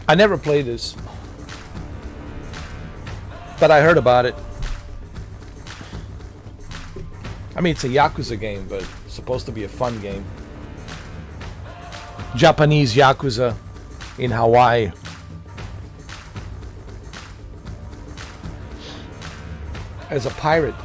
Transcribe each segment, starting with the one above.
I never played this, but I heard about it. I mean, it's a Yakuza game, but it's supposed to be a fun game. Japanese Yakuza in Hawaii. As a pirate.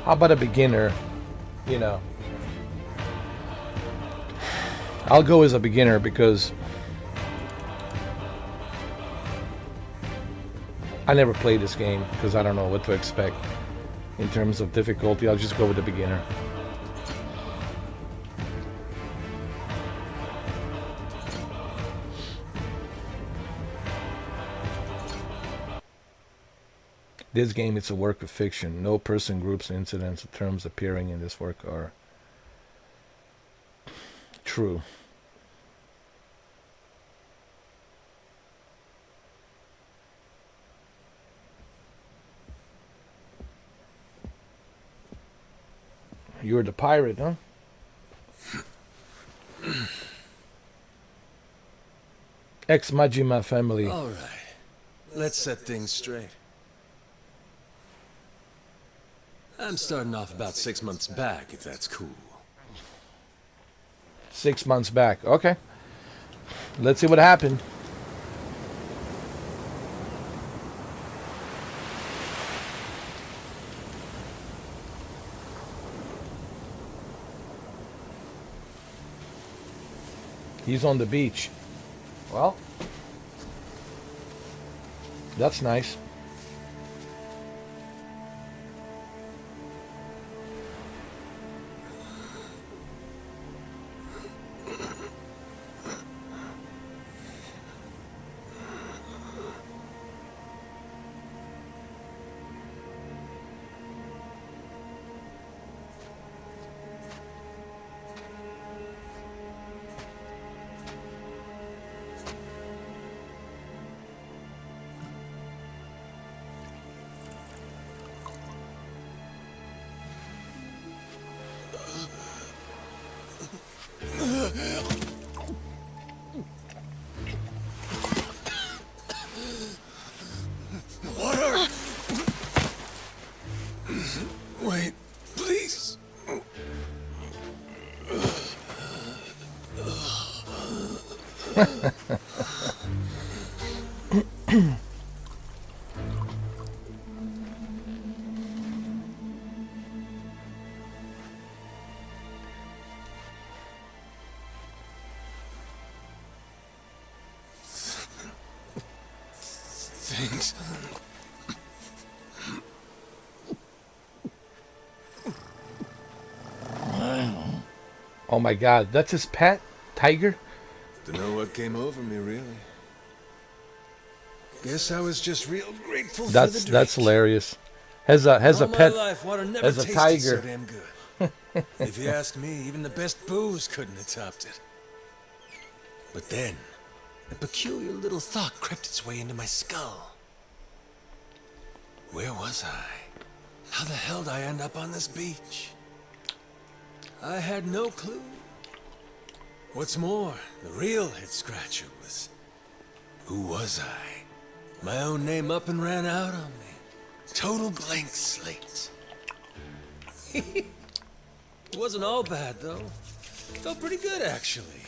How about a beginner? You know, I'll go as a beginner because I never played this game because I don't know what to expect in terms of difficulty. I'll just go with the beginner. This game is a work of fiction. No person, groups, incidents, or terms appearing in this work are true. You're the pirate, huh? Ex Majima family. All right. Let's set things straight. I'm starting off about 6 months back, if that's cool. 6 months back. Okay. Let's see what happened. He's on the beach. Well, that's nice. Water! Wait, please. Thanks. Oh my god, that's his pet? Tiger? Don't know what came over me, really. Guess I was just real grateful for the drink. That's hilarious. Has a All my pet life, water never as a tasted tiger. so damn good. If you ask me, even the best booze couldn't have topped it. But then, a peculiar little thought crept its way into my skull. Where was I? How the hell did I end up on this beach? I had no clue. What's more, the real head scratcher was... Who was I? My own name up and ran out on me. Total blank slate. It wasn't all bad, though. Felt pretty good, actually.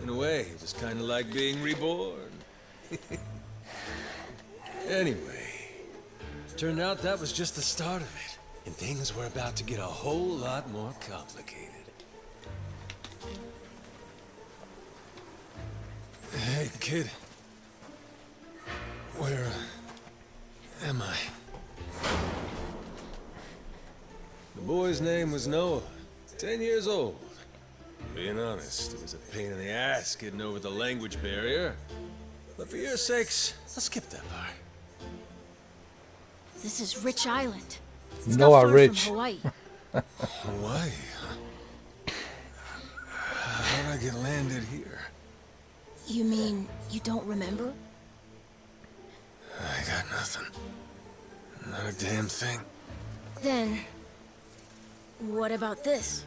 In a way, it was kind of like being reborn. Anyway, turned out that was just the start of it. And things were about to get a whole lot more complicated. Hey, kid. Where am I? The boy's name was Noah. 10 years old. Being honest, it was a pain in the ass getting over the language barrier. But for your sakes, I'll skip that part. This is Rich Island. It's Noah not far Rich. from Hawaii. Hawaii, huh? How'd I get landed here? You mean you don't remember? I got nothing. Not a damn thing. Then, what about this?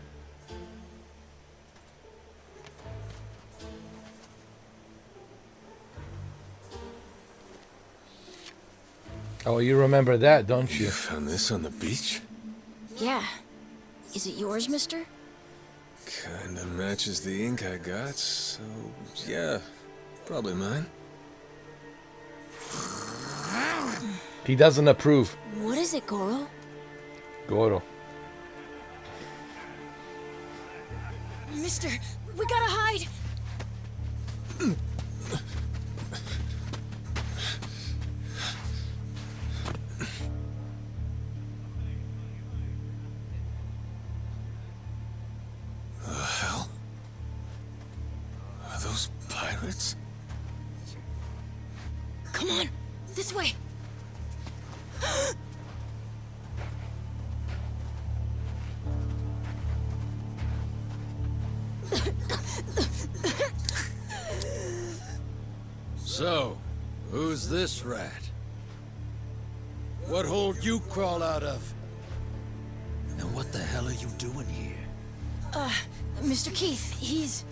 Oh, you remember that, don't You you? found this on the beach? Yeah. Is it yours, mister? Kinda matches the ink I got, so yeah, probably mine. He doesn't approve. What is it, Goro? Goro. Mister, we gotta hide! The hell? Are those pirates? Come on, this way! So, who's this rat? What hole you crawl out of? And what the hell are you doing here? Mr. Keith, he's...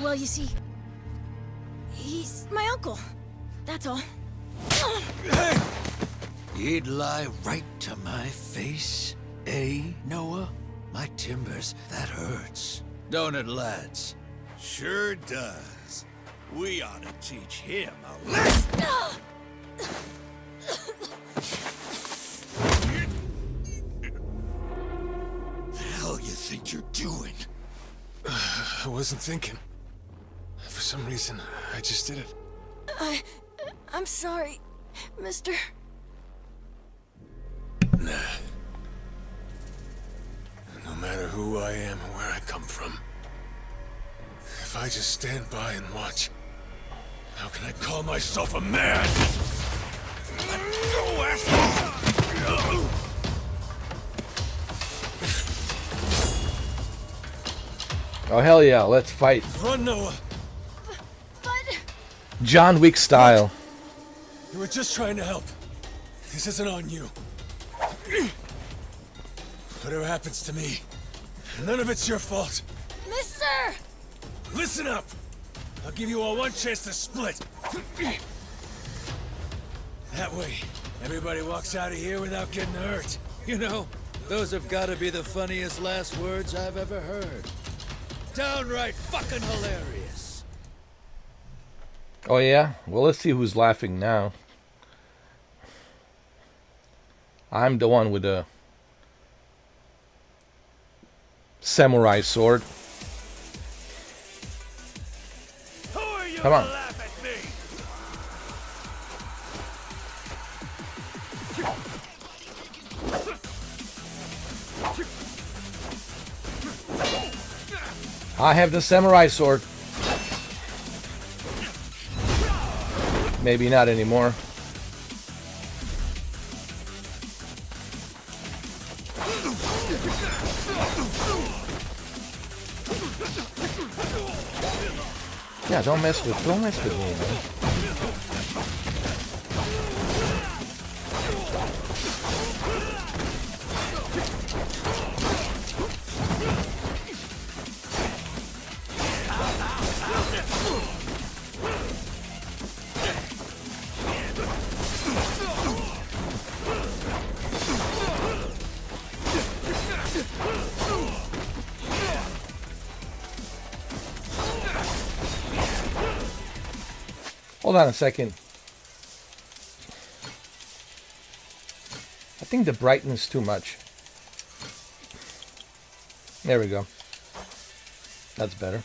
Well, you see... He's my uncle. That's all. Hey! You'd lie right to my face, eh, Noah? My timbers, that hurts. Don't it, lads? Sure does. We ought to teach him a lesson. The hell you think you're doing? I wasn't thinking. For some reason, I just did it. I'm sorry, mister. Nah. No matter who I am or where I come from, if I just stand by and watch, how can I call myself a man? Let go, asshole! Oh, hell yeah, let's fight. Run, Noah! But... John Wick style. You were just trying to help. This isn't on you. Whatever happens to me, none of it's your fault. Mister! Listen up! I'll give you all one chance to split. That way, everybody walks out of here without getting hurt. You know, those have got to be the funniest last words I've ever heard. Downright fucking hilarious. Oh yeah? Well, let's see who's laughing now. I'm the one with the samurai sword. Who are you Come on. to laugh at me? I have the samurai sword. Maybe not anymore. Yeah, don't mess with me, man. Hold on a second. I think the brightness is too much. There we go. That's better.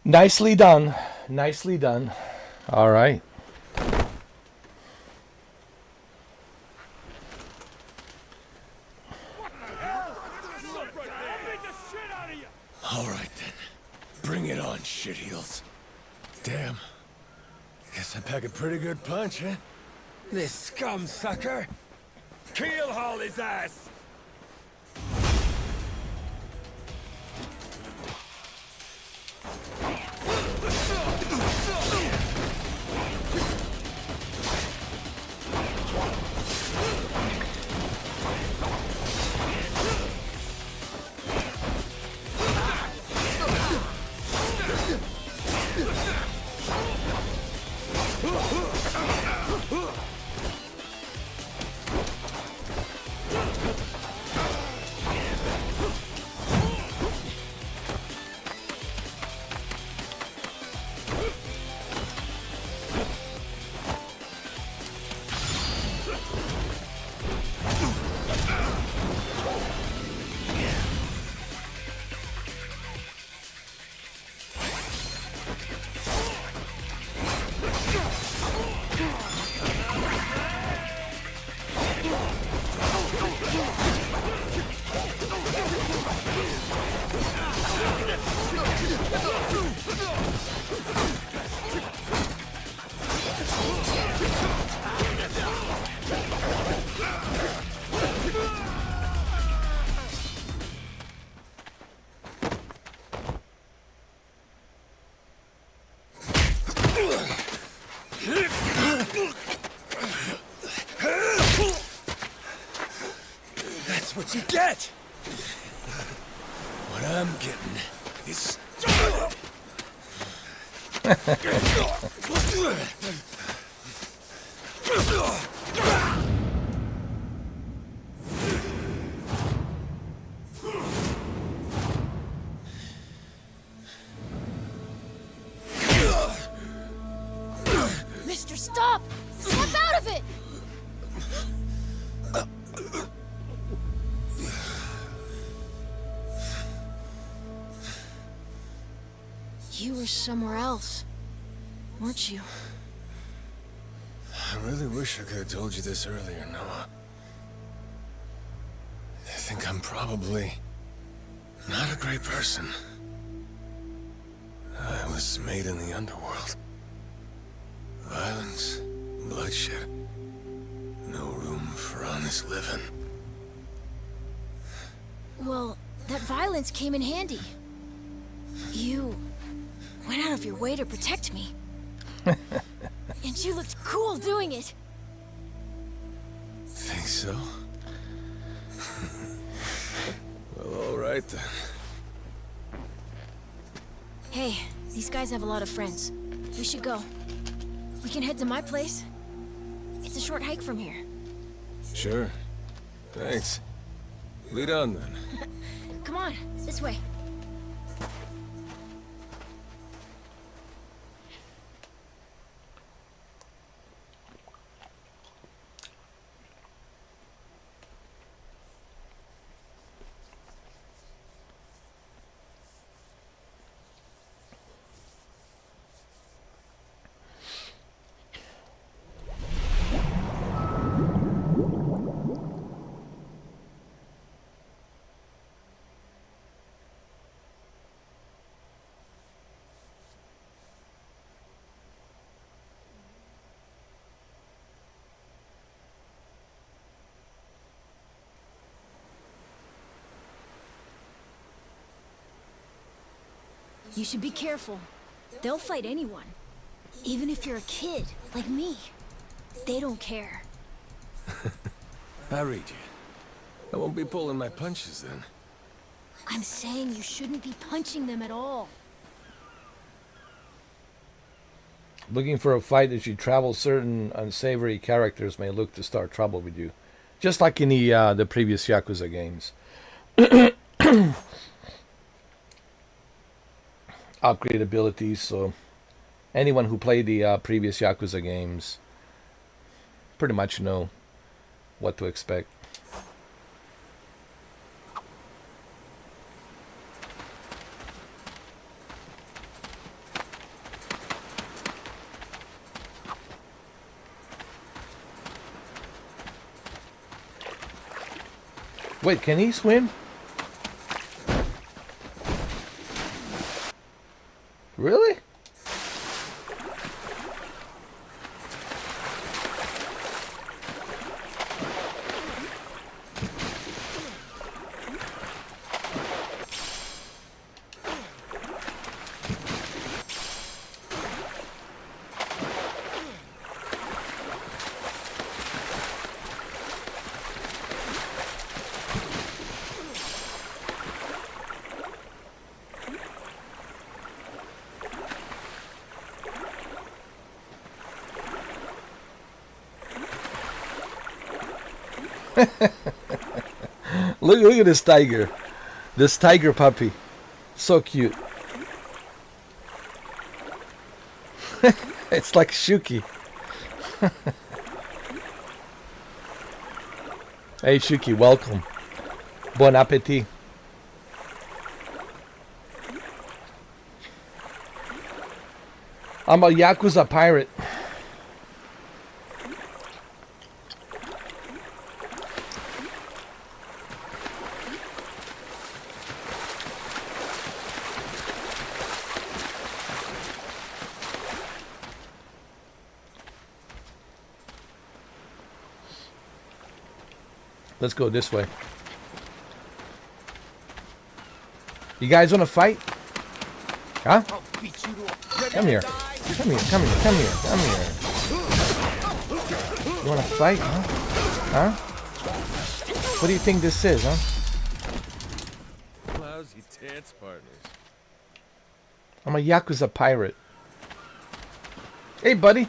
Nicely done. Nicely done. All right. All right then. Bring it on, shitheels. Damn. Guess I pack a pretty good punch, huh? This scum sucker! Keel haul his ass! you get? What I'm getting is started. Mister, stop! Snap out of it! You were somewhere else, weren't you? I really wish I could have told you this earlier, Noah. I think I'm probably not a great person. I was made in the underworld. Violence, bloodshed. No room for honest living. Well, that violence came in handy. You went out of your way to protect me. And you looked cool doing it. Think so? Well, all right then. Hey, these guys have a lot of friends. We should go. We can head to my place. It's a short hike from here. Sure. Thanks. Lead on then. Come on, this way. You should be careful. They'll fight anyone. Even if you're a kid, like me. They don't care. I read you. I won't be pulling my punches then. I'm saying you shouldn't be punching them at all. Looking for a fight as you travel, certain unsavory characters may look to start trouble with you. Just like in the previous Yakuza games. Upgrade abilities, so anyone who played the previous Yakuza games pretty much know what to expect. Wait, can he swim? Really? Look at this tiger. This tiger puppy. So cute. It's like Shuki. Hey Shuki, welcome. Bon appetit. I'm a Yakuza pirate. Let's go this way. You guys want to fight? Huh? Come here. Come here. Come here. Come here. Come here. You want to fight? Huh? Huh? What do you think this is, huh? Lousy dance partners. I'm a Yakuza pirate. Hey, buddy.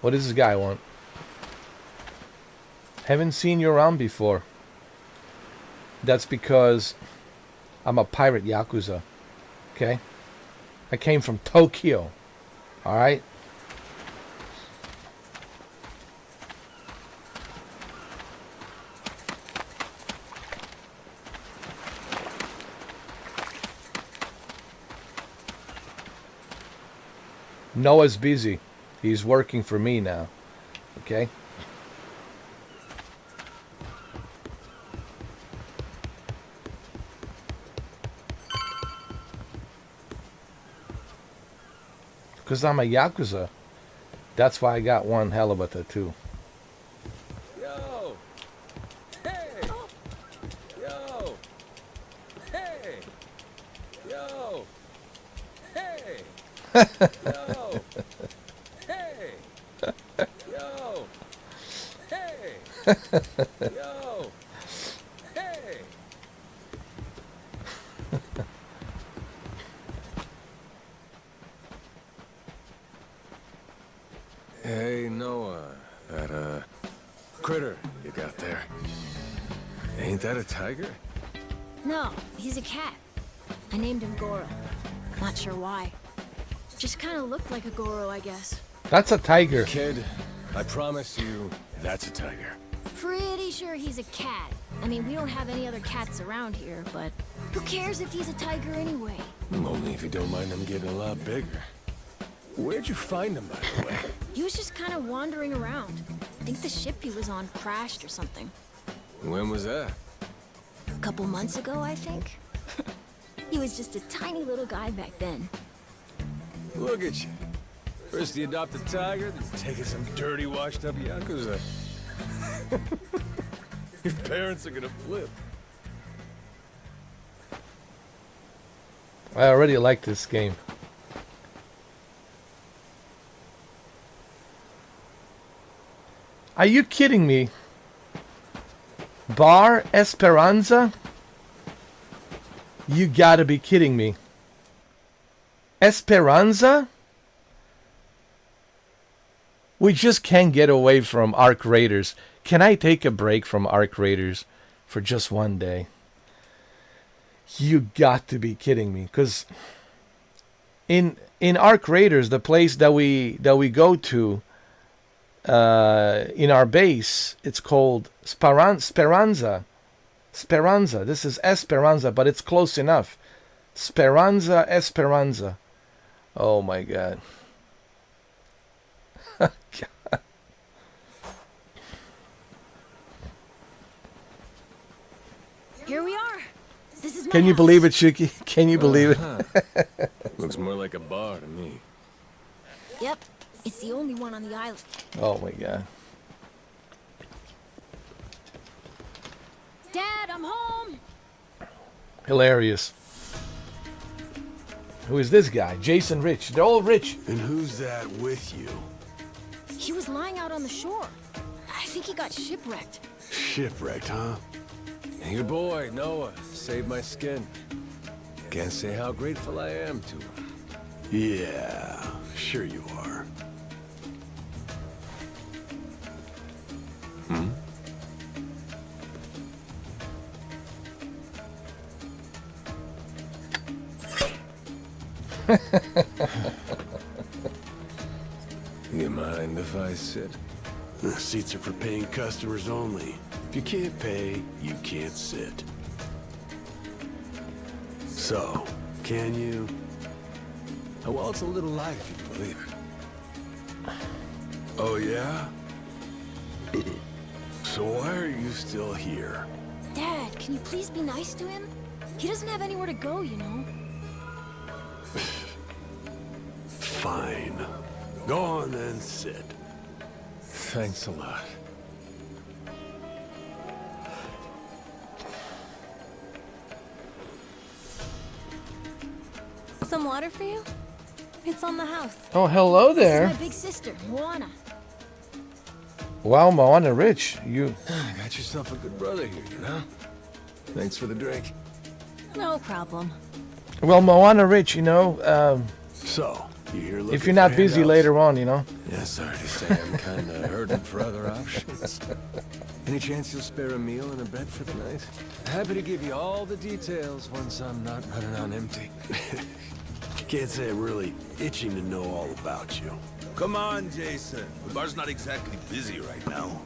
What does this guy want? Haven't seen you around before. That's because I'm a pirate Yakuza. Okay? I came from Tokyo. Alright? Noah's busy. He's working for me now. Okay? Because I'm a Yakuza. That's why I got one hell of a tattoo. Yo! Hey! Yo! Hey! Yo! Hey! Yo! Hey! Yo! Hey! Yo! Hey! Hey, Noah. That, critter you got there. Ain't that a tiger? No, he's a cat. I named him Goro. Not sure why. Just kind of looked like a Goro, I guess. That's a tiger. Kid, I promise you, that's a tiger. Pretty sure he's a cat. I mean, we don't have any other cats around here, but who cares if he's a tiger anyway? Only if you don't mind them getting a lot bigger. Where'd you find him, by the way? He was just kind of wandering around. I think the ship he was on crashed or something. When was that? A couple months ago, I think. He was just a tiny little guy back then. Look at you. First you adopt a tiger, then taking some dirty, washed-up Yakuza. Your parents are gonna flip. I already like this game. Are you kidding me? Bar Esperanza? You gotta be kidding me. Esperanza? We just can't get away from Arc Raiders. Can I take a break from Arc Raiders for just one day? You got to be kidding me. Because in Arc Raiders, the place that we go to in our base, it's called Speranza. Speranza. This is Esperanza, but it's close enough. Speranza, Esperanza. Oh my God. God. Here we are. This is my Can you house. believe it, Shuki? Can you believe it? Looks more like a bar to me. Yep. It's the only one on the island. Oh my God. Dad, I'm home. Hilarious. Who is this guy? Jason Rich. They're all rich. And who's that with you? He was lying out on the shore. I think he got shipwrecked. Shipwrecked, huh? Your boy, Noah, saved my skin. Can't say how grateful I am to him. Yeah, sure you are. You mind if I sit? The seats are for paying customers only. If you can't pay, you can't sit. So, can you? Oh, well, it's a little light if you can believe it. Oh, yeah? So why are you still here? Dad, can you please be nice to him? He doesn't have anywhere to go, you know. Fine. Go on then, sit. Thanks a lot. Some water for you? It's on the house. Oh, hello This is there. my big sister, Moana. Wow, Moana Rich, you... Got yourself a good brother here, you know? Thanks for the drink. No problem. Well, Moana Rich, you know, So, you here looking if you're not for busy handouts? later on, you know. Yeah, sorry to say, I'm kind of hurting for other options. Any chance you'll spare a meal and a bed for the night? Happy to give you all the details once I'm not running on empty. Can't say I'm really itching to know all about you. Come on, Jason. The bar's not exactly busy right now.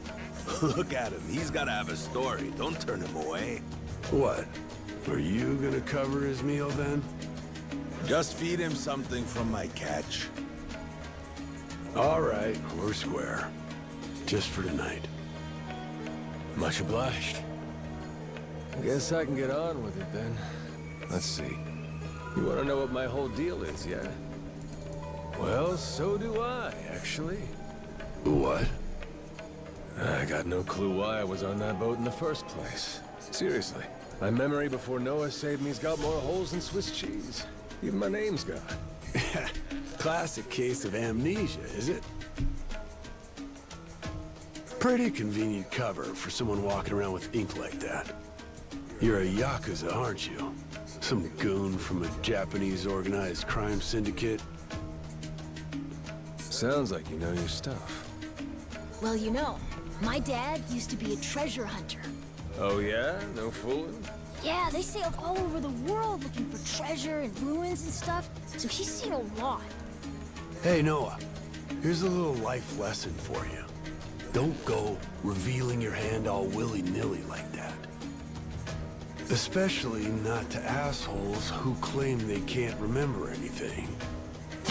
Look at him. He's gotta have a story. Don't turn him away. What? Are you gonna cover his meal then? Just feed him something from my catch. All right, we're square. Just for tonight. Much obliged. Guess I can get on with it then. Let's see. You want to know what my whole deal is, yeah? Well, so do I, actually. What? I got no clue why I was on that boat in the first place. Seriously. My memory before Noah saved me's got more holes than Swiss cheese. Even my name's gone. Classic case of amnesia, is it? Pretty convenient cover for someone walking around with ink like that. You're a Yakuza, aren't you? Some goon from a Japanese organized crime syndicate? Sounds like you know your stuff. Well, you know, my dad used to be a treasure hunter. Oh yeah? No fooling? Yeah, they sailed all over the world looking for treasure and ruins and stuff, so he's seen a lot. Hey, Noah. Here's a little life lesson for you. Don't go revealing your hand all willy-nilly like that. Especially not to assholes who claim they can't remember anything.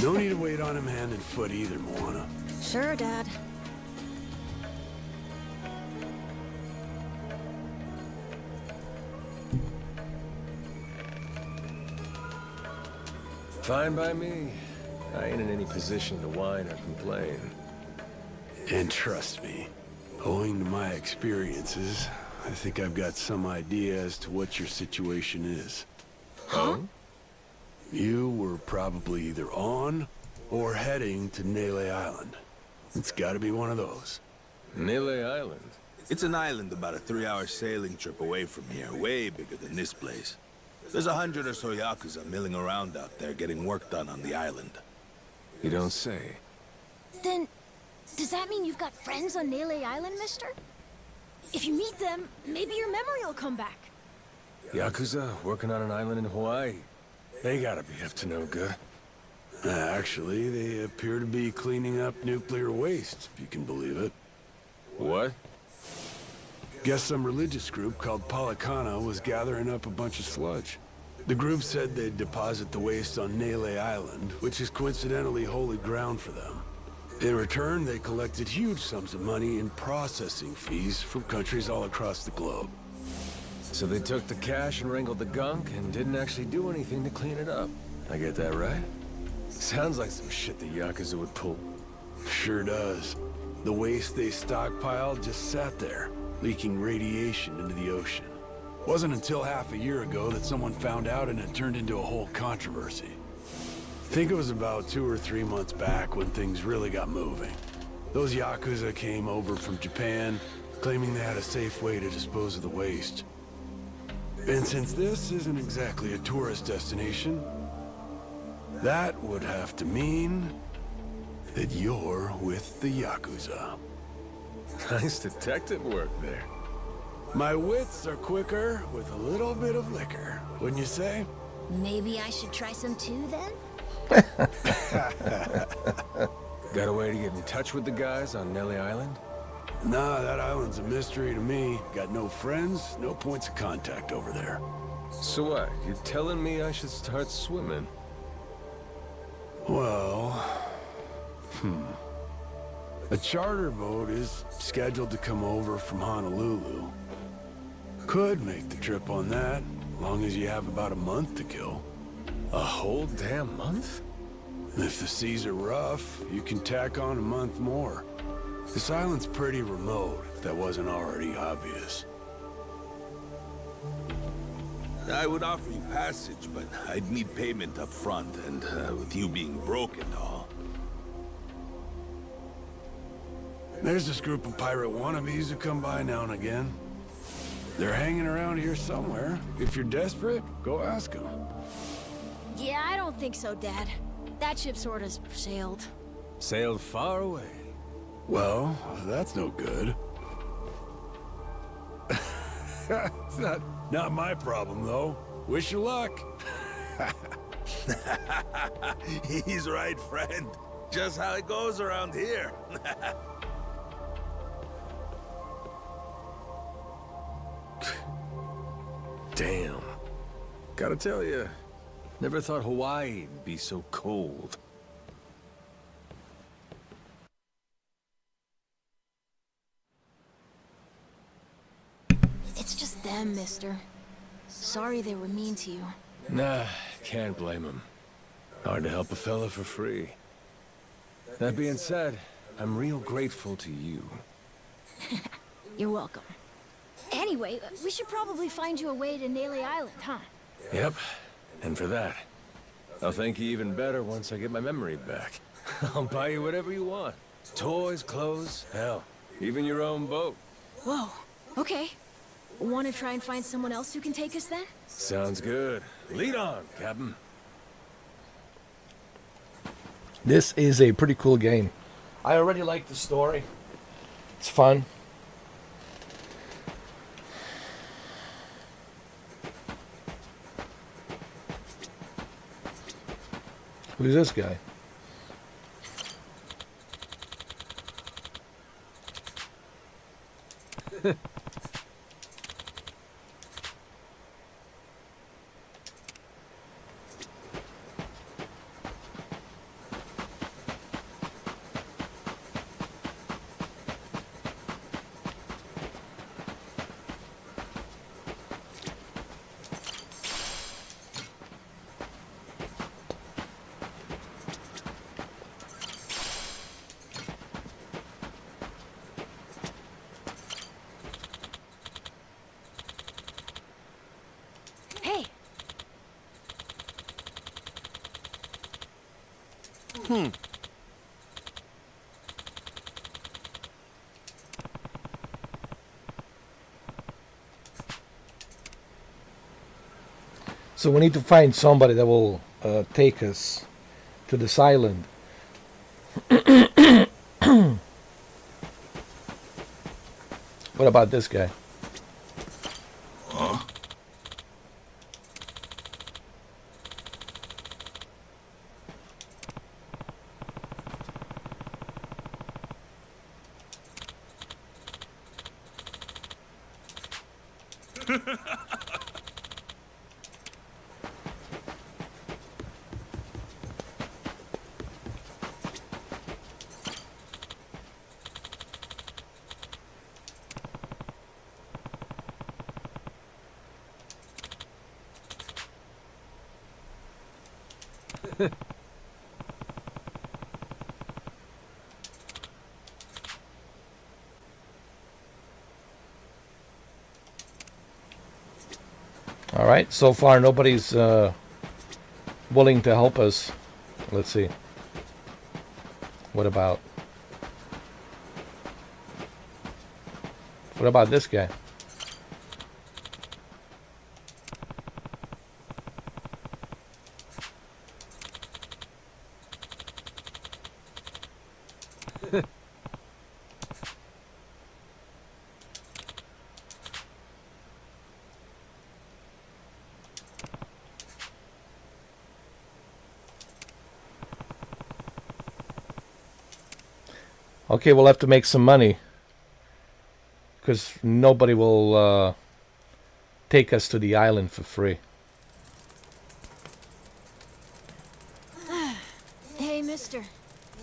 No need to wait on him hand and foot either, Moana. Sure, Dad. Fine by me. I ain't in any position to whine or complain. And trust me, owing to my experiences, I think I've got some idea as to what your situation is. Huh? You were probably either on or heading to Nele Island. It's gotta be one of those. Nile Island? It's an island about a 3-hour sailing trip away from here, way bigger than this place. There's 100 or so Yakuza milling around out there getting work done on the island. You don't say. Then, does that mean you've got friends on Nele Island, mister? If you meet them, maybe your memory will come back. Yakuza working on an island in Hawaii? They gotta be up to no good. Actually, they appear to be cleaning up nuclear waste, if you can believe it. What? Guess some religious group called Palakana was gathering up a bunch of sludge. The group said they'd deposit the waste on Nele Island, which is coincidentally holy ground for them. In return, they collected huge sums of money in processing fees from countries all across the globe. So they took the cash and wrangled the gunk and didn't actually do anything to clean it up. I get that right? Sounds like some shit the Yakuza would pull. Sure does. The waste they stockpiled just sat there, leaking radiation into the ocean. Wasn't until half a year ago that someone found out and it turned into a whole controversy. Think it was about 2 or 3 months back when things really got moving. Those Yakuza came over from Japan, claiming they had a safe way to dispose of the waste. And since this isn't exactly a tourist destination, that would have to mean that you're with the Yakuza. Nice detective work there. My wits are quicker with a little bit of liquor, wouldn't you say? Maybe I should try some too, then? Got a way to get in touch with the guys on Nele Island? Nah, that island's a mystery to me. Got no friends, no points of contact over there. So what? You're telling me I should start swimming? Well... A charter boat is scheduled to come over from Honolulu. Could make the trip on that, long as you have about a month to kill. A whole damn month? If the seas are rough, you can tack on a month more. This island's pretty remote, if that wasn't already obvious. I would offer you passage, but I'd need payment up front, and with you being broke and all. There's this group of pirate wannabes who come by now and again. They're hanging around here somewhere. If you're desperate, go ask them. Yeah, I don't think so, Dad. That ship sort of sailed. Sailed far away. Well, that's no good. It's not my problem, though. Wish you luck. He's right, friend. Just how it goes around here. Damn. Gotta tell you, never thought Hawaii'd be so cold. It's just them, mister. Sorry they were mean to you. Nah, can't blame him. Hard to help a fella for free. That being said, I'm real grateful to you. You're welcome. Anyway, we should probably find you a way to Nele Island, huh? Yep, and for that, I'll thank you even better once I get my memory back. I'll buy you whatever you want. Toys, clothes, hell, even your own boat. Whoa, okay. Want to try and find someone else who can take us then? Sounds good. Lead on, Captain. This is a pretty cool game. I already like the story. It's fun. Who's this guy? Hey, So we need to find somebody that will take us to this island. What about this guy? All right, so far nobody's willing to help us. Let's see. What about this guy? Okay, we'll have to make some money because nobody will take us to the island for free. hey, mister.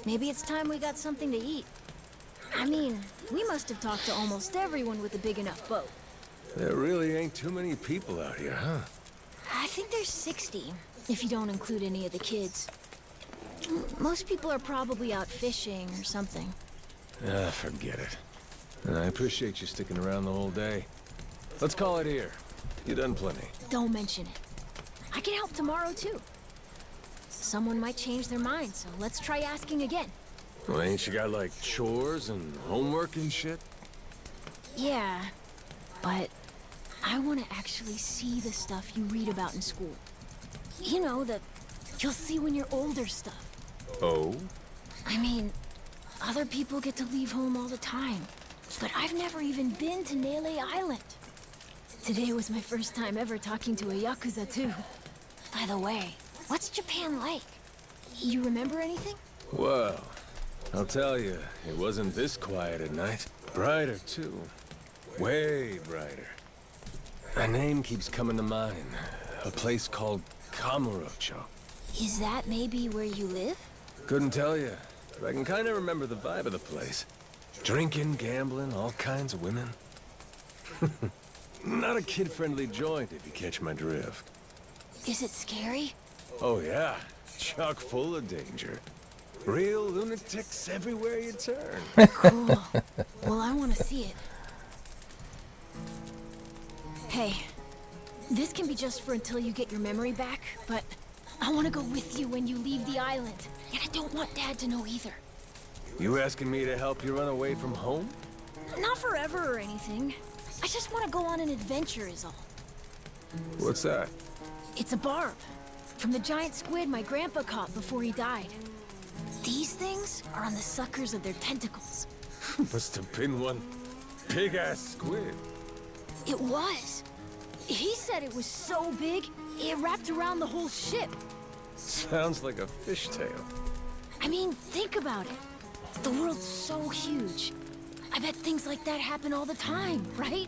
Maybe it's time we got something to eat. I mean, we must have talked to almost everyone with a big enough boat. There really ain't too many people out here, huh? I think there's 60, if you don't include any of the kids. Most people are probably out fishing or something. Ah, forget it. And I appreciate you sticking around the whole day. Let's call it here. You done plenty. Don't mention it. I can help tomorrow, too. Someone might change their mind, so let's try asking again. Well, ain't you got, like, chores and homework and shit? Yeah, but I want to actually see the stuff you read about in school. You know, the you'll see when you're older stuff. Oh? I mean, other people get to leave home all the time, but I've never even been to Nele Island. Today was my first time ever talking to a Yakuza, too. By the way, what's Japan like? You remember anything? Well, I'll tell you, it wasn't this quiet at night. Brighter, too. Way brighter. A name keeps coming to mind. A place called Kamurocho. Is that maybe where you live? Couldn't tell you, but I can kind of remember the vibe of the place. Drinking, gambling, all kinds of women. Not a kid-friendly joint, if you catch my drift. Is it scary? Oh yeah, chock full of danger. Real lunatics everywhere you turn. Cool. Well, I want to see it. Hey, this can be just for until you get your memory back, but I want to go with you when you leave the island. And I don't want Dad to know either. You asking me to help you run away from home? Not forever or anything. I just want to go on an adventure is all. What's that? It's a barb. From the giant squid my grandpa caught before he died. These things are on the suckers of their tentacles. Must have been one big-ass squid. It was. He said it was so big, it wrapped around the whole ship. Sounds like a fishtail. I mean, think about it. The world's so huge. I bet things like that happen all the time, right?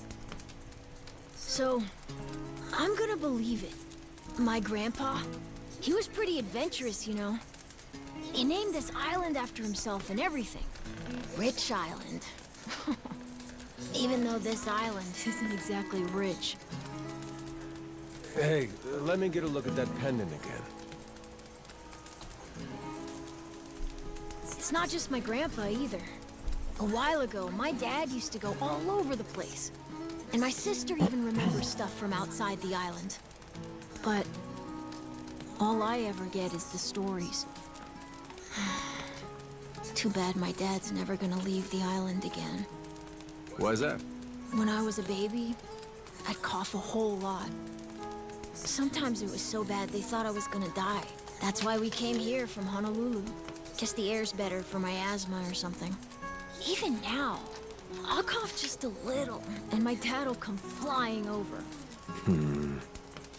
So, I'm gonna believe it. My grandpa, he was pretty adventurous, you know. He named this island after himself and everything. Rich Island. Even though this island isn't exactly rich. Hey, let me get a look at that pendant again. It's not just my grandpa either. A while ago, my dad used to go all over the place. And my sister even remembers stuff from outside the island. But all I ever get is the stories. Too bad my dad's never gonna leave the island again. Why's that? When I was a baby, I'd cough a whole lot. Sometimes it was so bad they thought I was gonna die. That's why we came here from Honolulu. Guess the air's better for my asthma or something. Even now, I'll cough just a little, and my dad'll come flying over.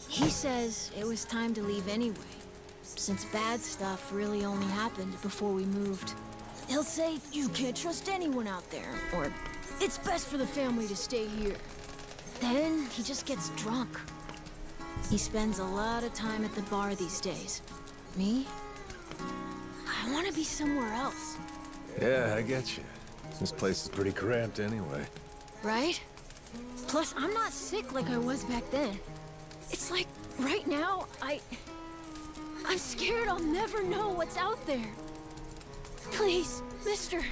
He says it was time to leave anyway, since bad stuff really only happened before we moved. He'll say, you can't trust anyone out there, or it's best for the family to stay here. Then he just gets drunk. He spends a lot of time at the bar these days. Me? I want to be somewhere else. Yeah, I get you. This place is pretty cramped anyway. Right? Plus, I'm not sick like I was back then. It's like, right now, I'm scared I'll never know what's out there. Please, mister.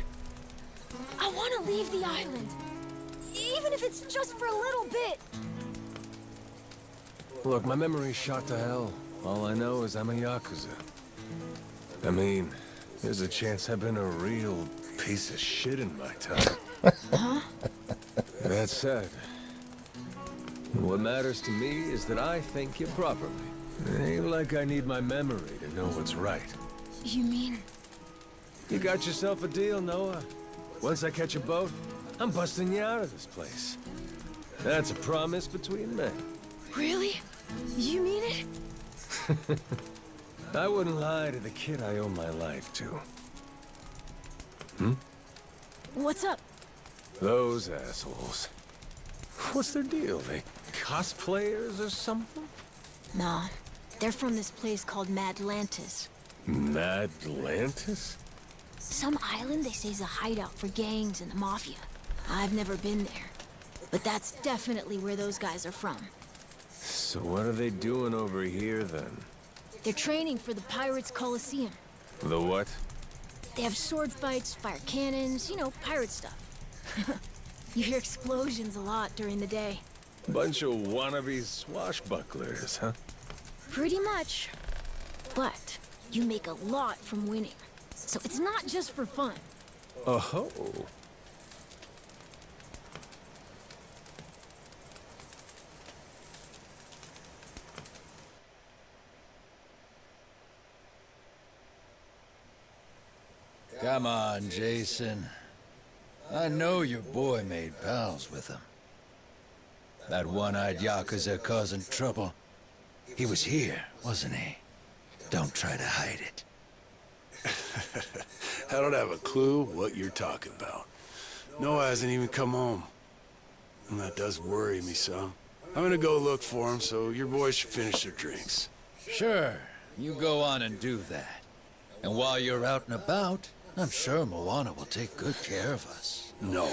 I want to leave the island. Even if it's just for a little bit. Look, my memory's shot to hell. All I know is I'm a Yakuza. I mean, there's a chance I've been a real piece of shit in my time. Huh? That said, what matters to me is that I think you properly. It ain't like I need my memory to know what's right. You mean? You got yourself a deal, Noah. Once I catch a boat, I'm busting you out of this place. That's a promise between men. Really? You mean it? I wouldn't lie to the kid I owe my life to. What's up? Those assholes. What's their deal? They cosplayers or something? Nah. They're from this place called Madlantis. Madlantis? Some island they say is a hideout for gangs and the mafia. I've never been there. But that's definitely where those guys are from. So what are they doing over here then? They're training for the Pirates Coliseum. The what? They have sword fights, fire cannons, you know, pirate stuff. You hear explosions a lot during the day. Bunch of wannabe swashbucklers, huh? Pretty much. But you make a lot from winning. So it's not just for fun. Oh. Come on, Jason. I know your boy made pals with him. That one-eyed Yakuza causing trouble. He was here, wasn't he? Don't try to hide it. I don't have a clue what you're talking about. Noah hasn't even come home. And that does worry me some. I'm gonna go look for him, so your boys should finish their drinks. Sure, you go on and do that. And while you're out and about, I'm sure Moana will take good care of us. No.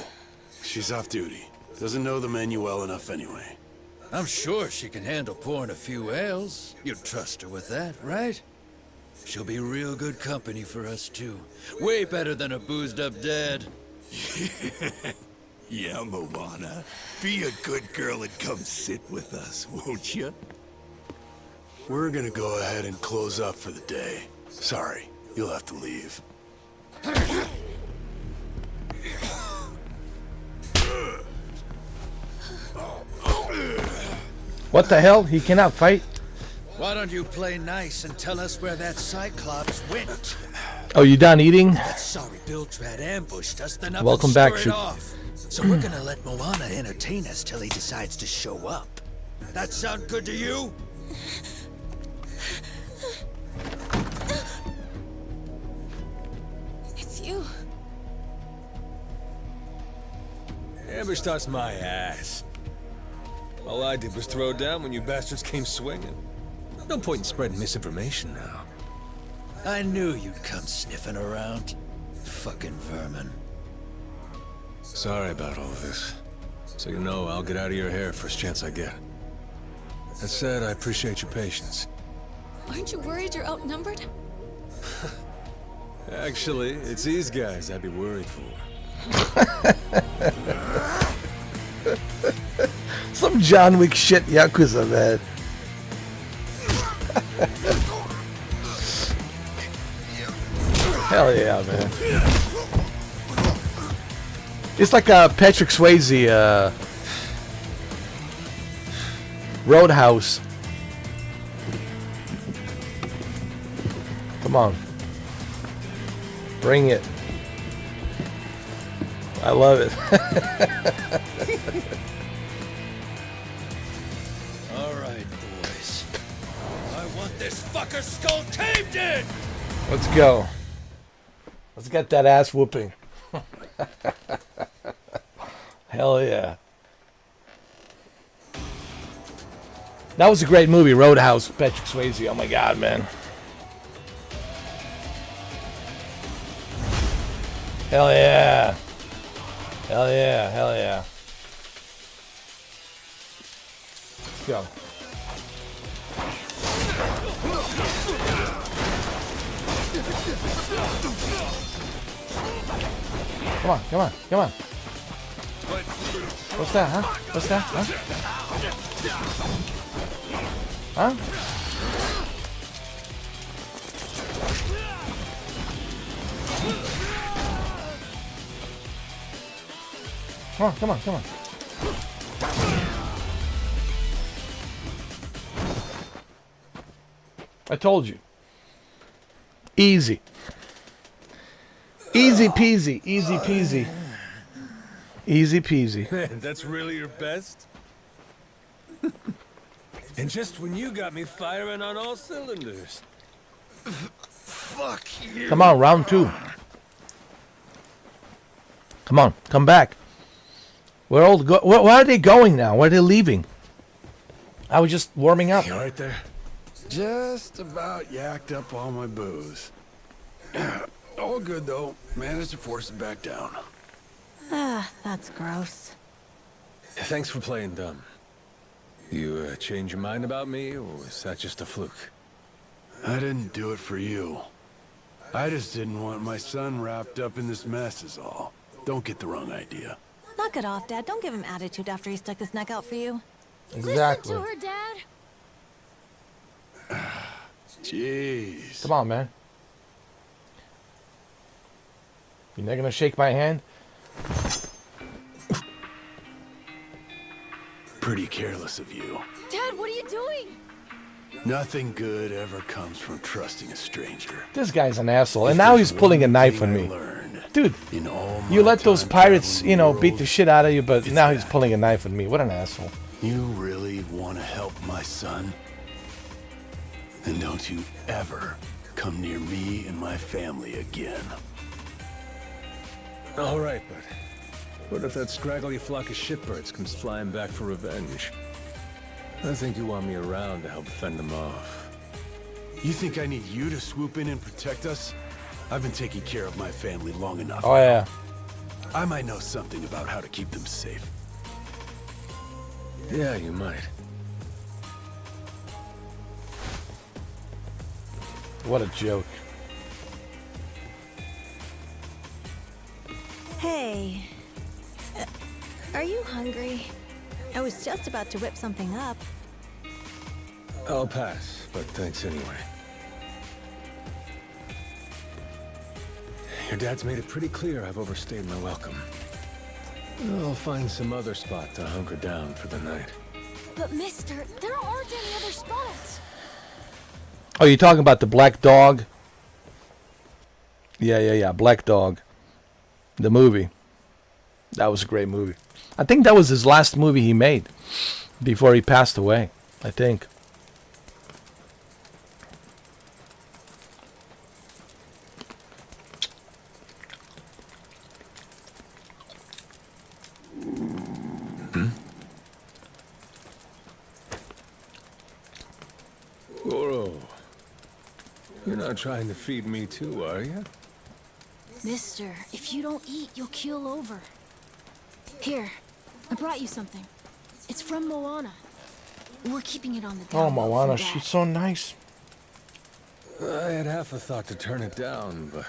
She's off duty. Doesn't know the menu well enough anyway. I'm sure she can handle pouring a few ales. You'd trust her with that, right? She'll be real good company for us, too. Way better than a boozed-up dad. Yeah, Moana. Be a good girl and come sit with us, won't you? We're gonna go ahead and close up for the day. Sorry, you'll have to leave. What the hell? He cannot fight? Why don't you play nice and tell us where that Cyclops went? Oh, you done eating? That sorry Biltrad ambushed us, then up Welcome and back, stir it Shoot. off. So we're gonna let Moana entertain us till he decides to show up. That sound good to you? It's you. Ambushed us my ass. All I did was throw down when you bastards came swinging. No point in spreading misinformation now. I knew you'd come sniffing around. Fucking vermin. Sorry about all of this. So you know, I'll get out of your hair first chance I get. That said, I appreciate your patience. Aren't you worried you're outnumbered? Actually, it's these guys I'd be worried for. Some John Wick shit, Yakuza, man. Hell yeah, man. It's like a Patrick Swayze Roadhouse. Come on. Bring it. I love it. All right, boys. I want this fucker's skull caved in! Let's go. Let's get that ass whooping. Hell yeah. That was a great movie, Roadhouse, Patrick Swayze. Oh my god, man. Hell yeah. Hell yeah, hell yeah. Let's go. Come on, come on, come on. What's that, huh? What's that, huh? Huh? Come on, come on, come on. I told you. Easy. Easy peasy, easy peasy. Easy peasy. Man, that's really your best? And just when you got me firing on all cylinders. Fuck you! Come on, round two. Come on, come back. Where are they going now? Where are they leaving? I was just warming up. You alright there? Just about yacked up all my booze. All good, though. Managed to force it back down. Ah, that's gross. Thanks for playing dumb. You change your mind about me, or was that just a fluke? I didn't do it for you. I just didn't want my son wrapped up in this mess is all. Don't get the wrong idea. Knock it off, Dad. Don't give him attitude after he stuck his neck out for you. Exactly. Listen to her, Dad. Jeez. Come on, man. You're not gonna shake my hand? Pretty careless of you. Dad, what are you doing? Nothing good ever comes from trusting a stranger. This guy's an asshole. And If now there's he's pulling a one knife thing on I me. learned Dude, in all you my let those time pirates, traveling the beat the world, shit out of you, but it's now he's that. pulling a knife on me. What an asshole. You really want to help my son? Then don't you ever come near me and my family again. All right, but what if that scraggly flock of shitbirds comes flying back for revenge? I think you want me around to help fend them off. You think I need you to swoop in and protect us? I've been taking care of my family long enough. Oh, yeah. I might know something about how to keep them safe. Yeah, you might. What a joke. Hey. Are you hungry? I was just about to whip something up. I'll pass, but thanks anyway. Your dad's made it pretty clear I've overstayed my welcome. I'll find some other spot to hunker down for the night. But mister, there aren't any other spots. Oh, you're talking about the Black Dog? Yeah. Black Dog. The movie. That was a great movie. I think that was his last movie he made before he passed away. I think. Goro, you're not trying to feed me too, are you? Mister, if you don't eat, you'll keel over. Here, I brought you something. It's from Moana. We're keeping it on the Oh, down low Moana, for Dad. she's so nice. I had half a thought to turn it down, but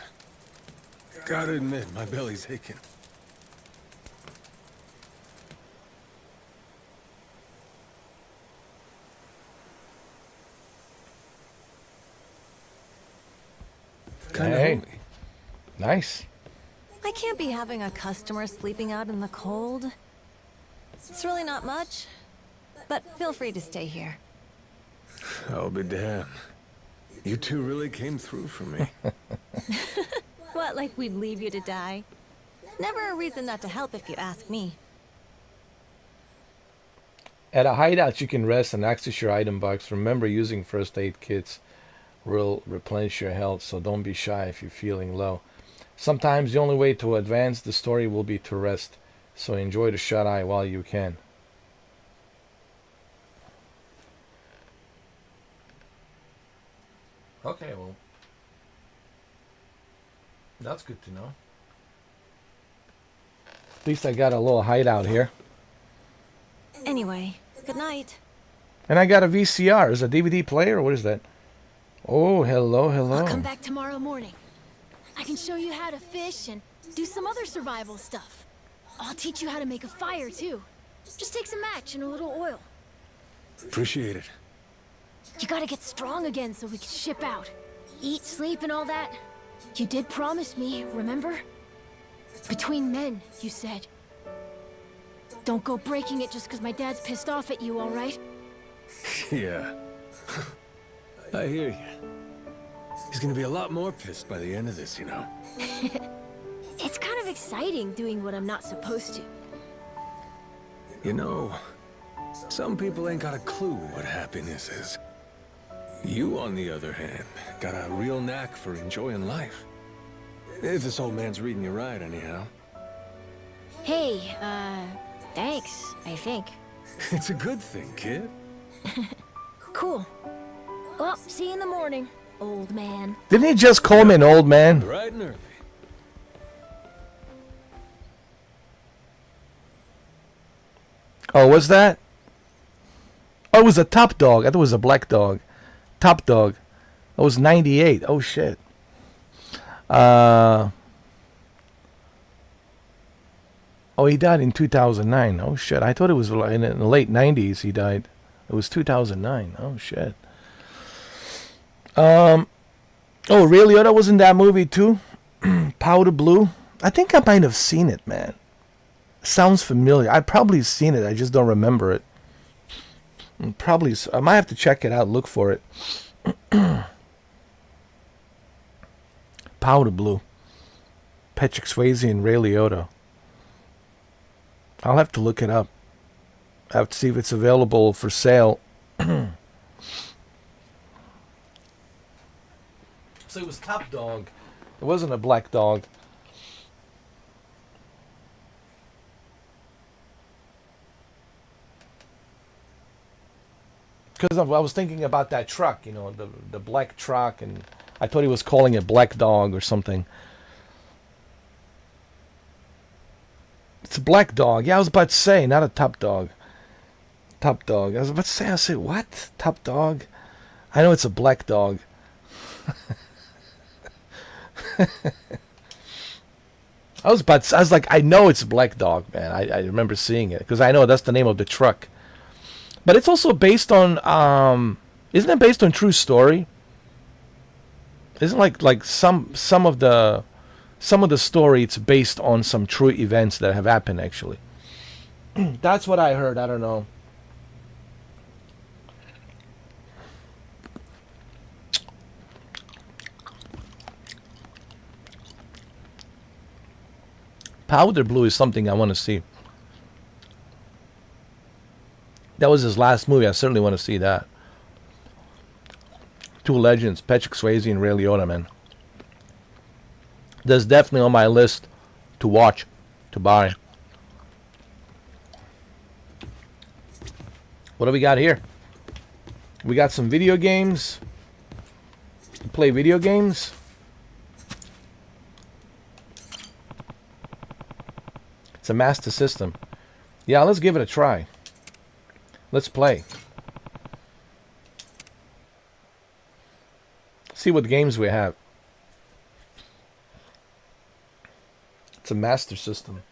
gotta admit, my belly's aching. Kinda Hey. homey. Nice. I can't be having a customer sleeping out in the cold. It's really not much, but feel free to stay here. I'll be damned. You two really came through for me. What, like we'd leave you to die? Never a reason not to help if you ask me. At a hideout, you can rest and access your item box. Remember, using first aid kits will replenish your health, so don't be shy if you're feeling low. Sometimes the only way to advance the story will be to rest, so enjoy the shut-eye while you can. Okay, well, that's good to know. At least I got a little hideout here. Anyway, good night. And I got a VCR. Is it a DVD player or what is that? Oh, hello. I'll come back tomorrow morning. I can show you how to fish and do some other survival stuff. I'll teach you how to make a fire, too. Just take some match and a little oil. Appreciate it. You gotta get strong again so we can ship out. Eat, sleep, and all that. You did promise me, remember? Between men, you said. Don't go breaking it just because my dad's pissed off at you, all right? Yeah. I hear you. He's gonna be a lot more pissed by the end of this, you know. It's kind of exciting doing what I'm not supposed to. You know, some people ain't got a clue what happiness is. You, on the other hand, got a real knack for enjoying life. If this old man's reading you right, anyhow. Hey, thanks, I think. It's a good thing, kid. Cool. Well, see you in the morning, old man. Didn't he just call me an old man? Bright and early. Oh, what's that? Oh, it was a top dog. I thought it was a black dog. Top dog. That was 98. Oh, shit. Oh, he died in 2009. Oh, shit. I thought it was in the late 90s he died. It was 2009. Oh, shit. Oh, really? Oh, that was in that movie, too? Powder Blue? I think I might have seen it, man. Sounds familiar. I've probably seen it. I just don't remember it. Probably. I might have to check it out. Look for it. Powder Blue. Patrick Swayze and Ray Liotta. I'll have to look it up. I have to see if it's available for sale. So it was Top Dog. It wasn't a black dog. Because I was thinking about that truck, you know, the black truck, and I thought he was calling it Black Dog or something. It's a black dog. Yeah, I was about to say, not a top dog. Top dog. I was about to say, I said, what? Top dog? I know it's a black dog. I was like, I know it's a black dog, man. I remember seeing it because I know that's the name of the truck. But it's also based on, isn't it based on true story? Isn't like some of the story, it's based on some true events that have happened actually. That's what I heard. I don't know. Powder Blue is something I want to see. That was his last movie. I certainly want to see that. Two legends, Patrick Swayze and Ray Liotta, man. That's definitely on my list to watch, to buy. What do we got here? We got some video games. Play video games. It's a Master System. Yeah, let's give it a try. Let's play. See what games we have. It's a Master System.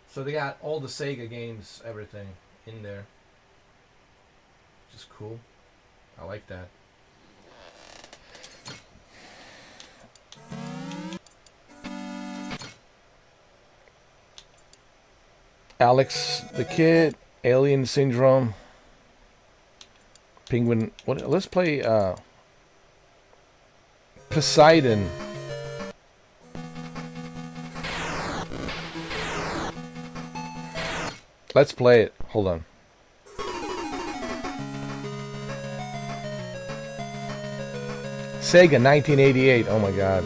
So they got all the Sega games, everything in there. Which is cool. I like that. Alex the Kid, Alien Syndrome, Penguin. What? Let's play Poseidon. Let's play it. Hold on. Sega 1988. Oh my god.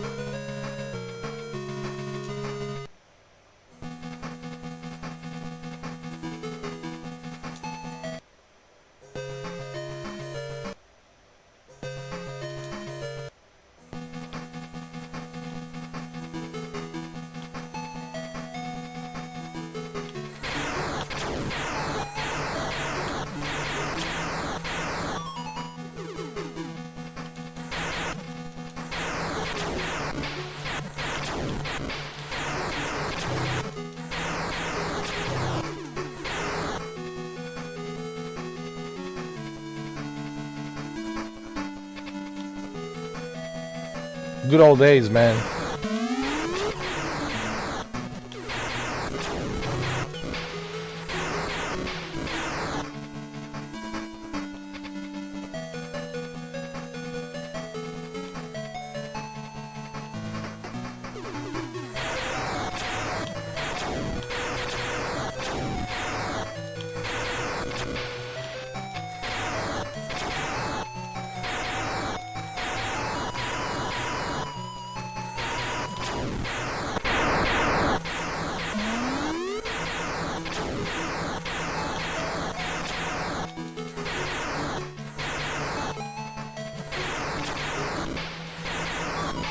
Good old days, man.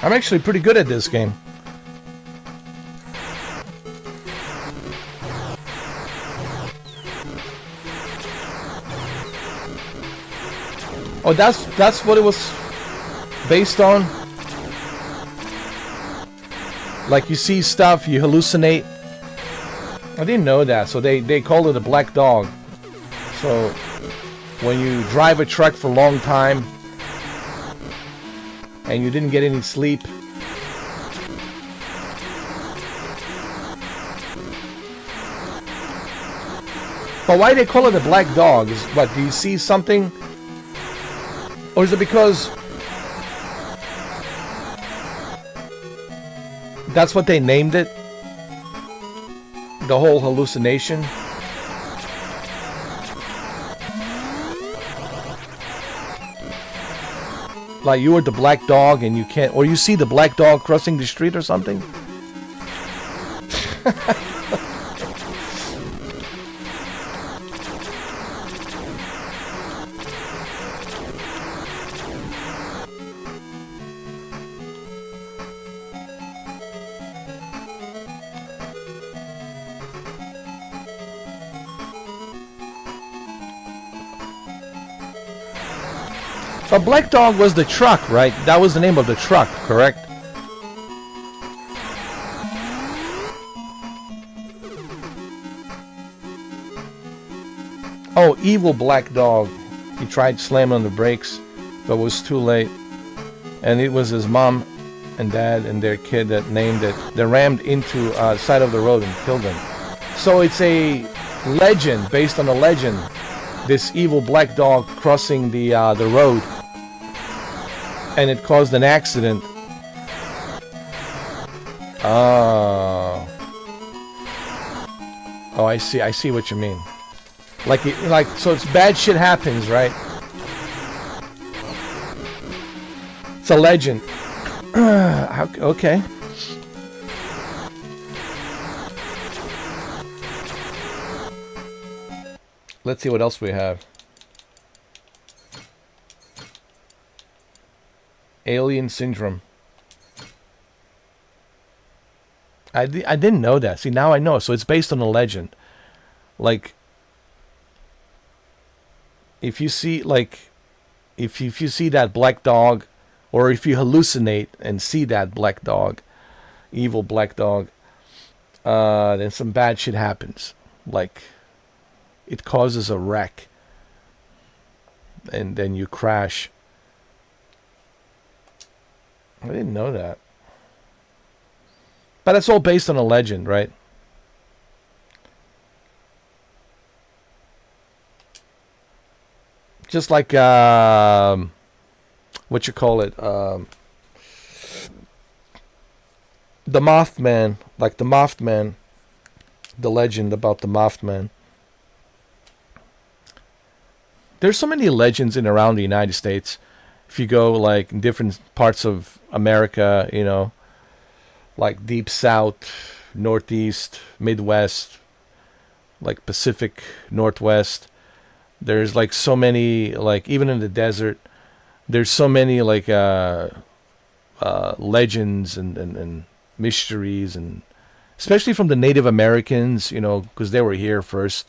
I'm actually pretty good at this game. Oh, that's what it was based on? Like you see stuff, you hallucinate. I didn't know that, so they called it a black dog. So when you drive a truck for a long time and you didn't get any sleep, But why they call it a black dog? Is what? Do you see something? Or is it because that's what they named it? The whole hallucination? Like you were the black dog and you can't, or you see the black dog crossing the street or something? But Black Dog was the truck, right? That was the name of the truck, correct? Oh, evil Black Dog. He tried slamming on the brakes, but was too late. And it was his mom and dad and their kid that named it. They rammed into the side of the road and killed him. So it's a legend, based on a legend. This evil black dog crossing the road, and it caused an accident. Oh, I see. I see what you mean. Like so, it's bad shit happens, right? It's a legend. Okay. Let's see what else we have. Alien Syndrome. I didn't know that. See, now I know. So it's based on a legend. Like, if you see, if you see that black dog, or if you hallucinate and see that black dog, evil black dog, then some bad shit happens. Like, it causes a wreck, and then you crash. I didn't know that. But it's all based on a legend, right? Just like, what you call it? The Mothman. Like the Mothman. The legend about the Mothman. There's so many legends in around the United States. If you go like in different parts of America, you know, like Deep South, Northeast, Midwest, like Pacific Northwest, there's like so many, like even in the desert, there's so many like legends and mysteries, and especially from the Native Americans, you know, because they were here first.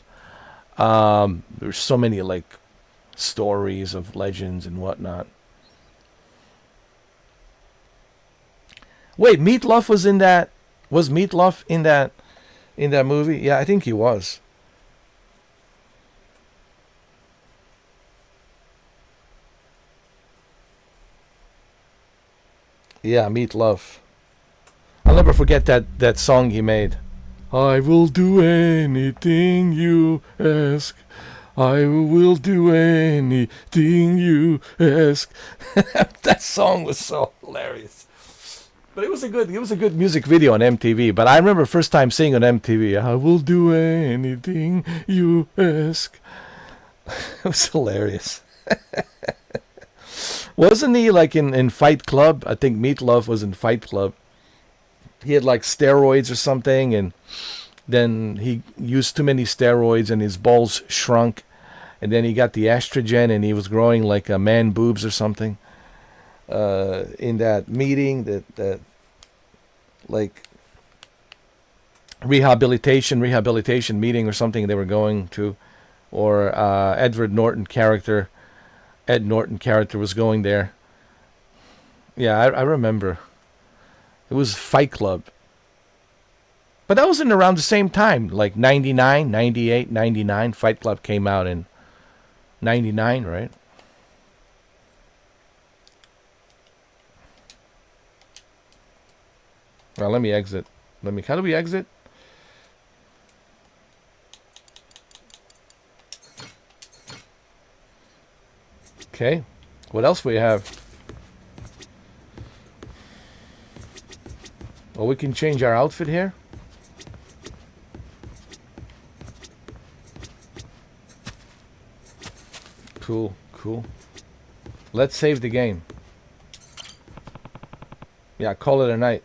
There's so many like stories of legends and whatnot. Wait, Meatloaf was in that? Was Meatloaf in that movie? Yeah, I think he was. Yeah, Meatloaf. I'll never forget that song he made. I will do anything you ask. I will do anything you ask. That song was so hilarious. But it was a good music video on MTV. But I remember first time seeing on MTV, I will do anything you ask. It was hilarious. Wasn't he like in Fight Club? I think Meatloaf was in Fight Club. He had like steroids or something, and then he used too many steroids and his balls shrunk, and then he got the estrogen and he was growing like a man boobs or something. In that meeting, that like rehabilitation meeting or something they were going to, or Ed Norton character was going there. Yeah, I remember. It was Fight Club. But that wasn't around the same time, like 99, 98, 99. Fight Club came out in 99, right? Well, let me exit. How do we exit? Okay. What else we have? Well, we can change our outfit here. Cool, cool. Let's save the game. Yeah, call it a night.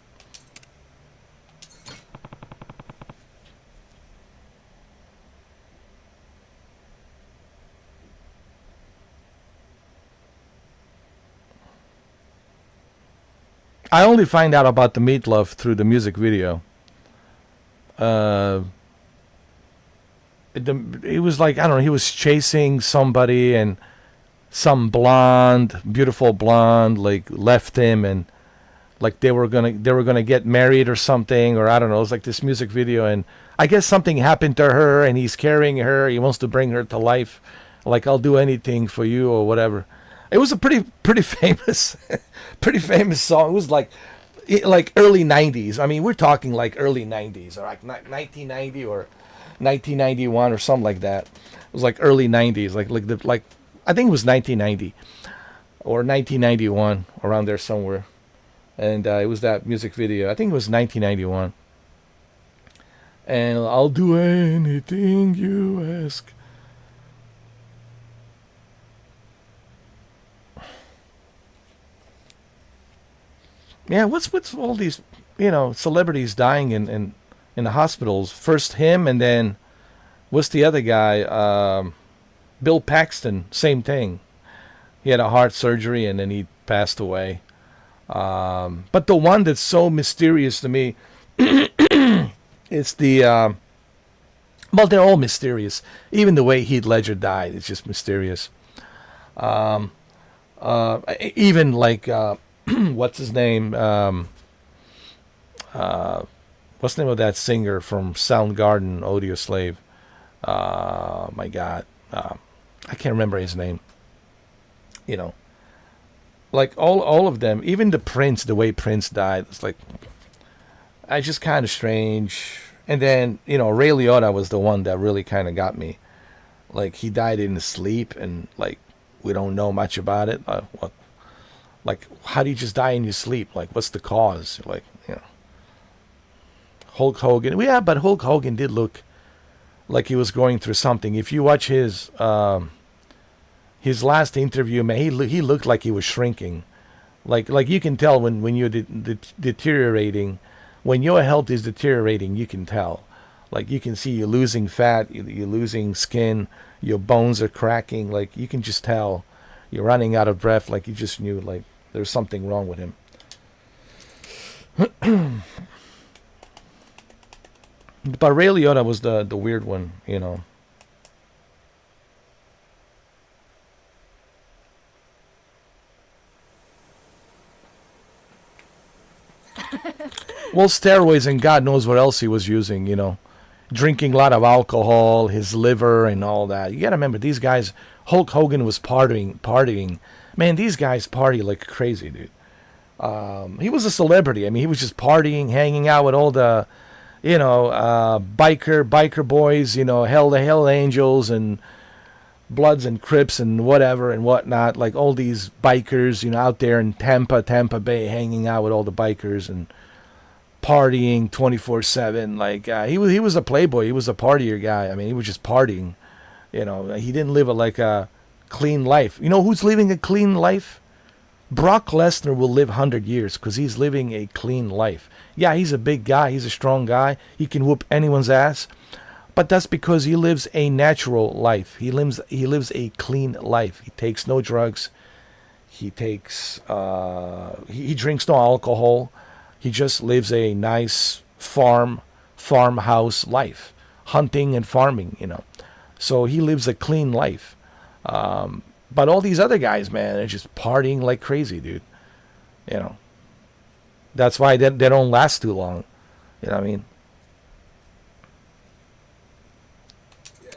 I only find out about the meatloaf through the music video. It was like, I don't know, he was chasing somebody and some blonde, beautiful blonde, like left him, and like they were gonna get married or something, or I don't know. It was like this music video, and I guess something happened to her, and he's carrying her. He wants to bring her to life, like I'll do anything for you or whatever. It was a pretty famous, pretty famous song. It was like early '90s. I mean, we're talking like early '90s, or like 1990 or 1991 or something like that. It was like early '90s, like I think it was 1990 or 1991, around there somewhere. And it was that music video. I think it was 1991. And I'll do anything you ask. Yeah, what's all these, celebrities dying in the hospitals? First him, and then what's the other guy? Bill Paxton, same thing. He had a heart surgery and then he passed away. But the one that's so mysterious to me is the well, they're all mysterious. Even the way Heath Ledger died is just mysterious. Even like what's his name? What's the name of that singer from Soundgarden, Audioslave? My God, I can't remember his name. Like all of them, even the Prince, the way Prince died, it's like, it's just kind of strange. And then Ray Liotta was the one that really kind of got me. Like he died in his sleep, and like we don't know much about it. Like how do you just die in your sleep? Like what's the cause? Like Hulk Hogan, yeah, but Hulk Hogan did look like he was going through something. If you watch his last interview, man, he looked like he was shrinking. Like you can tell when you're deteriorating, when your health is deteriorating, you can tell. Like you can see you're losing fat, you're losing skin, your bones are cracking. Like you can just tell you're running out of breath. Like you just knew like there's something wrong with him. But Ray Liotta was the weird one, Well, steroids and God knows what else he was using, Drinking a lot of alcohol, his liver and all that. You got to remember, these guys, Hulk Hogan was partying. Man, these guys party like crazy, dude. He was a celebrity. I mean, he was just partying, hanging out with all the, biker boys, Hell Angels and Bloods and Crips and whatever and whatnot. Like all these bikers, out there in Tampa Bay, hanging out with all the bikers and partying 24/7. Like he was a playboy. He was a partier guy. I mean, he was just partying. He didn't live a clean life. You know who's living a clean life? Brock Lesnar will live 100 years because he's living a clean life. Yeah, he's a big guy. He's a strong guy. He can whoop anyone's ass. But that's because he lives a natural life. He lives a clean life. He takes no drugs. He takes he drinks no alcohol. He just lives a nice farmhouse life, hunting and farming, So he lives a clean life. But all these other guys, man, are just partying like crazy, dude. That's why they don't last too long. You know what I mean?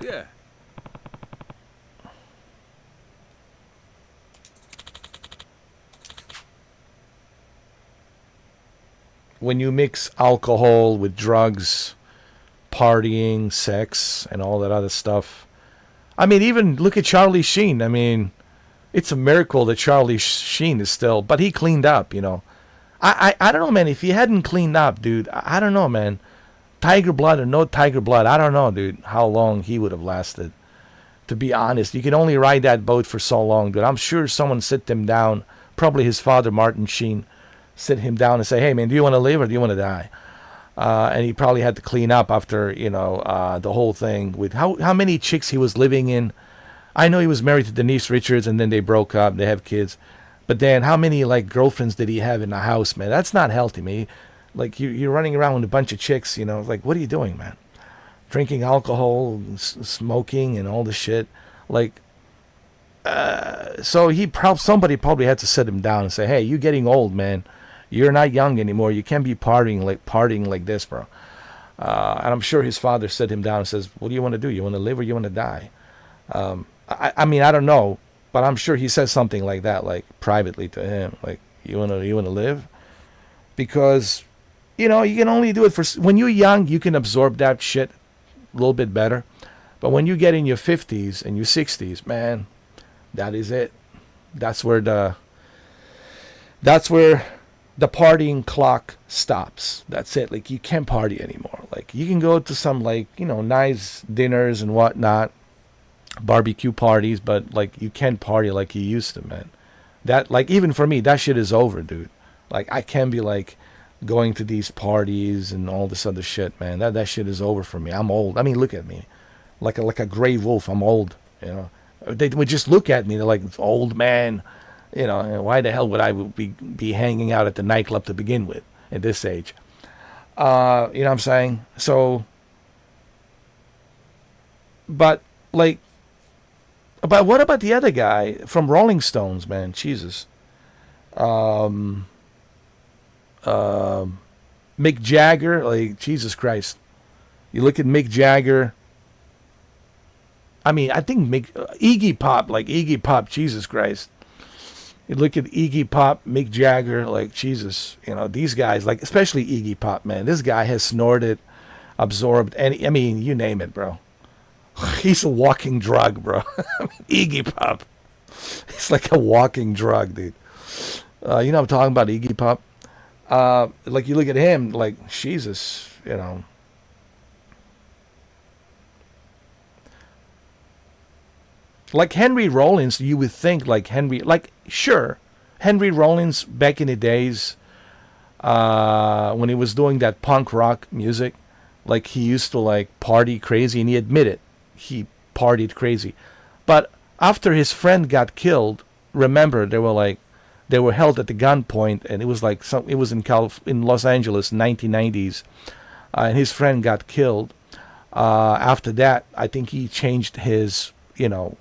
Yeah. When you mix alcohol with drugs, partying, sex, and all that other stuff. I mean, even look at Charlie Sheen. I mean, it's a miracle that Charlie Sheen is still, but he cleaned up, you know. I don't know, man. If he hadn't cleaned up, dude, I don't know, man. Tiger blood or no tiger blood, I don't know, dude, how long he would have lasted. To be honest, you can only ride that boat for so long, dude. I'm sure someone sit him down, probably his father, Martin Sheen, sit him down and say, hey, man, do you want to live or do you want to die? And he probably had to clean up after, you know, the whole thing with how many chicks he was living in. I know he was married to Denise Richards and then they broke up. They have kids. But then how many, like, girlfriends did he have in the house, man? That's not healthy, man. Like, you're running around with a bunch of chicks, you know. Like, what are you doing, man? Drinking alcohol, smoking, and all this shit. Like, so somebody probably had to sit him down and say, hey, you're getting old, man. You're not young anymore. You can't be partying like this, bro. And I'm sure his father sat him down and says, what do you want to do? You want to live or you want to die? I mean, I don't know, but I'm sure he says something like that, like privately to him, like, you want to live? Because, you know, you can only do it when you're young, you can absorb that shit a little bit better. But when you get in your 50s and your 60s, man, that is it. That's where the partying clock stops. That's it. Like, you can't party anymore. Like, you can go to some, like, you know, nice dinners and whatnot, barbecue parties, but, like, you can't party like you used to, man. That, like, even for me, that shit is over, dude. Like, I can't be, like, going to these parties and all this other shit, man. That shit is over for me. I'm old. I mean, look at me. Like a gray wolf. I'm old, you know. They would just look at me. They're like, old man. You know, why the hell would I be hanging out at the nightclub to begin with at this age? You know what I'm saying? So, but what about the other guy from Rolling Stones, man? Jesus. Mick Jagger, like, Jesus Christ. You look at Mick Jagger. I mean, I think Iggy Pop, Jesus Christ. You look at Iggy Pop, Mick Jagger, like, Jesus, you know, these guys, like, especially Iggy Pop, man. This guy has snorted, absorbed, I mean, you name it, bro. He's a walking drug, bro. Iggy Pop. He's like a walking drug, dude. You know what I'm talking about, Iggy Pop? Like, you look at him, like, Jesus, you know. Like Henry Rollins, you would think sure, Henry Rollins back in the days, when he was doing that punk rock music, like, he used to, like, party crazy, and he admitted he partied crazy. But after his friend got killed, remember, they were held at the gunpoint, and it was like it was in Los Angeles, 1990s, and his friend got killed. After that, I think he changed his, you know,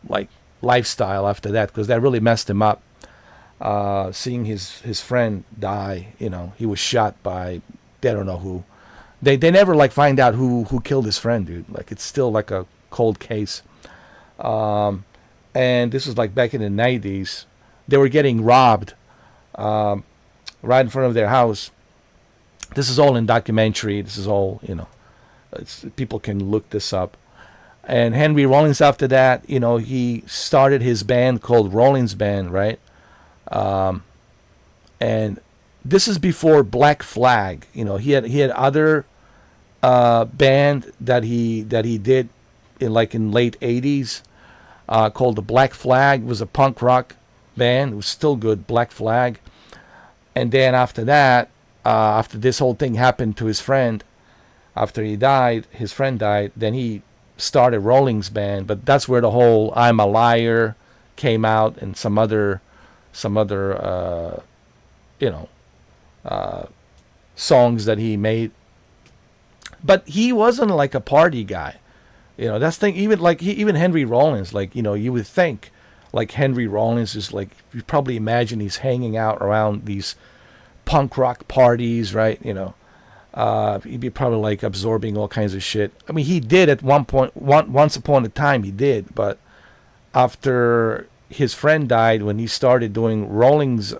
like, lifestyle after that, because that really messed him up. Seeing his friend die, you know, he was shot by, they don't know who. They never, like, find out who killed his friend, dude. Like, it's still like a cold case. And this was like back in the 90s. They were getting robbed right in front of their house. This is all in documentary. This is all, you know, people can look this up. And Henry Rollins, after that, you know, he started his band called Rollins Band, right? And this is before Black Flag. You know, he had other band that he did in late 80s called the Black Flag. It was a punk rock band. It was still good, Black Flag. And then after that, after this whole thing happened to his friend, after his friend died, then he started Rollins Band. But that's where the whole I'm a Liar came out, and some other you know, songs that he made. But he wasn't like a party guy. You know, that's the thing. Even Henry Rollins, like, you know, you would think like Henry Rollins is like, you probably imagine he's hanging out around these punk rock parties, right? You know, he'd be probably like absorbing all kinds of shit. I mean, he did at once upon a time he did, but after his friend died, when he started doing Rollins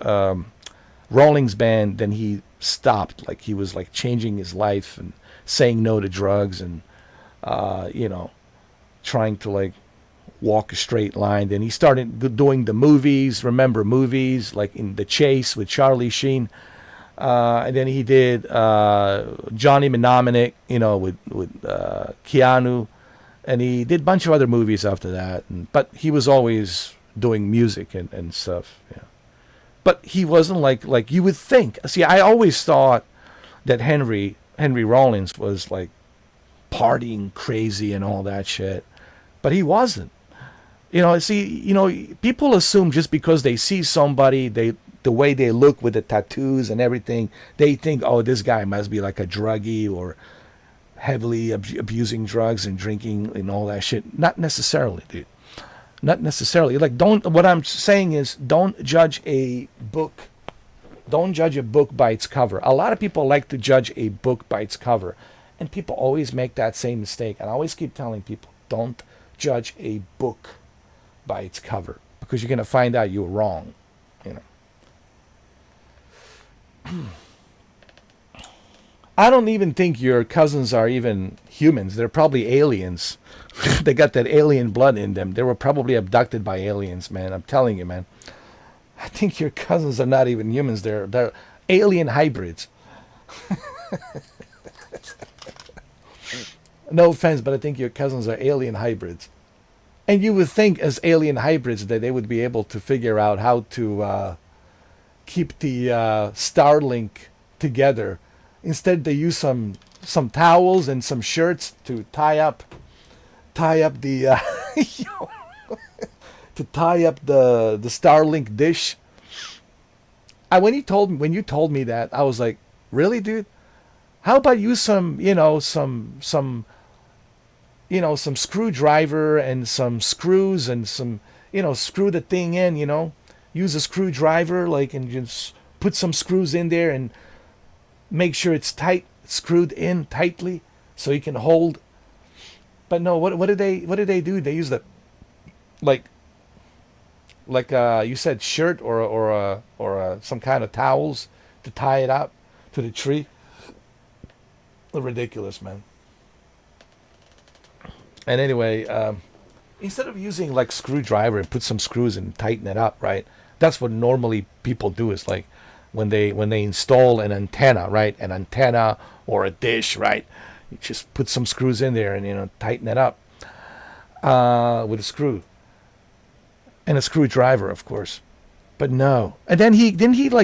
Band, then he stopped. Like, he was like changing his life and saying no to drugs and you know, trying to like walk a straight line. Then he started doing the movies. Remember movies like in The Chase with Charlie Sheen. And then he did Johnny Mnemonic, with Keanu, and he did a bunch of other movies after that. But he was always doing music and stuff. Yeah. But he wasn't like you would think. See, I always thought that Henry Rollins was like partying crazy and all that shit, but he wasn't. People assume just because they see somebody, the way they look with the tattoos and everything, they think, oh, this guy must be like a druggie or heavily abusing drugs and drinking and all that shit. Not necessarily, dude. Not necessarily. What I'm saying is, don't judge a book. Don't judge a book by its cover. A lot of people like to judge a book by its cover, and people always make that same mistake. And I always keep telling people, don't judge a book by its cover, because you're gonna find out you're wrong. I don't even think your cousins are even humans. They're probably aliens. They got that alien blood in them. They were probably abducted by aliens, man. I'm telling you, man. I think your cousins are not even humans. They're alien hybrids. No offense, but I think your cousins are alien hybrids. And you would think as alien hybrids that they would be able to figure out how to keep the Starlink together. Instead, they use some towels and some shirts to tie up the to tie up the Starlink dish. When you told me that, I was like, really, dude? How about use some screwdriver and some screws and some, screw the thing in, use a screwdriver, and just put some screws in there and make sure it's tight, screwed in tightly so you can hold. But no, what did they do? They use the, you said, shirt or some kind of towels to tie it up to the tree. Ridiculous, man. And anyway, instead of using screwdriver and put some screws and tighten it up, right? That's what normally people do, is when they install an antenna, right? An antenna or a dish, right? You just put some screws in there and tighten it up with a screw and a screwdriver, of course. But no. And then he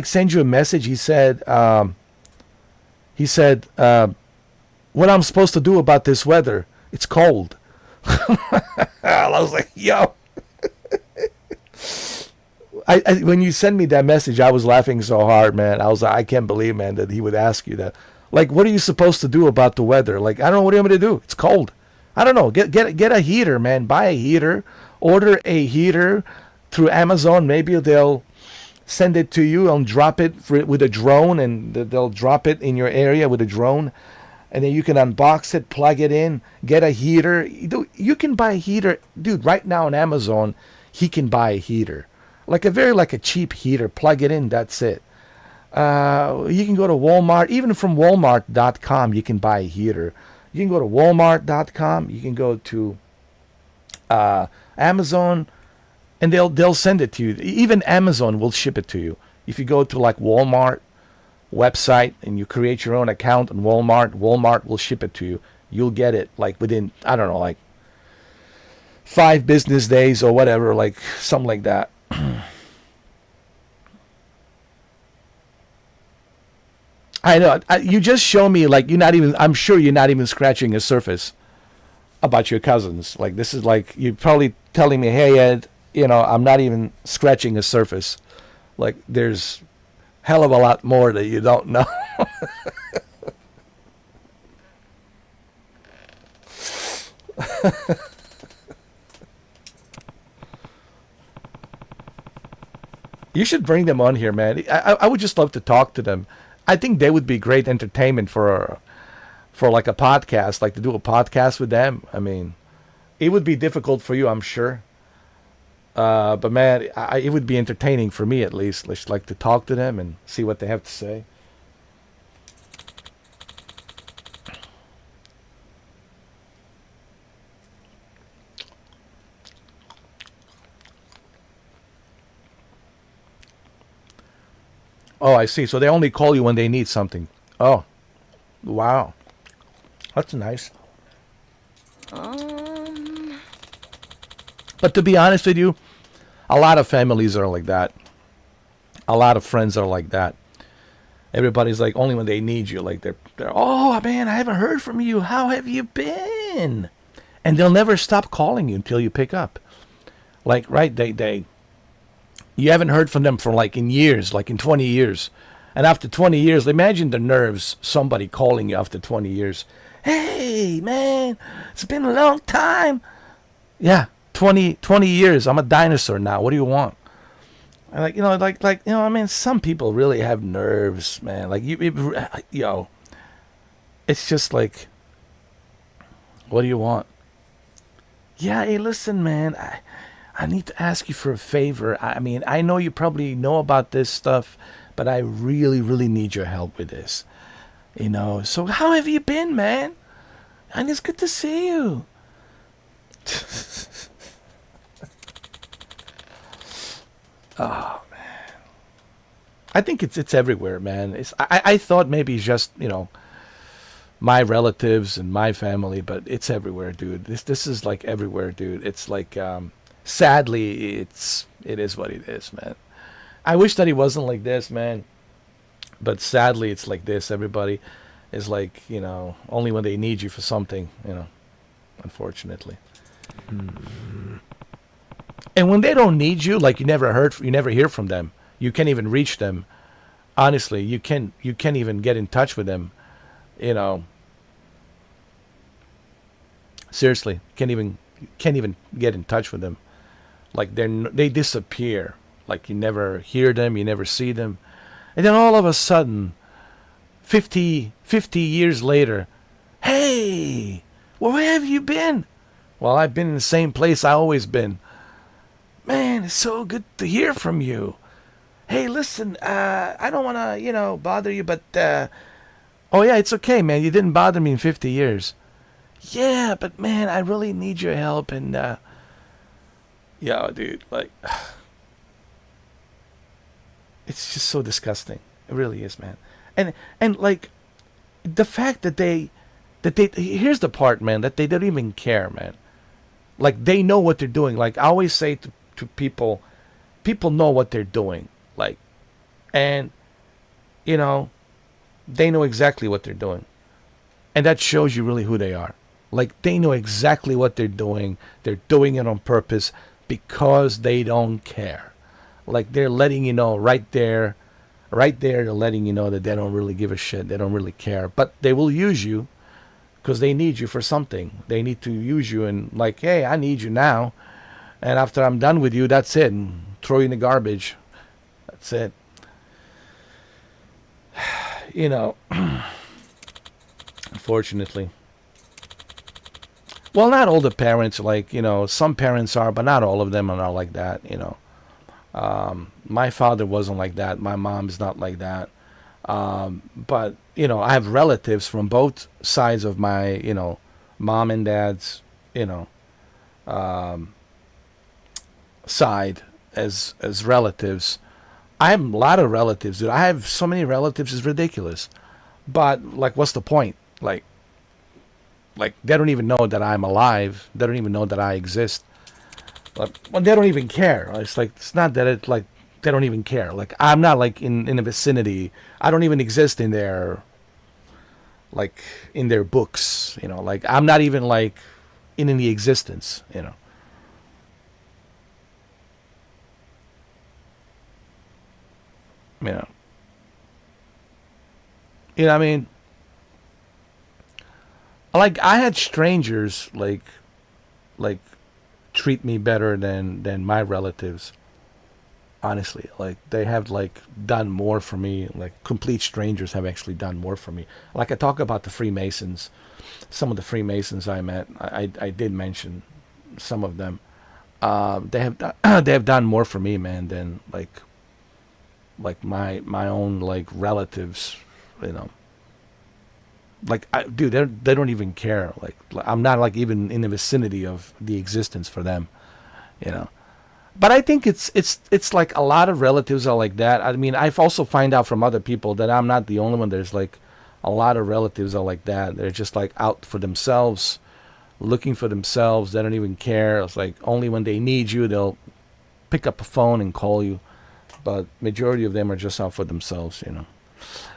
send you a message. He said what I'm supposed to do about this weather? It's cold. I was like, yo. When you sent me that message, I was laughing so hard, man. I was like, I can't believe, man, that he would ask you that. What are you supposed to do about the weather? I don't know. What do you want me to do? It's cold. I don't know. Get a heater, man. Buy a heater. Order a heater through Amazon. Maybe they'll send it to you and drop it with a drone, and they'll drop it in your area with a drone. And then you can unbox it, plug it in, get a heater. You can buy a heater. Dude, right now on Amazon, he can buy a heater. A cheap heater. Plug it in, that's it. You can go to Walmart. Even from Walmart.com, you can buy a heater. You can go to Walmart.com. You can go to Amazon, and they'll send it to you. Even Amazon will ship it to you. If you go to Walmart website and you create your own account on Walmart will ship it to you. You'll get it within, I don't know, 5 business days or whatever, something like that. I know. You just show me I'm sure you're not even scratching a surface about your cousins. This is you're probably telling me, hey Ed, I'm not even scratching a surface. There's hell of a lot more that you don't know. You should bring them on here, man. I would just love to talk to them. I think they would be great entertainment for a podcast, to do a podcast with them. I mean, it would be difficult for you, I'm sure. But man, it would be entertaining for me, at least. Just to talk to them and see what they have to say. Oh, I see. So they only call you when they need something. Oh, wow. That's nice. But to be honest with you, a lot of families are like that. A lot of friends are like that. Everybody's like only when they need you. Like they're oh man, I haven't heard from you. How have you been? And they'll never stop calling you until you pick up. Like right, they you haven't heard from them for like in years, like in 20 years. And after 20 years, imagine the nerves, somebody calling you after 20 years. Hey, man, it's been a long time. Yeah, 20 years. I'm a dinosaur now. What do you want? And like, I mean, some people really have nerves, man. Like, it's just like, what do you want? Yeah, hey, listen, man, I need to ask you for a favor. I mean, I know you probably know about this stuff, but I really, really need your help with this. So how have you been, man? And it's good to see you. Oh man, I think it's everywhere, man. I thought maybe just my relatives and my family, but it's everywhere, dude. This is like everywhere, dude. It's like sadly, it is what it is, man. I wish that it wasn't like this, man. But sadly, it's like this. Everybody is like, only when they need you for something, unfortunately. And when they don't need you, like you never hear from them. You can't even reach them. Honestly, you can't even get in touch with them. Seriously, can't even get in touch with them. Like they disappear. Like you never hear them, you never see them. And then all of a sudden, 50 years later, hey, well, where have you been? Well, I've been in the same place I always been. Man, it's so good to hear from you. Hey, listen, I don't want to, bother you, but, oh yeah, it's okay, man. You didn't bother me in 50 years. Yeah, but man, I really need your help. And, dude, like, it's just so disgusting. It really is, man. And like, the fact that they, here's the part, man, that they don't even care, man. Like, they know what they're doing. Like, I always say to people know what they're doing. Like, and, they know exactly what they're doing. And that shows you really who they are. Like, they know exactly what they're doing. They're doing it on purpose because they don't care. Like, they're letting you know right there, they're letting you know that they don't really give a shit. They don't really care. But they will use you because they need you for something. They need to use you and like, hey, I need you now. And after I'm done with you, that's it. And throw you in the garbage. That's it. Unfortunately. Well, not all the parents, like, some parents are, but not all of them are not like that, My father wasn't like that. My mom's not like that. But, I have relatives from both sides of my, mom and dad's, side as relatives. I have a lot of relatives, dude. I have so many relatives, it's ridiculous. But, like, what's the point? Like, they don't even know that I'm alive. They don't even know that I exist. But well, they don't even care. It's like, it's not that it's like, they don't even care. Like, I'm not, like, in the vicinity. I don't even exist in their, like, in their books, Like, I'm not even, like, in the existence, I mean? Like, I had strangers, like treat me better than my relatives. Honestly, like, they have, like, done more for me. Like, complete strangers have actually done more for me. Like, I talk about the Freemasons. Some of the Freemasons I met, I did mention some of them. They have done more for me, man, than like my own, like, relatives, Like, dude, they don't even care. Like, I'm not, like, even in the vicinity of the existence for them, But I think it's like a lot of relatives are like that. I mean, I've also find out from other people that I'm not the only one. There's like a lot of relatives are like that. They're just like out for themselves, looking for themselves. They don't even care. It's like only when they need you, they'll pick up a phone and call you. But majority of them are just out for themselves, you know.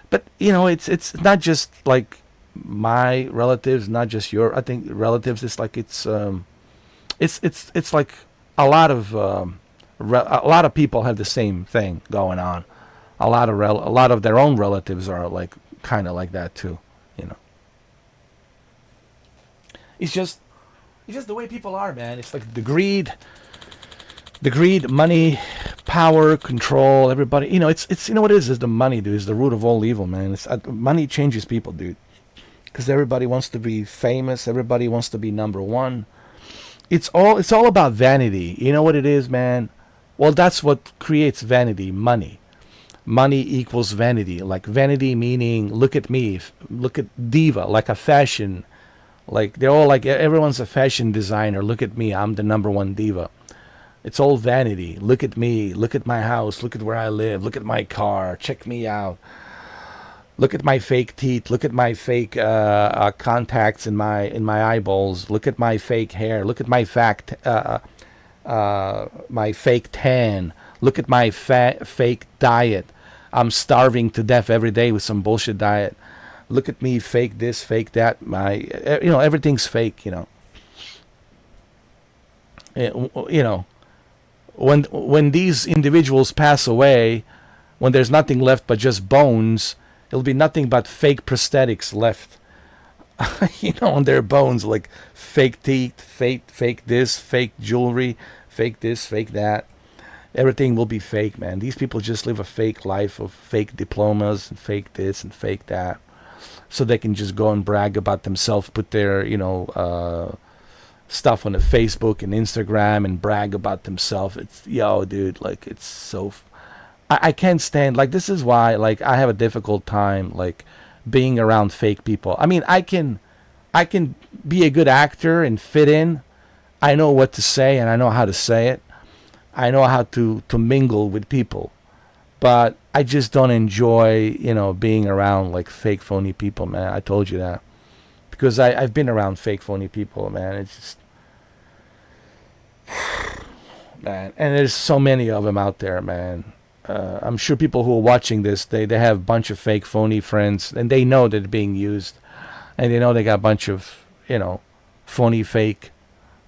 But you know, it's not just like my relatives, not just your. I think relatives. It's like it's like a lot of a lot of people have the same thing going on. A lot of their own relatives are like kind of like that too, you know. It's just the way people are, man. It's like the greed, money, power, control. Everybody, you know, it's you know what it is the money, dude. Is the root of all evil, man. It's money changes people, dude. Because everybody wants to be famous. Everybody wants to be number one. It's all about vanity. You know what it is, man? Well, that's what creates vanity, money. Money equals vanity. Like vanity meaning, look at me, look at diva, like a fashion. Like they're all like, everyone's a fashion designer. Look at me, I'm the number one diva. It's all vanity. Look at me, look at my house, look at where I live, look at my car, check me out. Look at my fake teeth. Look at my fake contacts in my eyeballs. Look at my fake hair. Look at my my fake tan. Look at my fake diet. I'm starving to death every day with some bullshit diet. Look at me, fake this, fake that. You know, everything's fake. You know. You know, when these individuals pass away, when there's nothing left but just bones. It'll be nothing but fake prosthetics left, you know, on their bones, like fake teeth, fake this, fake jewelry, fake this, fake that. Everything will be fake, man. These people just live a fake life of fake diplomas and fake this and fake that, so they can just go and brag about themselves, put their, you know, stuff on the Facebook and Instagram and brag about themselves. It's, yo, dude, like it's so. I can't stand, like, this is why, like, I have a difficult time, like, being around fake people. I mean, I can be a good actor and fit in. I know what to say and I know how to say it. I know how to mingle with people. But I just don't enjoy, you know, being around, like, fake, phony people, man. I told you that. Because I've been around fake, phony people, man. It's just, man. And there's so many of them out there, man. I'm sure people who are watching this, they have a bunch of fake, phony friends, and they know that they're being used, and they know they got a bunch of, you know, phony, fake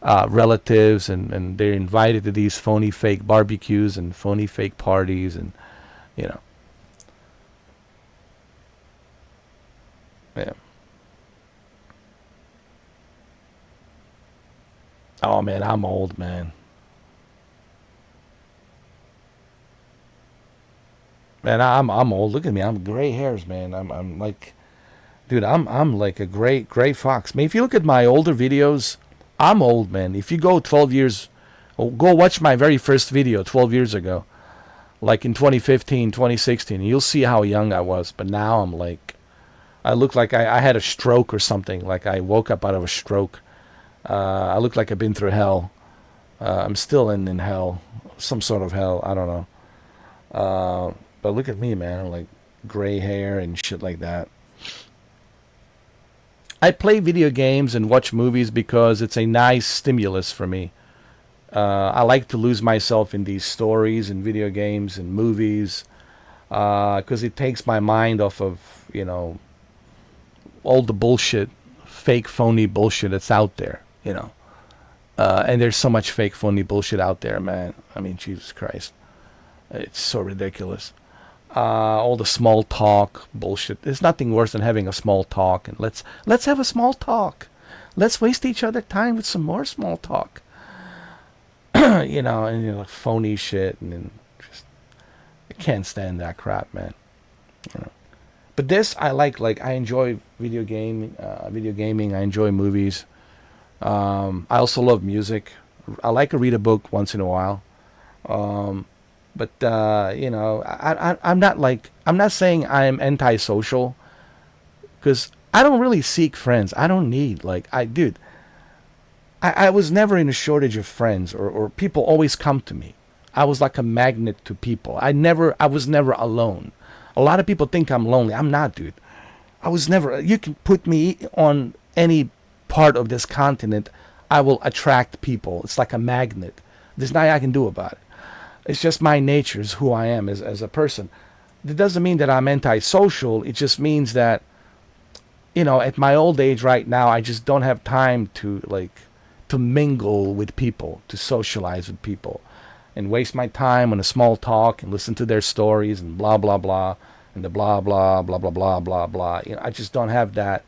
relatives, and they're invited to these phony, fake barbecues and phony, fake parties, and, you know. Yeah. Oh, man, I'm old, man. Man, I'm old. Look at me. I'm gray hairs, man. I'm like, dude, I'm like a gray fox. Man, if you look at my older videos, I'm old, man. If you go 12 years, go watch my very first video 12 years ago, like in 2015, 2016, and you'll see how young I was. But now I'm like, I look like I had a stroke or something. Like I woke up out of a stroke. I look like I've been through hell. I'm still in hell, some sort of hell. I don't know. But look at me, man. I'm like gray hair and shit like that. I play video games and watch movies because it's a nice stimulus for me. I like to lose myself in these stories and video games and movies because it takes my mind off of, you know, all the bullshit, fake, phony bullshit that's out there, you know. And there's so much fake, phony bullshit out there, man. I mean, Jesus Christ. It's so ridiculous. All the small talk bullshit. There's nothing worse than having a small talk. And let's have a small talk. Let's waste each other time with some more small talk. You know, and you know, phony shit, and then just I can't stand that crap, man. You know. But this I like I enjoy video gaming. I enjoy movies. I also love music. I like to read a book once in a while. But you know, I'm not saying I'm antisocial, because I don't really seek friends. I don't need I was never in a shortage of friends, or people always come to me. I was like a magnet to people. I was never alone. A lot of people think I'm lonely. I'm not, dude. I was never. You can put me on any part of this continent, I will attract people. It's like a magnet. There's nothing I can do about it. It's just my nature, is who I am as a person. That doesn't mean that I'm antisocial. It just means that, at my old age right now, I just don't have time to mingle with people, to socialize with people, and waste my time on a small talk and listen to their stories and blah blah blah and the blah blah blah blah blah blah blah. I just don't have that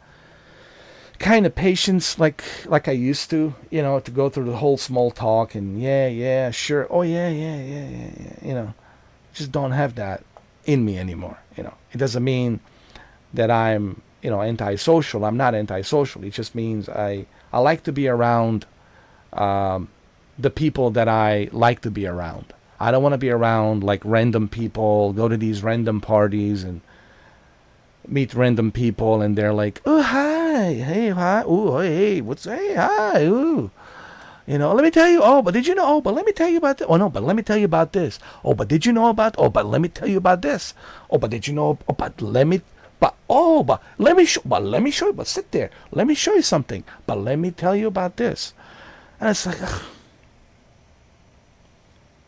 kind of patience like I used to, to go through the whole small talk and yeah, sure, oh yeah. Just don't have that in me anymore. It doesn't mean that I'm, antisocial. I'm not antisocial. It just means I like to be around the people that I like to be around. I don't want to be around like random people, go to these random parties and meet random people and they're like, oh, hi, hey, hi, oh, hey, hey, hi, ooh. Let me tell you, oh, but did you know, oh, but let me tell you about this. Oh, no, but let me tell you about this. Oh, but did you know about, oh, but let me tell you about this. Oh, but did you know, oh, but let me show you, but sit there. Let me show you something. But let me tell you about this. And it's like, ugh.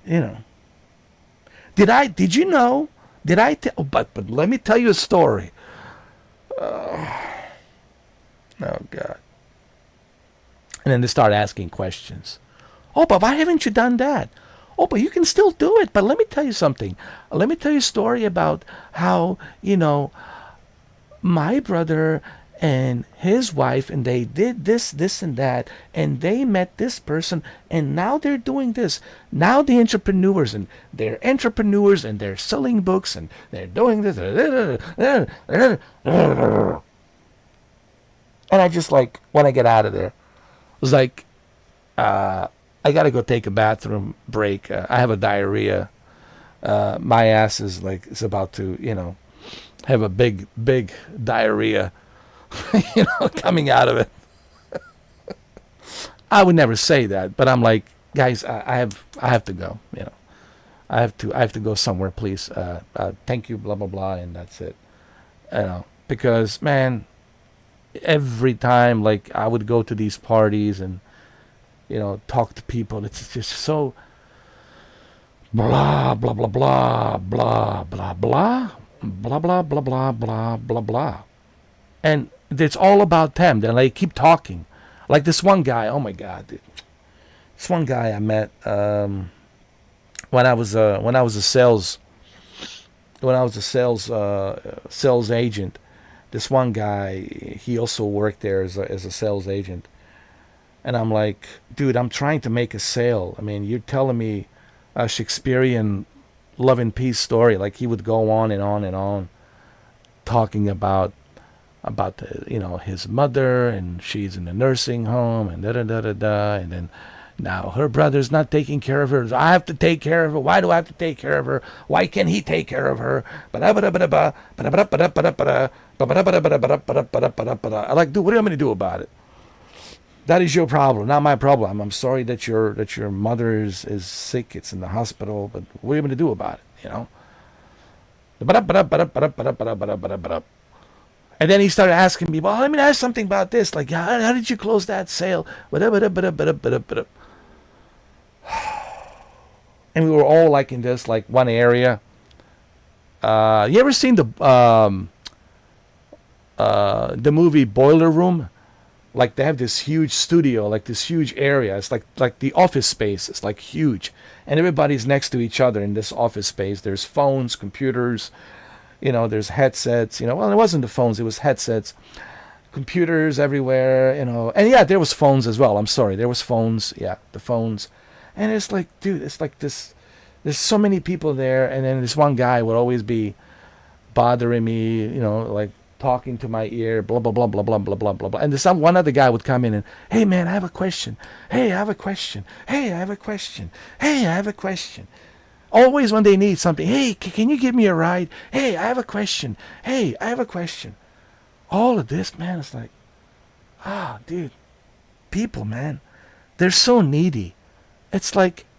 Did you know? Did I tell, oh, but let me tell you a story. Oh, God. And then they start asking questions. Oh, but why haven't you done that? Oh, but you can still do it. But let me tell you something. Let me tell you a story about how, my brother and his wife, and they did this, and that, and they met this person, and now they're doing this. Now the entrepreneurs, and they're selling books, and they're doing this. And I just when I get out of there, was like, I gotta go take a bathroom break. I have a diarrhea. My ass is it's about to, have a big diarrhea, coming out of it. I would never say that, but I'm like, guys, I have to go. I have to go somewhere, please. Thank you, blah blah blah, and that's it. Because man, every time I would go to these parties and talk to people, it's just so blah blah blah blah blah blah blah blah blah blah blah blah blah blah, and it's all about them. They keep talking. Like this one guy, oh my God, dude. This one guy I met when I was a sales agent. This one guy, he also worked there as a sales agent. And I'm like, dude, I'm trying to make a sale. I mean, you're telling me a Shakespearean love and peace story. Like he would go on and on and on, talking about his mother, and she's in a nursing home, and and then now her brother's not taking care of her. So I have to take care of her. Why do I have to take care of her? Why can't he take care of her? I'm like, dude, what am I gonna do about it? That is your problem, not my problem. I'm sorry that your mother is sick. It's in the hospital, but what are you going to do about it? And then he started asking me, well, let me ask something about this. Like, how did you close that sale? And we were all in this one area. You ever seen the movie Boiler Room? Like they have this huge studio, this huge area. It's like the office space. It's huge, and everybody's next to each other in this office space. There's phones, computers, there's headsets. Well, it wasn't the phones; it was headsets, computers everywhere. And yeah, there was phones as well. I'm sorry, there was phones. Yeah, the phones, and it's like, dude, it's like this. There's so many people there, and then this one guy would always be bothering me. Talking to my ear, blah blah blah blah blah blah blah blah blah. And one other guy would come in and, hey man, I have a question. Hey, I have a question. Hey, I have a question. Hey, I have a question. Always when they need something, hey, can you give me a ride? Hey, I have a question. Hey, I have a question. All of this, man, it's like, dude, people, man, they're so needy. It's like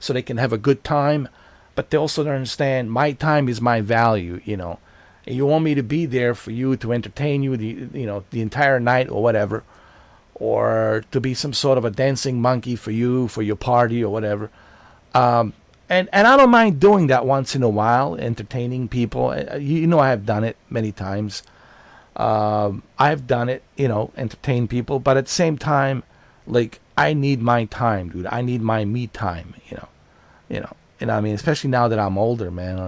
so they can have a good time, but they also don't understand my time is my value, you know. And you want me to be there for you to entertain you the entire night or whatever, or to be some sort of a dancing monkey for you for your party or whatever. And I don't mind doing that once in a while, entertaining people. You know, I have done it many times. I've done it, you know, entertain people, but at the same time, like, I need my time, dude. I need my me time, you know. And I mean, especially now that I'm older, man,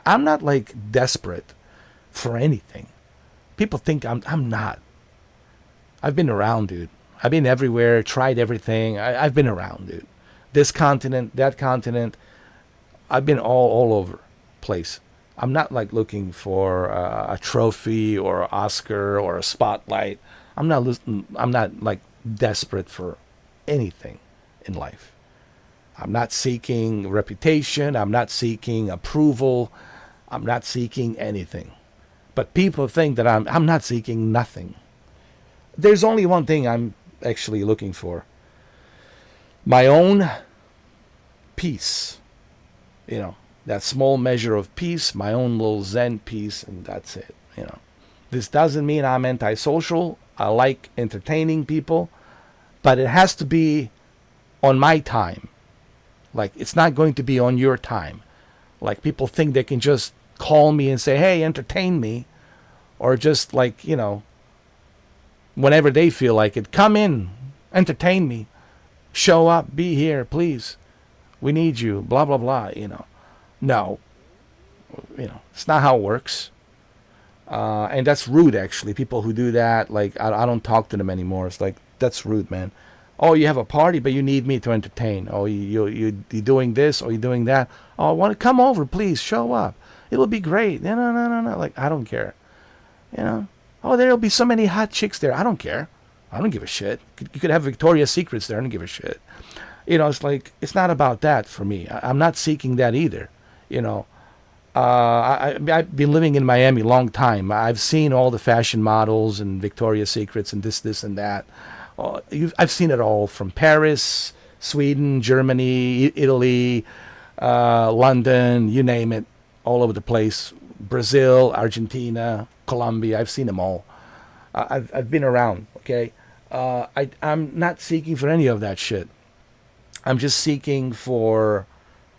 I'm not like desperate for anything. People think I'm not. I've been around, dude. I've been everywhere, tried everything. I've been around, dude. This continent, that continent. I've been all over place. I'm not like looking for a trophy or an Oscar or a spotlight. I'm not like desperate for anything in life. I'm not seeking reputation. I'm not seeking approval. I'm not seeking anything. But people think that I'm not seeking nothing. There's only one thing I'm actually looking for. My own peace. You know, that small measure of peace, my own little Zen peace, and that's it, you know. This doesn't mean I'm antisocial. I like entertaining people, but it has to be on my time. Like, it's not going to be on your time. Like, people think they can just call me and say, hey, entertain me. Or just, like, you know, whenever they feel like it, come in, entertain me. Show up, be here, please. We need you, blah, blah, blah, you know. No. You know, it's not how it works. And that's rude, actually. People who do that, like, I don't talk to them anymore. It's like, that's rude, man. Oh, you have a party, but you need me to entertain. Oh, you're doing this or you're doing that. Oh, want to come over, please, show up. It'll be great. No. Like, I don't care. You know? Oh, there'll be so many hot chicks there. I don't care. I don't give a shit. You could have Victoria's Secrets there. I don't give a shit. You know, it's like, it's not about that for me. I'm not seeking that either. You know, I've been living in Miami a long time. I've seen all the fashion models and Victoria's Secrets and this and that. I've seen it all, from Paris, Sweden, Germany, Italy, London, you name it, all over the place. Brazil, Argentina, Colombia. I've seen them all. I've been around, okay? I'm not seeking for any of that shit. I'm just seeking for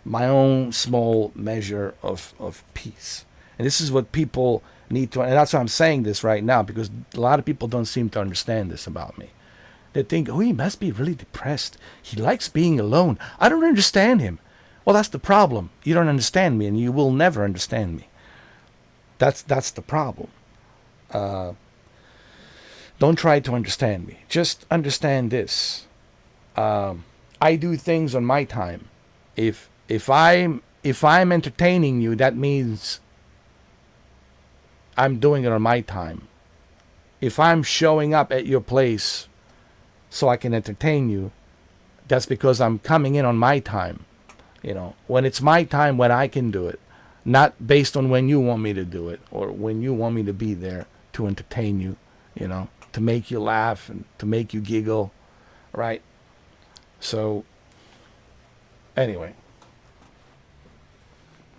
my own small measure of peace. And this is what people need to, and that's why I'm saying this right now, because a lot of people don't seem to understand this about me. They think, oh, he must be really depressed. He likes being alone. I don't understand him. Well, that's the problem. You don't understand me, and you will never understand me. That's the problem. Don't try to understand me. Just understand this. I do things on my time. If I'm entertaining you, that means I'm doing it on my time. If I'm showing up at your place so I can entertain you, that's because I'm coming in on my time. You know, when it's my time, when I can do it, not based on when you want me to do it or when you want me to be there to entertain you, you know, to make you laugh and to make you giggle, right? So, anyway,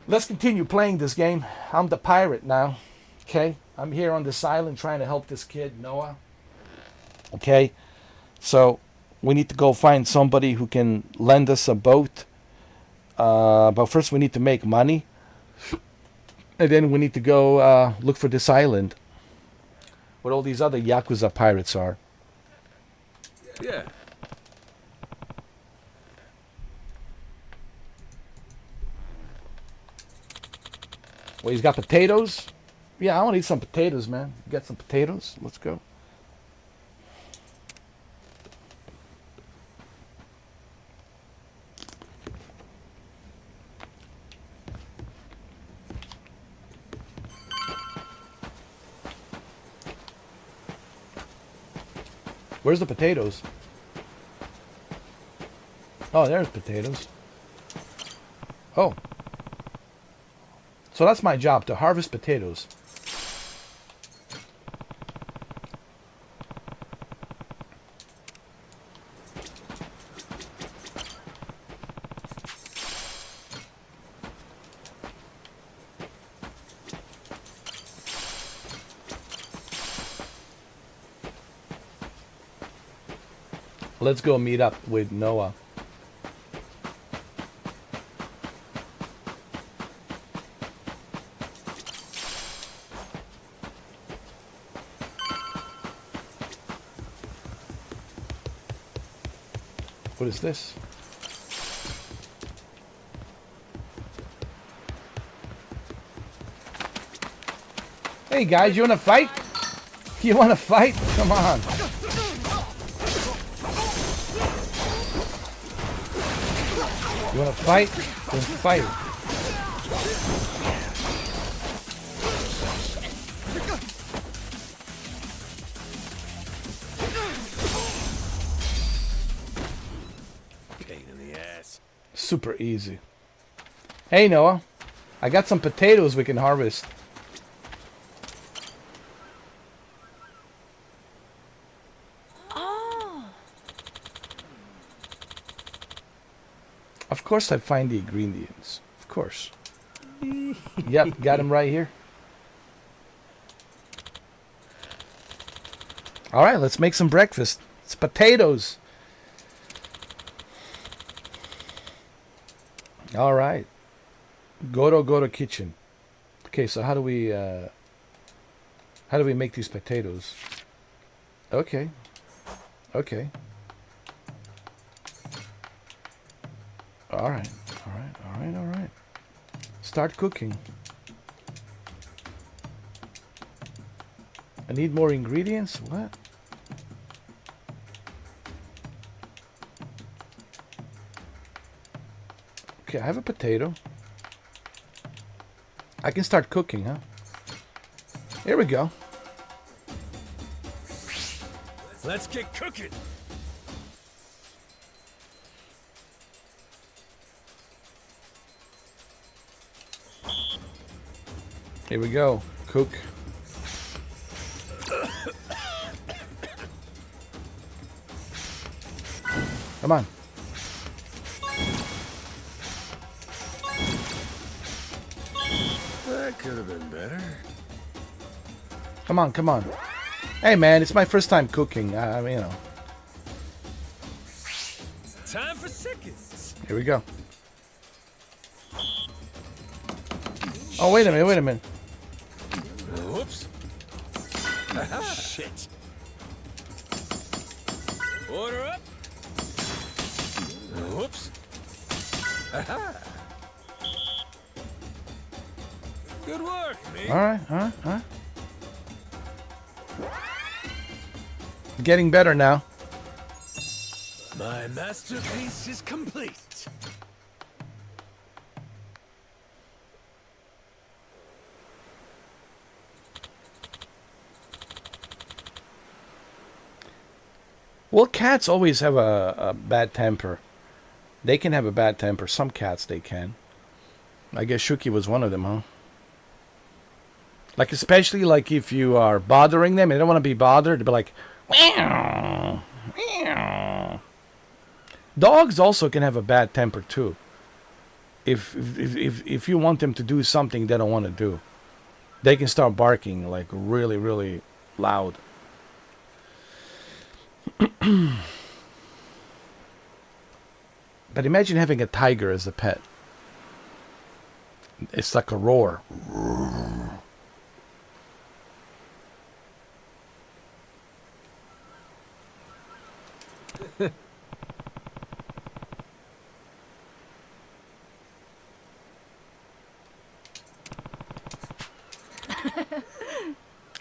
let's continue playing this game. I'm the pirate now, okay? I'm here on this island trying to help this kid, Noah, okay? So, we need to go find somebody who can lend us a boat. But first we need to make money. And then we need to go look for this island where all these other Yakuza pirates are. Yeah. Well, he's got potatoes. Yeah, I want to eat some potatoes, man. You got some potatoes? Let's go. Where's the potatoes? Oh, there's potatoes. Oh. So that's my job, to harvest potatoes. Let's go meet up with Noah. What is this? Hey guys, you wanna fight? You wanna fight? Come on. You wanna fight? Then fight. Pain in the ass. Super easy. Hey Noah, I got some potatoes we can harvest. Of course I find the ingredients. Of course. Yep, got him right here. Alright, let's make some breakfast. It's potatoes. Alright. Go to kitchen. Okay, so how do we make these potatoes? Okay. Okay. Alright. Start cooking. I need more ingredients? What? Okay, I have a potato. I can start cooking, huh? Here we go. Let's get cooking. Here we go. Cook. Come on. That could have been better. Come on, come on. Hey man, it's my first time cooking. I mean, you know. Time for seconds. Here we go. Oh, wait a minute. Whoops. Shit. Order up. Whoops. Good work, me. Alright. Getting better now. My masterpiece is complete. Well, cats always have a bad temper. They can have a bad temper. Some cats, they can. I guess Shuki was one of them, huh? Like, especially like if you are bothering them and they don't want to be bothered, they'll be like, meow, meow. Dogs also can have a bad temper too. If you want them to do something they don't want to do, they can start barking like really, really loud. But imagine having a tiger as a pet. It's like a roar.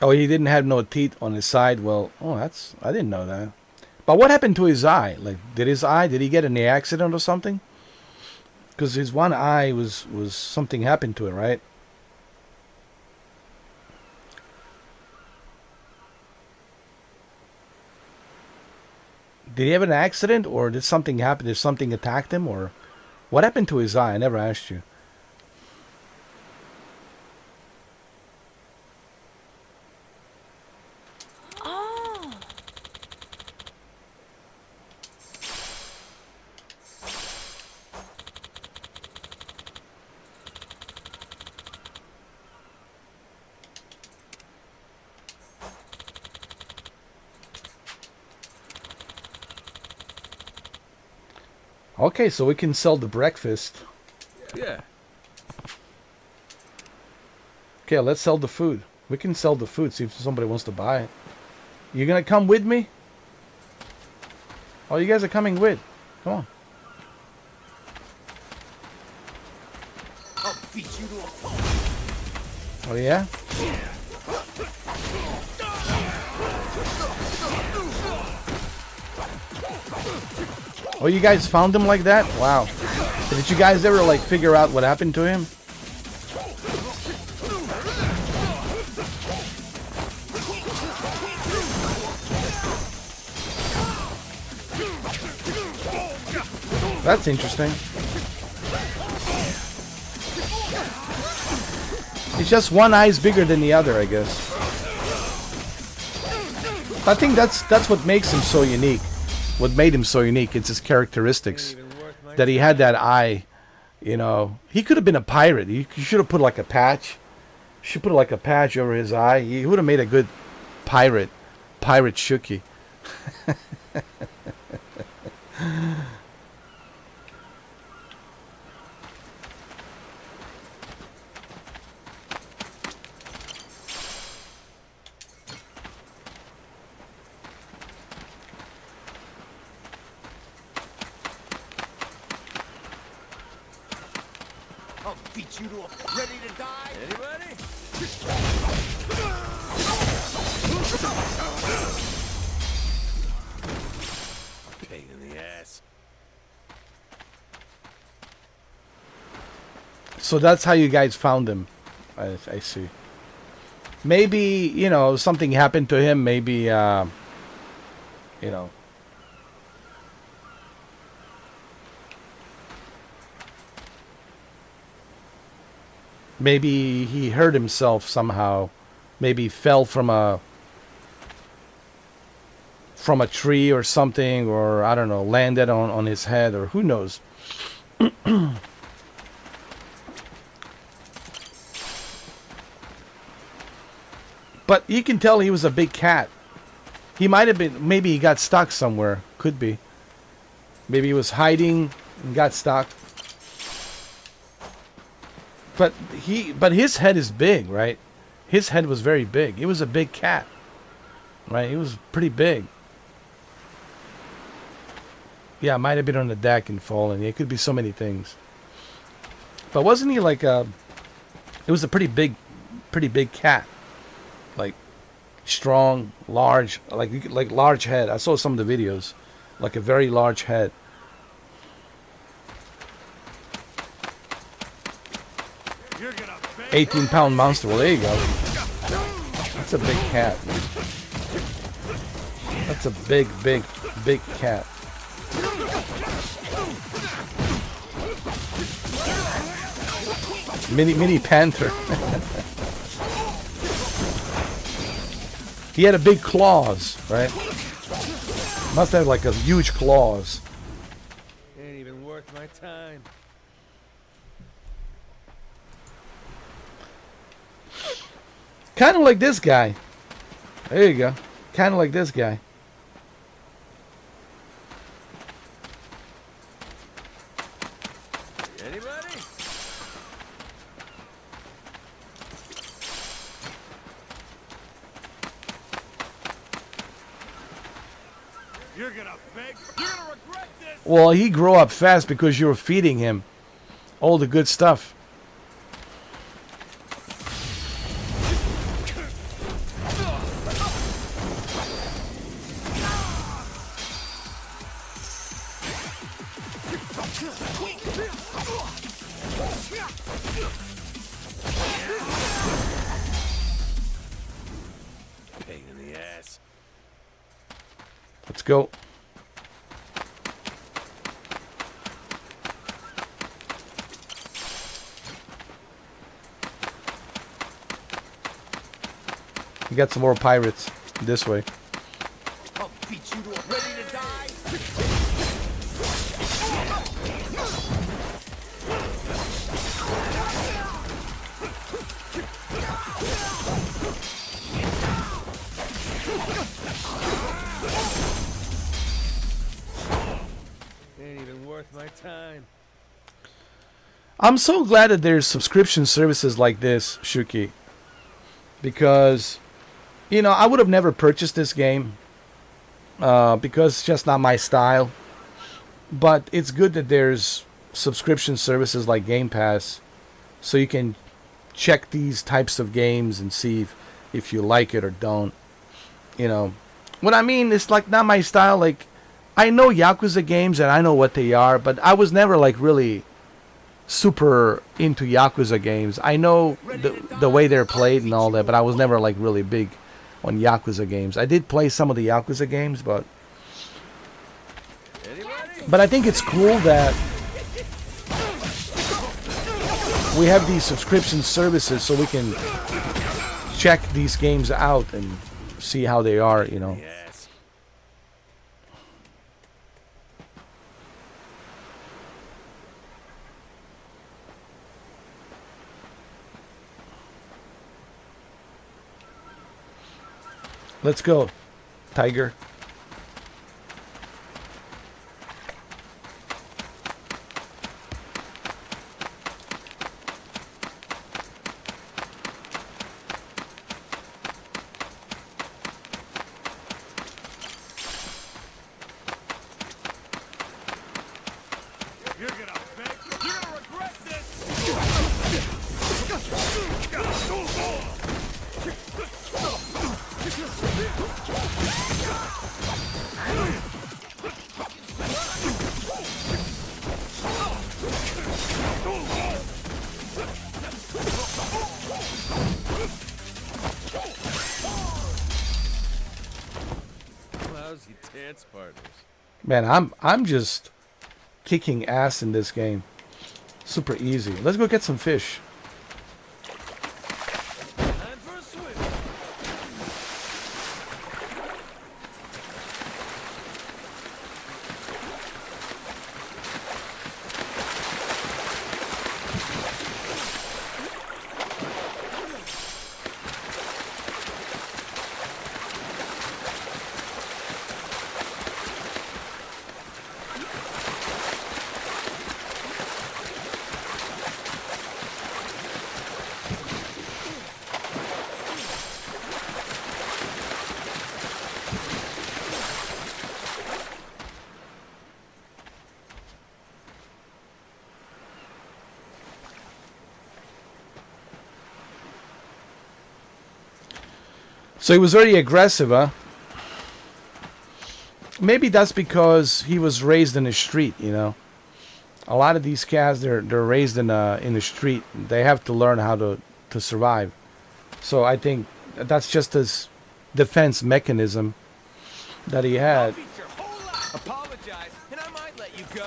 Oh, he didn't have no teeth on his side. Well, I didn't know that. But what happened to his eye? Like, did he get in the accident or something? Because his one eye was something happened to it, right? Did he have an accident, or did something happen? Did something attack him, or what happened to his eye? I never asked you. Okay, so we can sell the breakfast. Yeah. Okay, let's sell the food. We can sell the food, see if somebody wants to buy it. You gonna come with me? Oh, you guys are coming with. Come on. I'll beat you to a pulp. Oh, yeah? Oh, you guys found him like that? Wow. Did you guys ever, like, figure out what happened to him? That's interesting. It's just one eye's bigger than the other, I guess. I think that's what makes him so unique. What made him so unique, it's his characteristics. That he had that eye, you know. He could have been a pirate. You should have put like a patch. You should put like a patch over his eye. He would have made a good pirate. Pirate Shuki. I'll beat you to a ready to die. Anybody? Pain in the ass. So that's how you guys found him. I see. Maybe, you know, something happened to him. Maybe, you know. Maybe he hurt himself somehow. Maybe he fell from a tree or something, or I don't know, landed on his head, or who knows. But you can tell he was a big cat. He might have been, maybe he got stuck somewhere. Could be. Maybe he was hiding and got stuck. But his head is big, right? His head was very big. He was a big cat. Right? He was pretty big. Yeah, might have been on the deck and fallen. It could be so many things. But wasn't he like a... It was a pretty big cat. Like, strong, large, like large head. I saw some of the videos. Like a very large head. You're gonna 18-pound monster. Well, there you go. That's a big cat. That's a big cat. Mini panther. He had a big claws, right? Must have like a huge claws. Ain't even worth my time. Kind of like this guy. There you go. Kind of like this guy. Anybody? You're gonna beg. You're gonna regret this. Well, he grew up fast because you were feeding him all the good stuff. Pain in the ass. Let's go. We got some more pirates this way. I'll beat you to a ready to die. Ain't even worth my I'm so glad that there's subscription services like this, Shuki, because I would have never purchased this game because it's just not my style. But it's good that there's subscription services like Game Pass, so you can check these types of games and see if you like it or don't. What I mean, it's like not my style. Like, I know Yakuza games and I know what they are, but I was never like really super into Yakuza games. I know the way they're played and all that, but I was never like really big on Yakuza games. I did play some of the Yakuza games, but I think it's cool that we have these subscription services so we can check these games out and see how they are, Yes. Let's go, Tiger. You're gonna regret this! Lousy dance partners. Man, I'm just kicking ass in this game. Super easy. Let's go get some fish. Time for a swim. So he was very aggressive, huh? Maybe that's because he was raised in the street, A lot of these cats, they're raised in the street. They have to learn how to survive. So I think that's just his defense mechanism that he had. Beat your whole life. Apologize, and I might let you go.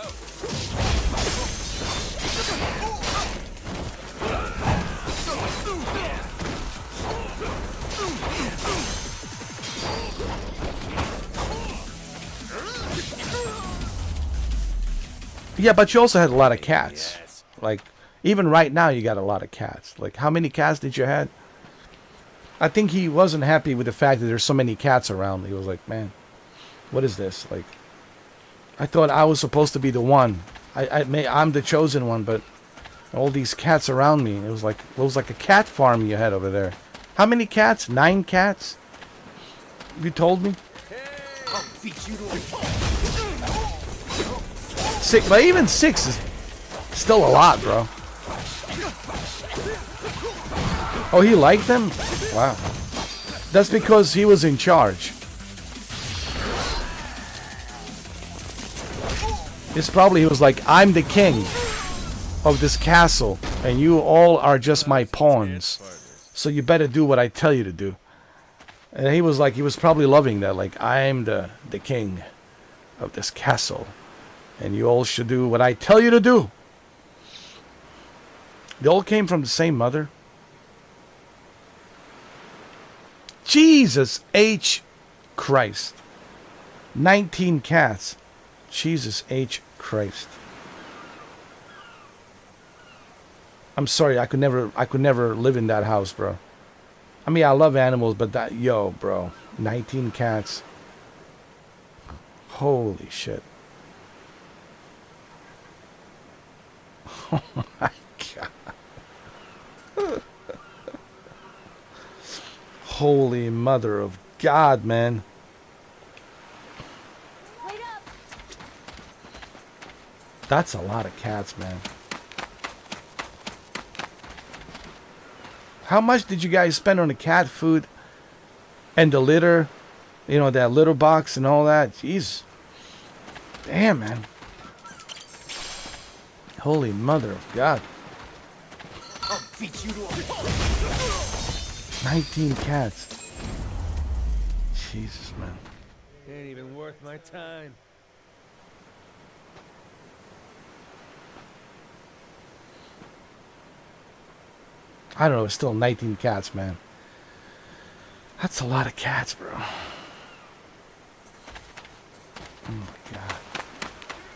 Yeah, but you also had a lot of cats. Yes. Like, even right now, you got a lot of cats. Like, how many cats did you had? I think he wasn't happy with the fact that there's so many cats around. He was like, man, what is this? Like, I thought I was supposed to be the one. I'm the chosen one, but all these cats around me. It was like a cat farm you had over there. How many cats? 9 cats? You told me? I'll beat you to a 6, but even 6 is still a lot, bro. Oh, he liked them? Wow. That's because he was in charge. It's probably he was like, I'm the king of this castle, and you all are just my pawns. So you better do what I tell you to do. And he was probably loving that. Like, I'm the king of this castle, and you all should do what I tell you to do. They all came from the same mother. Jesus H. Christ. 19 cats. Jesus H. Christ. I'm sorry, I could never live in that house, bro. I mean, I love animals, but bro, 19 cats. Holy shit. Oh my Holy mother of God, man. Wait up! That's a lot of cats, man. How much did you guys spend on the cat food and the litter? You know, that litter box and all that? Jeez. Damn, man. Holy mother of God. I'll beat you to a 19 cats. Jesus, man. Ain't even worth my time. I don't know, it's still 19 cats, man. That's a lot of cats, bro. Oh my God.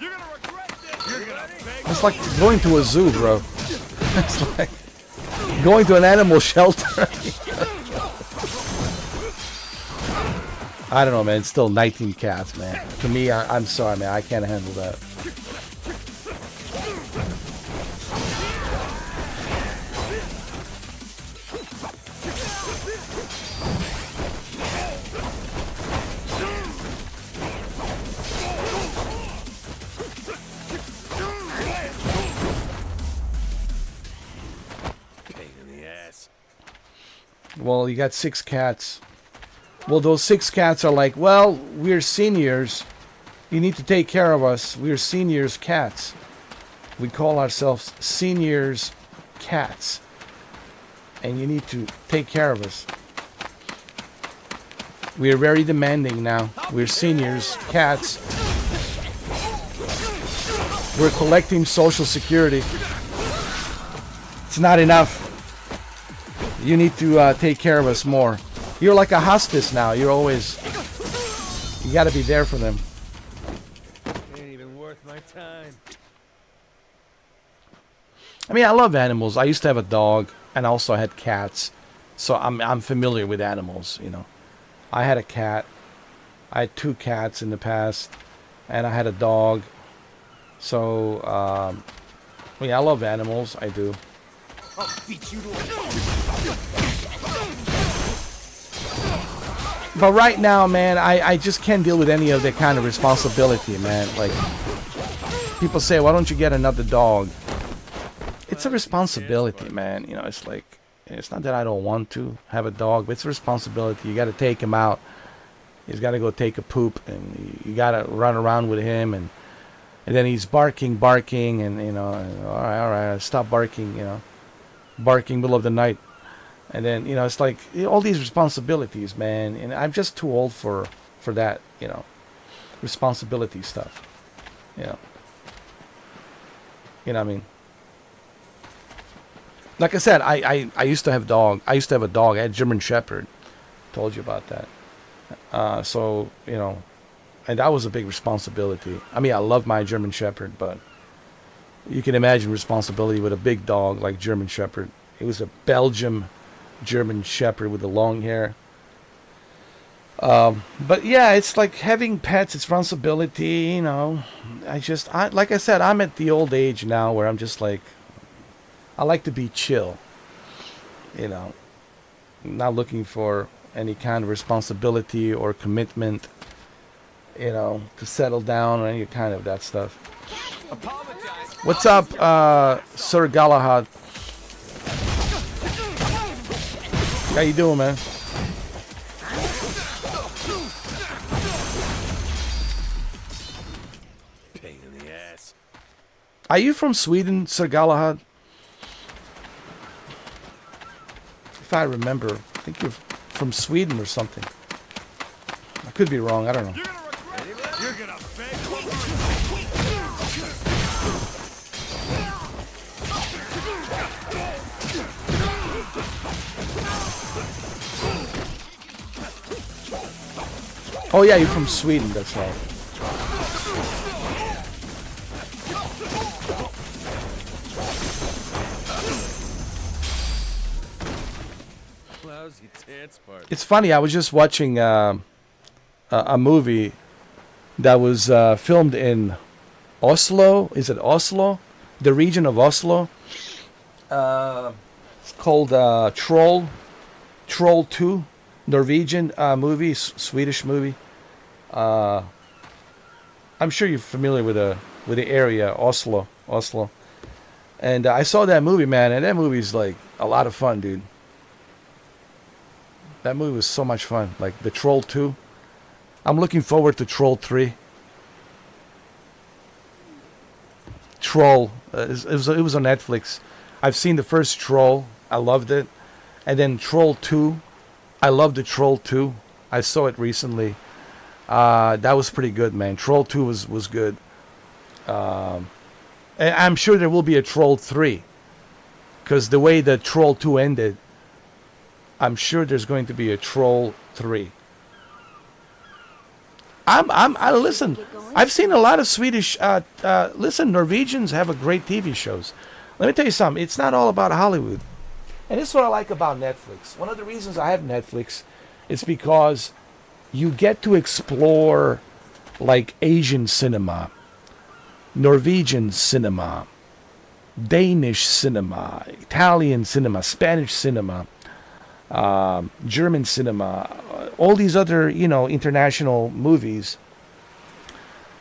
You're gonna regret this. You're gonna beg. It's like going to a zoo, bro. It's like going to an animal shelter. I don't know, man. It's still 19 cats, man. To me, I'm sorry, man. I can't handle that. Pain in the ass. Well, you got 6 cats. Well, those 6 cats are like, well, we're seniors. You need to take care of us. We're seniors cats. We call ourselves seniors cats. And you need to take care of us. We are very demanding now. We're seniors cats. We're collecting Social Security. It's not enough. You need to take care of us more. You're like a hospice now. You're always... You gotta be there for them. Ain't even worth my time. I mean, I love animals. I used to have a dog, and I also had cats. So I'm familiar with animals, you know. I had a cat. I had 2 cats in the past. And I had a dog. So, I mean, I love animals. I do. I'll beat you to a But right now, man, I just can't deal with any of that kind of responsibility, man. Like, people say, why don't you get another dog? It's a responsibility, man. You know, it's like, it's not that I don't want to have a dog, but it's a responsibility. You got to take him out. He's got to go take a poop, and you got to run around with him, and then he's barking, and, you know, all right, stop barking, you know. Barking middle of the night. And then, you know, it's like all these responsibilities, man. And I'm just too old for that, you know, responsibility stuff. You know. You know what I mean? Like I said, I used to have a dog. I used to have a dog. I had German Shepherd. Told you about that. So, you know, and that was a big responsibility. I mean, I love my German Shepherd, but you can imagine responsibility with a big dog like German Shepherd. It was a Belgian German Shepherd with the long hair. But yeah, it's like having pets, it's responsibility, you know. Like I said, I'm at the old age now where I'm just like, I like to be chill, you know. I'm not looking for any kind of responsibility or commitment, you know, to settle down or any kind of that stuff. What's up, Sir Galahad? How you doing, man? pain in the ass. Are you from Sweden, Sir Galahad? If I remember, I think you're from Sweden or something. I could be wrong, I don't know. You're gonna regret it. You're gonna beg. Oh yeah, you're from Sweden, that's right. Lousy dance party. It's funny, I was just watching a movie that was filmed in Oslo. Is it Oslo? The region of Oslo. It's called Troll 2. Norwegian movie, Swedish movie. I'm sure you're familiar with the area, Oslo. And I saw that movie, man, and that movie's like a lot of fun, dude. That movie was so much fun. Like the Troll 2. I'm looking forward to Troll 3. Troll. It was on Netflix. I've seen the first Troll. I loved it. And then Troll 2. I loved the Troll 2. I saw it recently. That was pretty good, man. Troll 2 was good. And I'm sure there will be a Troll 3. Because the way the Troll 2 ended, I'm sure there's going to be a Troll 3. I listen. I've seen a lot of Swedish. Listen, Norwegians have a great TV shows. Let me tell you something. It's not all about Hollywood, and this is what I like about Netflix. One of the reasons I have Netflix is because you get to explore like Asian cinema, Norwegian cinema, Danish cinema, Italian cinema, Spanish cinema, German cinema, all these other, international movies.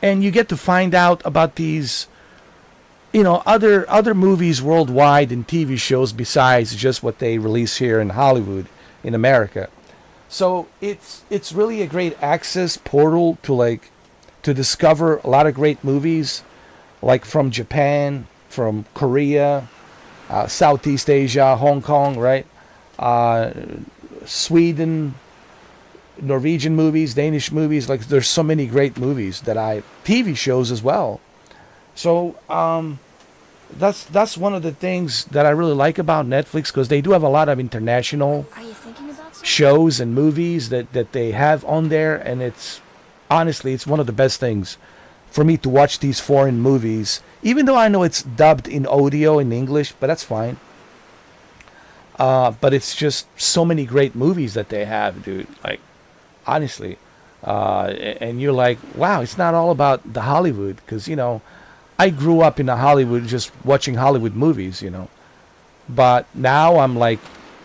And you get to find out about these, other movies worldwide and TV shows besides just what they release here in Hollywood, in America. So it's really a great access portal to discover a lot of great movies, like from Japan, from Korea, Southeast Asia, Hong Kong, right? Sweden, Norwegian movies, Danish movies. Like there's so many great movies TV shows as well. So that's one of the things that I really like about Netflix, because they do have a lot of international shows and movies that they have on there, and it's one of the best things for me to watch these foreign movies, even though I know it's dubbed in audio in English, but that's fine. But it's just so many great movies that they have, dude. Like, honestly. And you're like, wow, it's not all about the Hollywood. Because, I grew up in the Hollywood, just watching Hollywood movies, But now I'm like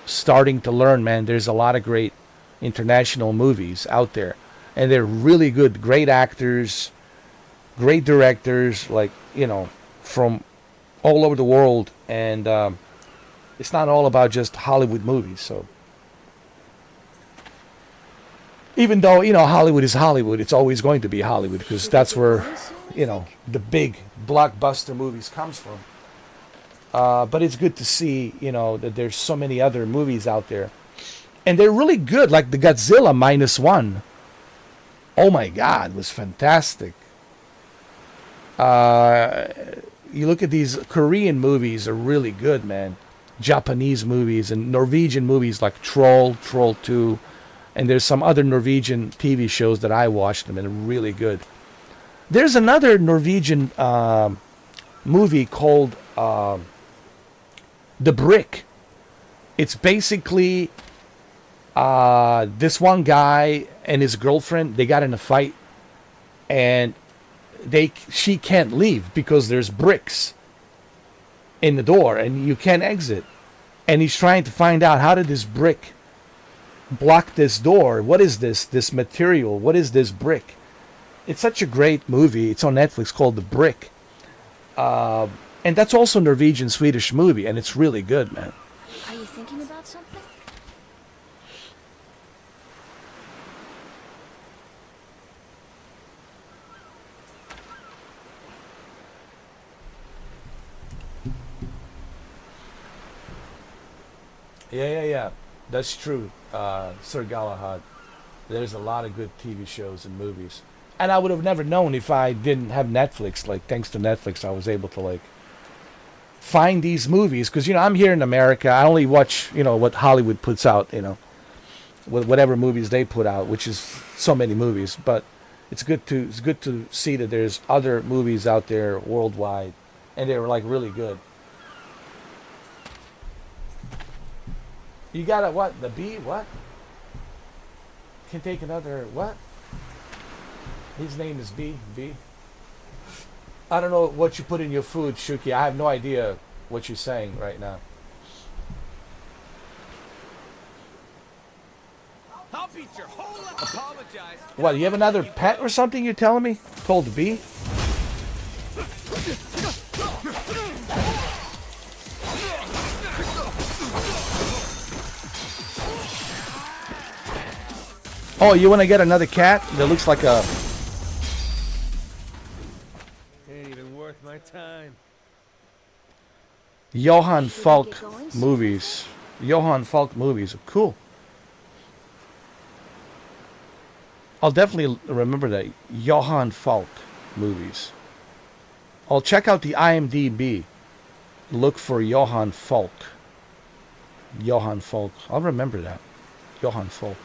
starting to learn, man, there's a lot of great international movies out there. And they're really good, great actors, great directors, like, from all over the world. And it's not all about just Hollywood movies. So even though, Hollywood is Hollywood, it's always going to be Hollywood, because that's where, the big blockbuster movies comes from. But it's good to see, that there's so many other movies out there. And they're really good, like the Godzilla -1. Oh my God, it was fantastic. You look at these Korean movies are really good, man. Japanese movies and Norwegian movies like Troll 2, and there's some other Norwegian TV shows that I watched them and are really good. There's another Norwegian movie called The Brick. It's basically this one guy and his girlfriend, they got in a fight, and she can't leave because there's bricks in the door and you can't exit. And he's trying to find out, how did this brick block this door? What is this material? What is this brick? It's such a great movie. It's on Netflix, called The Brick. And that's also a Norwegian Swedish movie, and it's really good, man. Are you thinking about something? Yeah. That's true, Sir Galahad. There's a lot of good TV shows and movies. And I would have never known if I didn't have Netflix. Like, thanks to Netflix, I was able to, find these movies. Because, I'm here in America. I only watch, what Hollywood puts out, whatever movies they put out, which is so many movies. But it's good to see that there's other movies out there worldwide. And they're, really good. You got a what? The B? What? Can take another what? His name is B. I don't know what you put in your food, Shuki. I have no idea what you're saying right now. What, you have another pet or something you're telling me? Called B? Oh, you want to get another cat that looks like a... Ain't even worth my time. Johann Falk movies. Johann Falk movies. Cool. I'll definitely remember that. Johann Falk movies. I'll check out the IMDb. Look for Johann Falk. Johann Falk. I'll remember that. Johann Falk.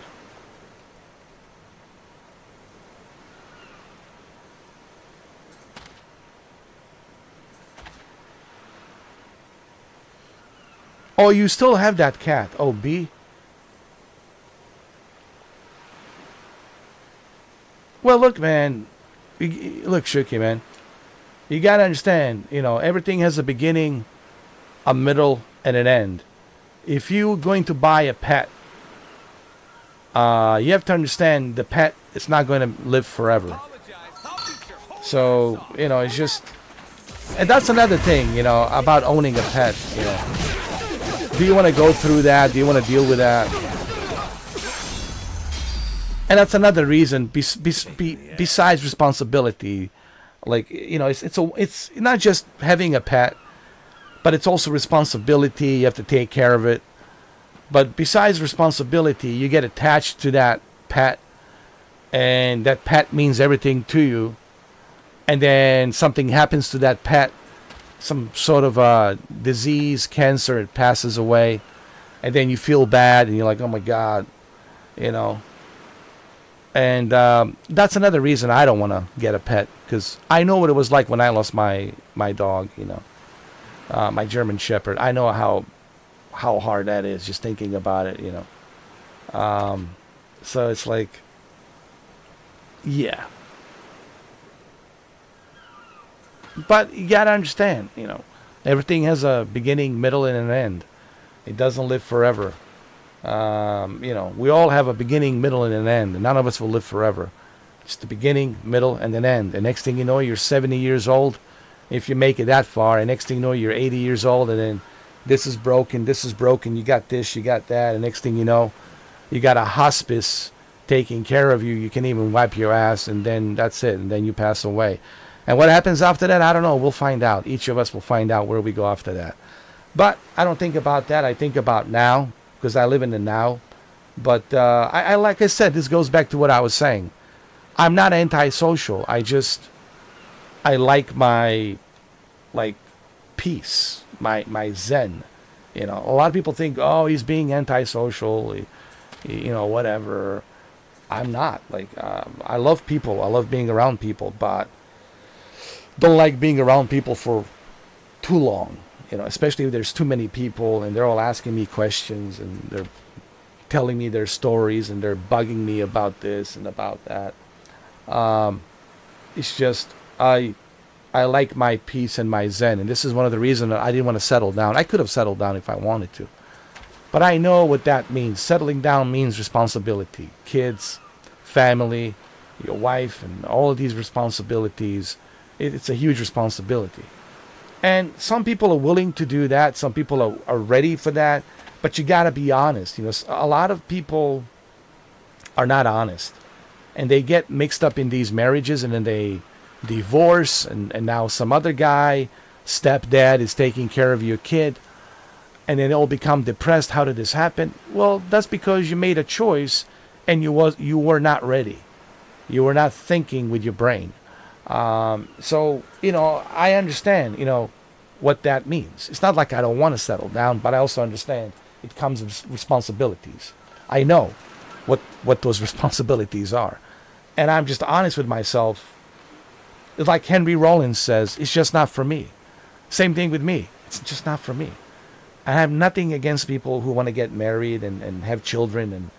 Oh, you still have that cat. Oh, B. Well, look, man. Look, Shuki, man. You gotta understand, everything has a beginning, a middle, and an end. If you're going to buy a pet, you have to understand the pet is not going to live forever. So, it's just... And that's another thing, about owning a pet, Do you want to go through that? Do you want to deal with that? And that's another reason, besides responsibility. Like, it's not just having a pet, but it's also responsibility. You have to take care of it. But besides responsibility, you get attached to that pet, and that pet means everything to you. And then something happens to that pet, some sort of disease, cancer, it passes away, and then you feel bad, and you're like, oh my God, And that's another reason I don't want to get a pet, because I know what it was like when I lost my dog, my German Shepherd. I know how hard that is, just thinking about it, So it's like, yeah. But you gotta understand, everything has a beginning, middle, and an end. It doesn't live forever. We all have a beginning, middle, and an end, and none of us will live forever. It's the beginning, middle, and an end. The next thing you know, you're 70 years old, if you make it that far. And next thing you know, you're 80 years old, and then this is broken, you got this, you got that, and next thing you know, you got a hospice taking care of you. You can even wipe your ass, and then that's it, and then you pass away. And what happens after that, I don't know. We'll find out. Each of us will find out where we go after that. But I don't think about that. I think about now, because I live in the now. But I like I said, this goes back to what I was saying. I'm not antisocial. I like my peace, my zen. A lot of people think, oh, he's being antisocial, whatever. I'm not. I love people. I love being around people, but don't like being around people for too long. Especially if there's too many people and they're all asking me questions and they're telling me their stories and they're bugging me about this and about that. It's just I like my peace and my zen, and this is one of the reasons I didn't want to settle down. I could have settled down if I wanted to, but I know what that means. Settling down means responsibility, kids, family, your wife, and all of these responsibilities. It's a huge responsibility. And some people are willing to do that. Some people are ready for that. But you got to be honest. A lot of people are not honest. And they get mixed up in these marriages, and then they divorce. And now some other guy, stepdad, is taking care of your kid. And then they all become depressed. How did this happen? Well, that's because you made a choice and you were not ready. You were not thinking with your brain. So, I understand, what that means. It's not like I don't want to settle down, but I also understand it comes with responsibilities. I know what those responsibilities are. And I'm just honest with myself. It's like Henry Rollins says, it's just not for me. Same thing with me. It's just not for me. I have nothing against people who want to get married and have children and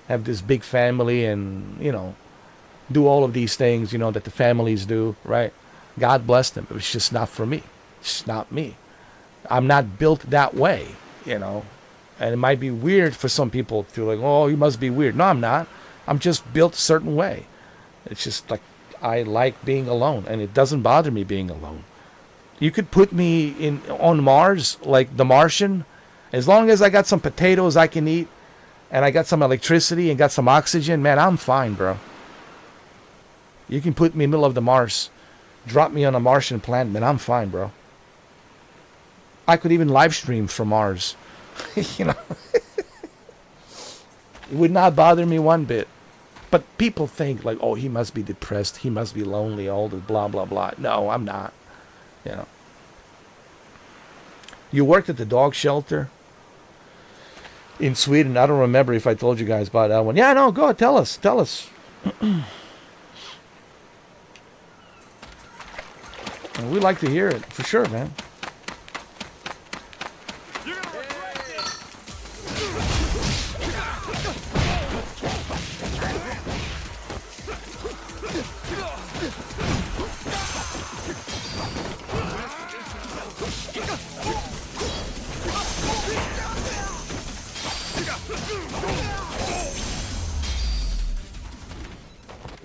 have this big family and, do all of these things, that the families do, right? God bless them. It's just not for me. It's not me. I'm not built that way, And it might be weird for some people to like, oh, you must be weird. No, I'm not. I'm just built a certain way. It's just like I like being alone, and it doesn't bother me being alone. You could put me on Mars like the Martian, as long as I got some potatoes I can eat, and I got some electricity and got some oxygen, man, I'm fine, bro. You can put me in the middle of the Mars, drop me on a Martian planet, man, I'm fine, bro. I could even live stream from Mars. You know, it would not bother me one bit. But people think like, oh, he must be depressed, he must be lonely, all the blah blah blah. No, I'm not. You know. You worked at the dog shelter in Sweden. I don't remember if I told you guys about that one. Yeah, no, go ahead, tell us. And we'd like to hear it for sure, man.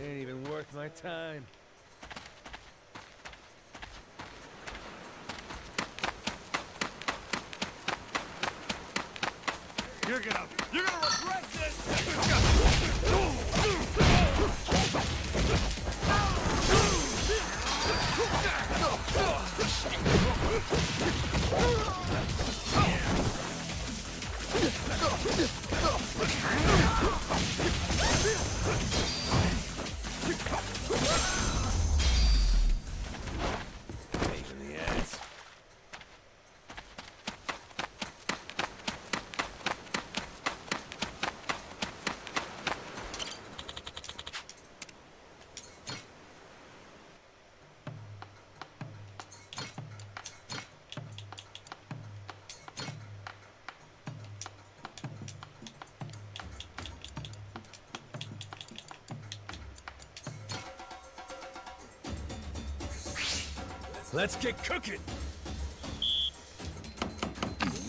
Ain't even worth my time. You're gonna regret this! Pain in the ass. Let's get cooking!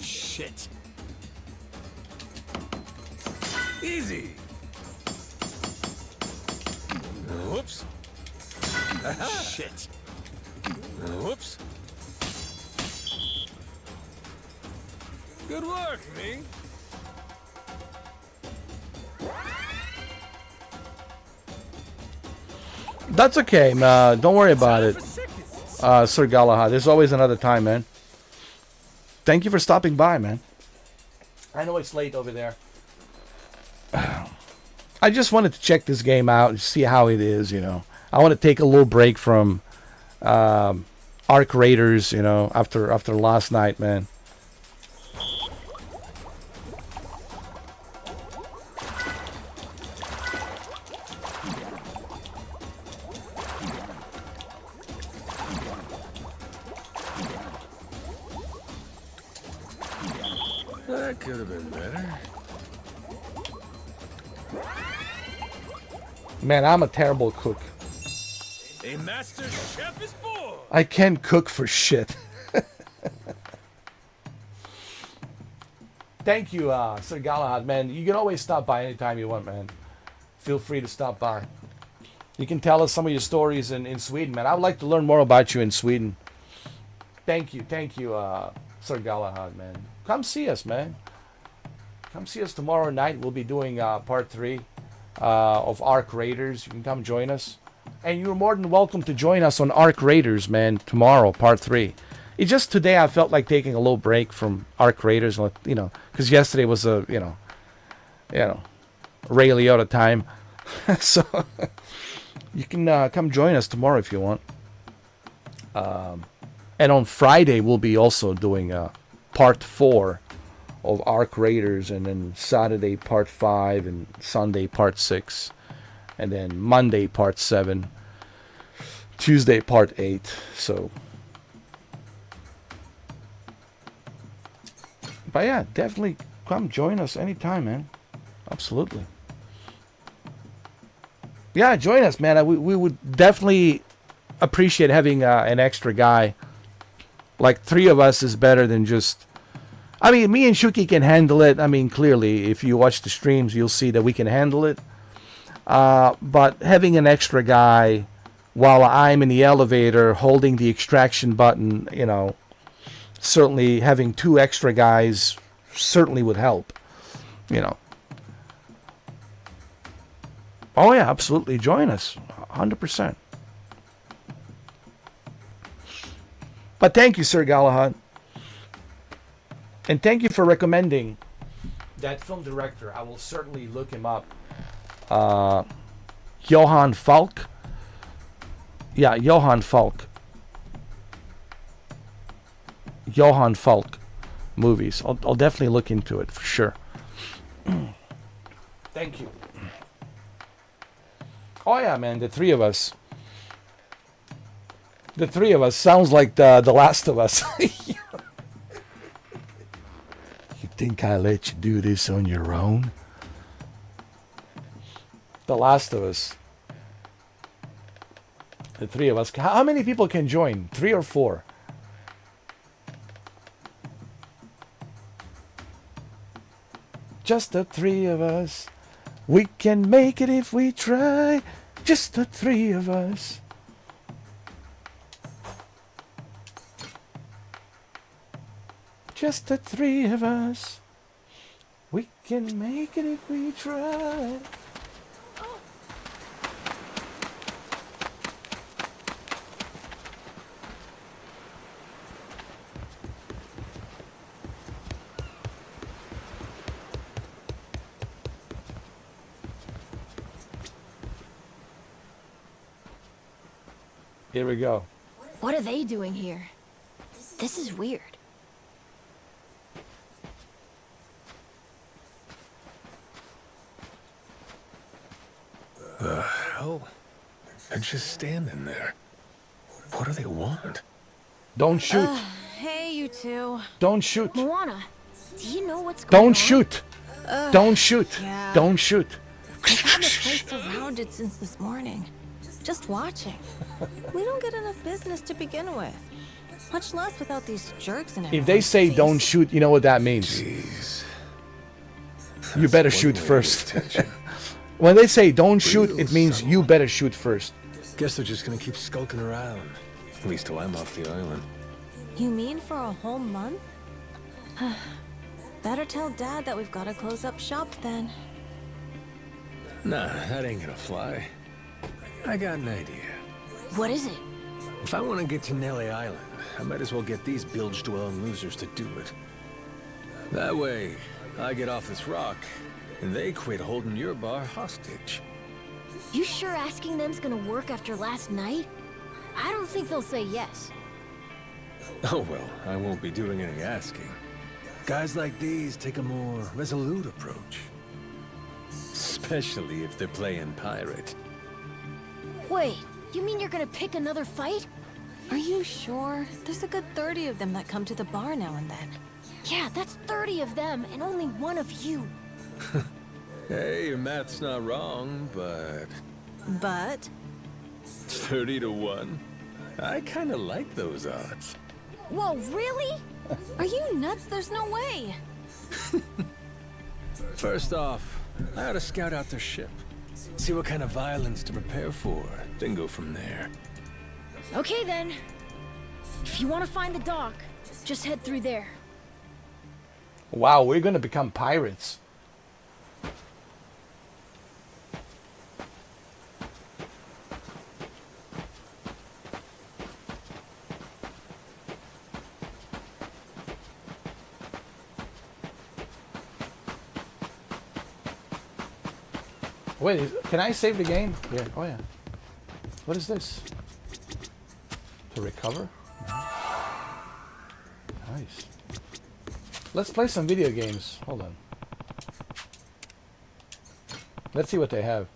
Shit. Easy! Whoops. Shit. Whoops. Good work, me. That's okay, man. Don't worry about it. Sir Galahad, there's always another time, man. Thank you for stopping by, man. I know it's late over there. I just wanted to check this game out and see how it is, you know. I want to take a little break from Arc Raiders, you know, after last night, man. That could have been better. Man, I'm a terrible cook. A master chef is born! I can't cook for shit. Thank you, Sir Galahad, man. You can always stop by anytime you want, man. Feel free to stop by. You can tell us some of your stories in Sweden, man. I would like to learn more about you in Sweden. Thank you, Sir Galahad, man. Come see us, man. Come see us tomorrow night. We'll be doing part 3 of Arc Raiders. You can come join us. And you're more than welcome to join us on Arc Raiders, man, tomorrow, part 3. It's just today I felt like taking a little break from Arc Raiders, you know, because yesterday was a, you know, Ray Liotta time. So you can come join us tomorrow if you want. And on Friday we'll be also doing part 4 of Arc Raiders, and then Saturday part 5, and Sunday part 6, and then Monday part 7, Tuesday part 8. So, but yeah, definitely come join us anytime, man. Absolutely. Yeah, join us, man. We would definitely appreciate having an extra guy. Like 3 of us is better than just I mean, me and Shuki can handle it. I mean, clearly, if you watch the streams, you'll see that we can handle it. But having an extra guy while I'm in the elevator holding the extraction button, you know, certainly having 2 extra guys certainly would help, you know. Oh, yeah, absolutely. Join us. 100%. But thank you, Sir Galahad. And thank you for recommending that film director. I will certainly look him up. Johann Falk. Yeah, Johann Falk. Johann Falk movies. I'll definitely look into it for sure. Thank you. Oh yeah, man, the 3 of us. The 3 of us sounds like the Last of Us. You think I let you do this on your own? The Last of Us. The 3 of us. How many people can join? 3 or 4? Just the 3 of us. We can make it if we try. Just the 3 of us. Just the 3 of us. We can make it if we try. Here we go. What are they doing here? This is weird. The hell? They're just standing there. What do they want? Don't shoot. Hey, you two. Don't shoot. Moana, do you know what's going on? Don't shoot. Don't shoot. Yeah. Don't shoot. I've had the place surrounded since this morning. Just watching. We don't get enough business to begin with. Much less without these jerks in If they say don't shoot, you know what that means. Jeez. You better shoot first. When they say don't shoot, it means you better shoot first. Guess they're just gonna keep skulking around. At least till I'm off the island. You mean for a whole month? Better tell Dad that we've got to close up shop then. Nah, that ain't gonna fly. I got an idea. What is it? If I want to get to Nelly Island, I might as well get these bilge-dwelling losers to do it. That way, I get off this rock, and they quit holding your bar hostage. You sure asking them's gonna work after last night? I don't think they'll say yes. Oh well, I won't be doing any asking. Guys like these take a more resolute approach. Especially if they're playing pirate. Wait, you mean you're gonna pick another fight? Are you sure? There's a good 30 of them that come to the bar now and then. Yeah, that's 30 of them and only 1 of you. Hey, your math's not wrong, but... But 30 to 1? I kinda like those odds. Whoa, really? are you nuts? There's no way. First off, I ought to scout out their ship. See what kind of violence to prepare for, then go from there. Okay then. If you want to find the dock, just head through there. Wow, we're gonna become pirates. Wait, can I save the game? Yeah. Oh yeah. What is this? To recover? Nice. Let's play some video games. Hold on. Let's see what they have.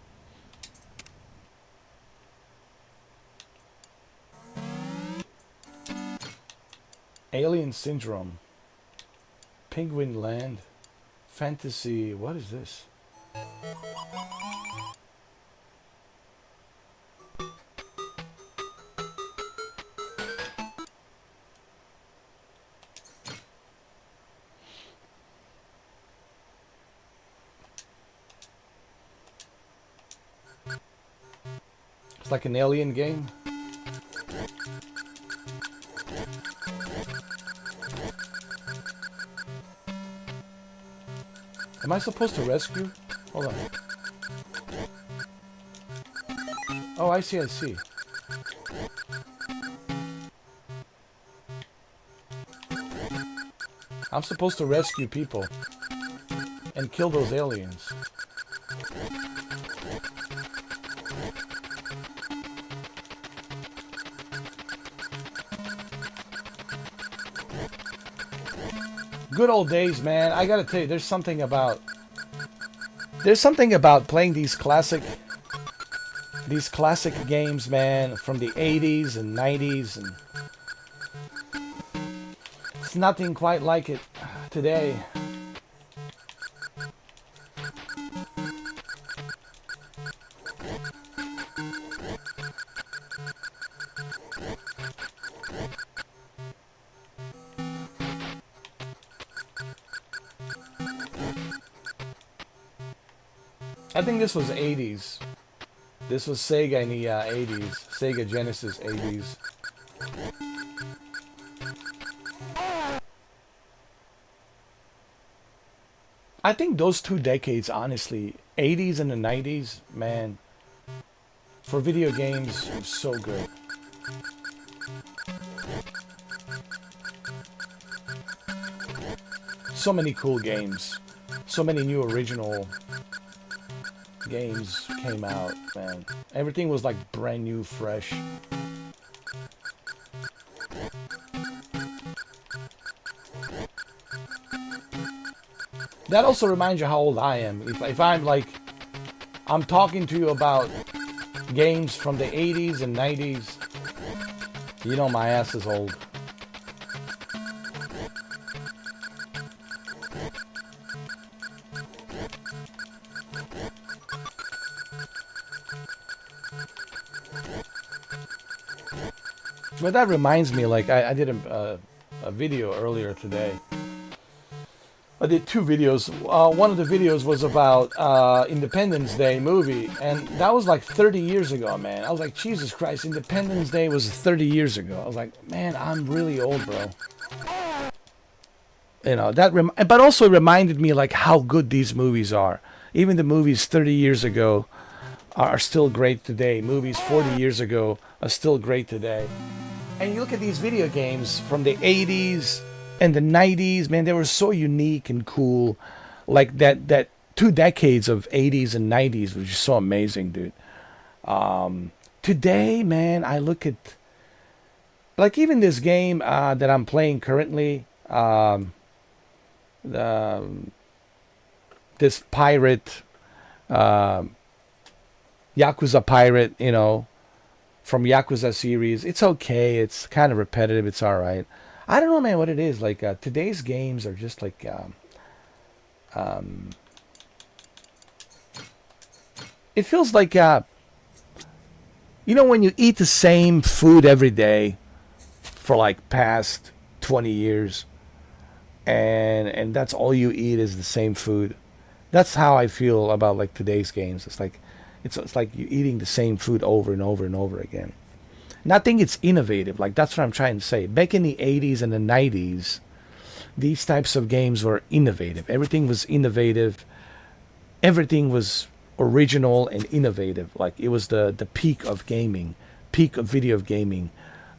Alien Syndrome. Penguin Land. Fantasy. What is this? It's like an alien game. Am I supposed to rescue? Hold on. Oh, I see, I see. I'm supposed to rescue people and kill those aliens. Good old days, man. I gotta tell you, there's something about playing these classic games, man, from the 80s and 90s, and it's nothing quite like it today. I think this was 80s. This was Sega in the 80s. Sega Genesis 80s. I think those 2 decades, honestly, 80s and the 90s, man, for video games, was so good. So many cool games. So many new original games came out, man. Everything was like brand new, fresh. That also reminds you how old I am. If I'm like, I'm talking to you about games from the 80s and 90s, you know my ass is old. But that reminds me, like I did a video earlier today. I did 2 videos. One of the videos was about Independence Day movie, and that was like 30 years ago, man. I was like, Jesus Christ, Independence Day was 30 years ago. I was like, man, I'm really old, bro. You know, but also it reminded me like how good these movies are. Even the movies 30 years ago are still great today. Movies 40 years ago are still great today. And you look at these video games from the 80s and the 90s, man, they were so unique and cool. Like that 2 decades of 80s and 90s was just so amazing, dude. Today, man, I look at, like, even this game that I'm playing currently, this pirate, Yakuza pirate, you know, from Yakuza series. It's okay. It's kind of repetitive. It's all right. I don't know, man, what it is. Like, today's games are just like, it feels like, you know, when you eat the same food every day for like past 20 years, and that's all you eat is the same food. That's how I feel about like today's games. It's like you're eating the same food over and over and over again. Nothing it's innovative. Like, that's what I'm trying to say. Back in the 80s and the 90s, these types of games were innovative. Everything was innovative. Everything was original and innovative. Like, it was the peak of gaming, peak of video gaming.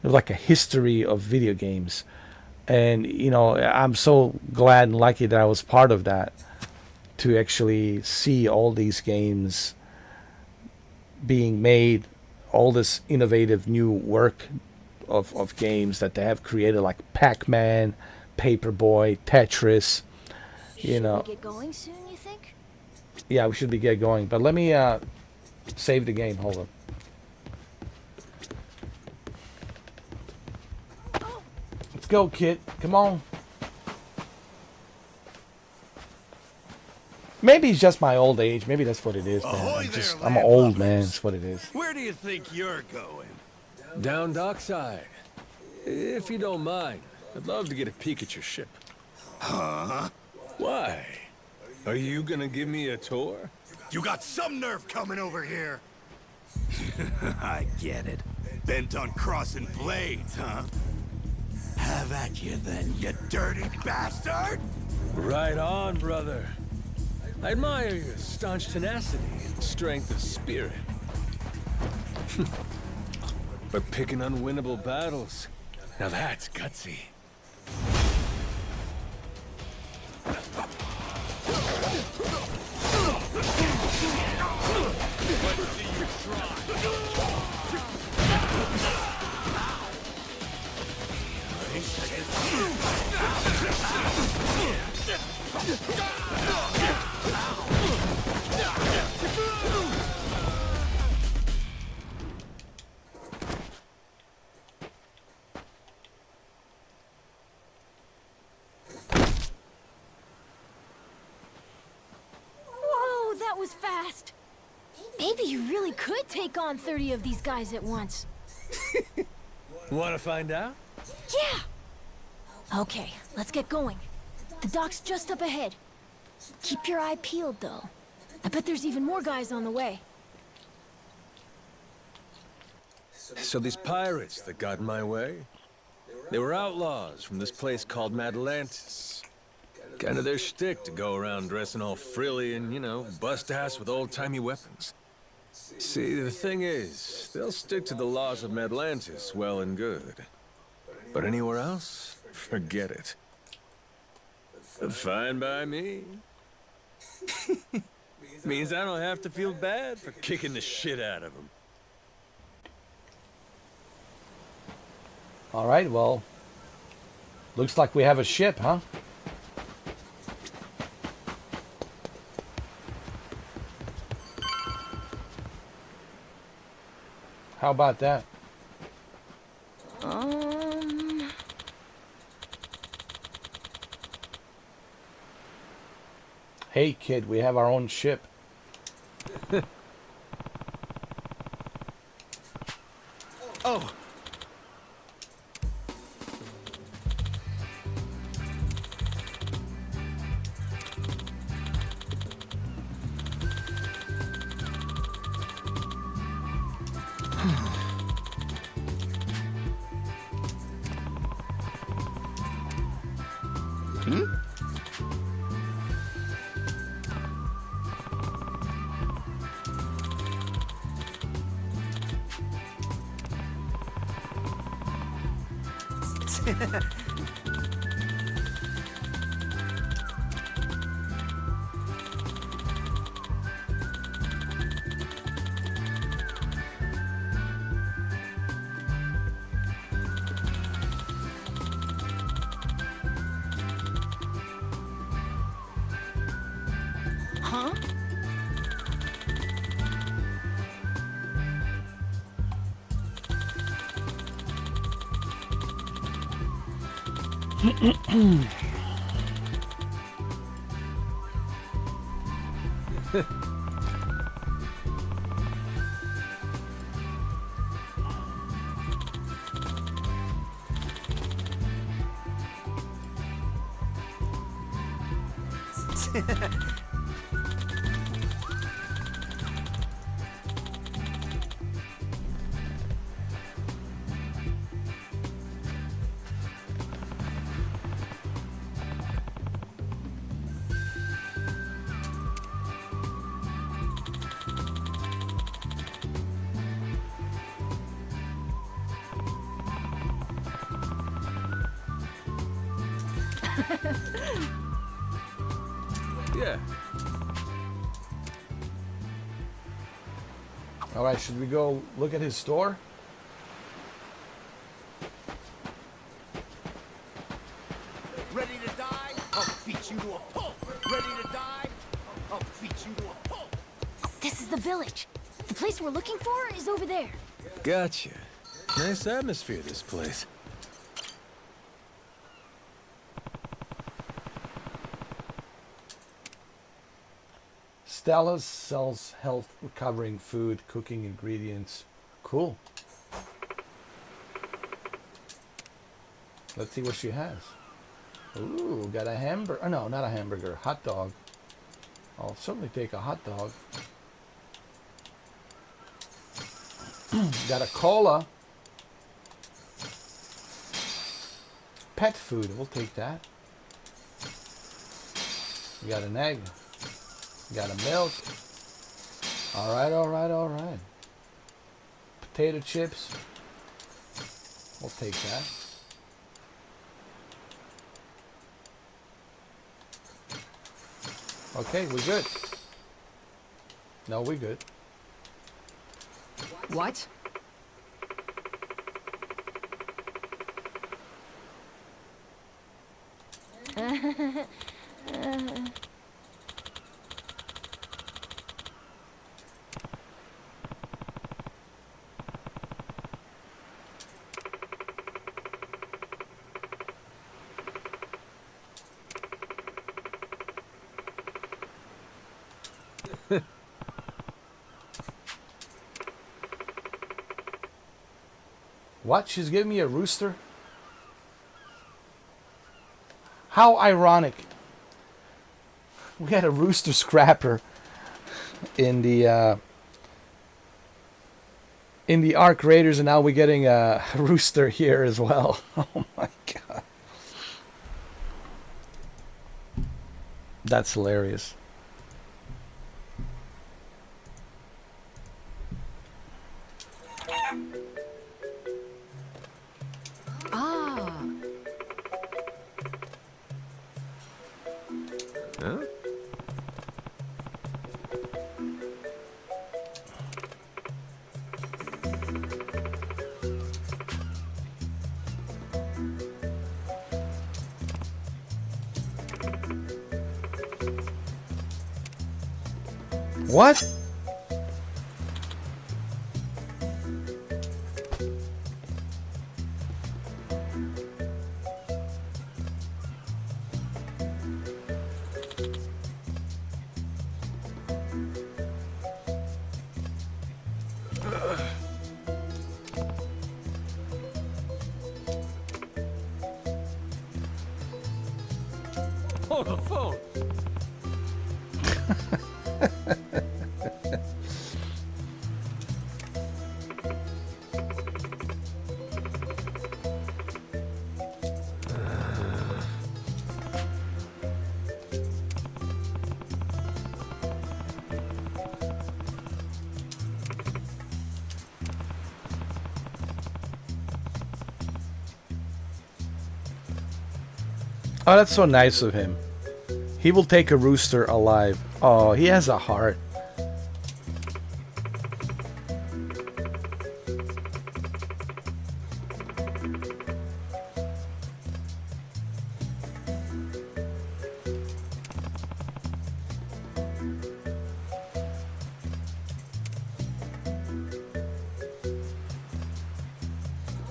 It was like a history of video games. And, you know, I'm so glad and lucky that I was part of that, to actually see all these games being made, all this innovative new work of games that they have created, like Pac-Man, Paperboy, Tetris. You know. Should we get going soon, you think? Yeah, we should be get going. But let me save the game. Hold on. Let's go, kid. Come on. Maybe it's just my old age. Maybe that's what it is, man. I'm old, man. That's what it is. Where do you think you're going? Down dockside. If you don't mind, I'd love to get a peek at your ship. Huh? Why? Are you gonna give me a tour? You got some nerve coming over here. I get it. Bent on crossing blades, huh? Have at you then, you dirty bastard! Right on, brother. I admire your staunch tenacity and strength of spirit. But picking unwinnable battles, now that's gutsy. Whoa, that was fast. Maybe you really could take on 30 of these guys at once. Want to find out? Yeah! Okay, let's get going. The dock's just up ahead. Keep your eye peeled, though. I bet there's even more guys on the way. So these pirates that got in my way, they were outlaws from this place called Madlantis. Kind of their shtick to go around dressing all frilly and, you know, bust ass with old-timey weapons. See, the thing is, they'll stick to the laws of Madlantis well and good. But anywhere else, forget it. Fine by me. Means I don't have to feel bad for kicking the shit out of them. All right, well, looks like we have a ship, huh? How about that? Hey, kid, we have our own ship. Oh! Huh? Yeah. All right, should we go look at his store? Ready to die? I'll beat you to a pulp. Ready to die? I'll beat you to a pulp. This is the village. The place we're looking for is over there. Gotcha. Nice atmosphere, this place. Stella's sells health recovering food, cooking ingredients. Cool. Let's see what she has. Ooh, got a hamburger. Oh, no, not a hamburger. Hot dog. I'll certainly take a hot dog. Got a cola. Pet food, we'll take that. We got an egg. We got a milk. Alright, alright, alright. Potato chips. We'll take that. Okay, we're good. No, we're good. What? What? She's giving me a rooster? How ironic. We had a rooster scrapper in the Ark Raiders, and now we're getting a rooster here as well. Oh my god. That's hilarious. Ah. Huh? What? Oh, the phone. Oh, that's so nice of him. He will take a rooster alive. Oh, he has a heart.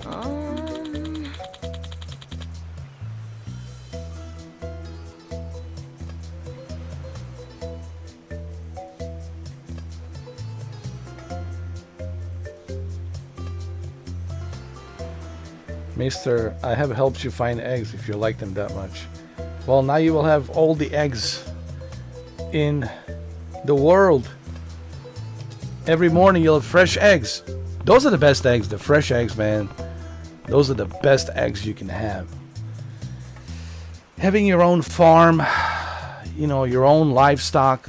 Um, Mister, I have helped you find eggs if you like them that much. Well, now you will have all the eggs in the world. Every morning you'll have fresh eggs. Those are the best eggs, the fresh eggs, man. Those are the best eggs you can have. Having your own farm, you know, your own livestock,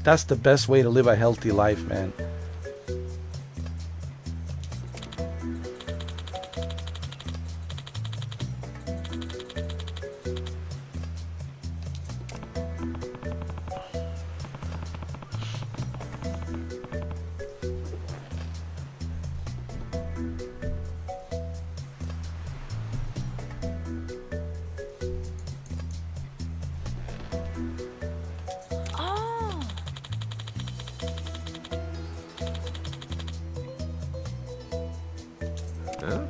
that's the best way to live a healthy life, man. oh, Huh?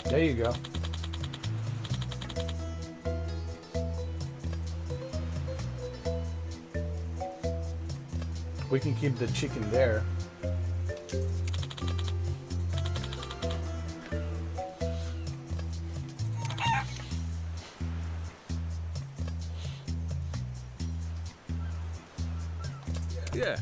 There you go. We can keep the chicken there. Yeah.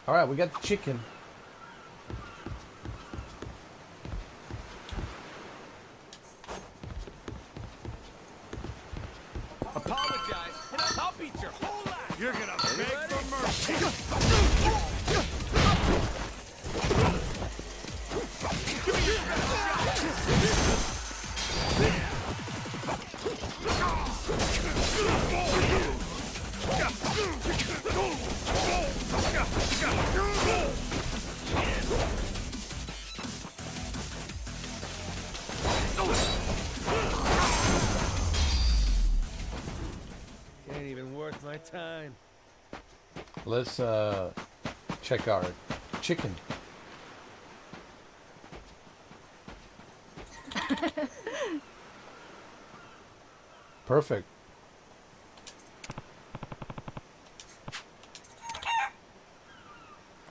All right, we got the chicken. Apologize, and I'll beat your whole ass. You're gonna beg for mercy. Give me your best Ain't even worth my time. Let's check our chicken. Perfect.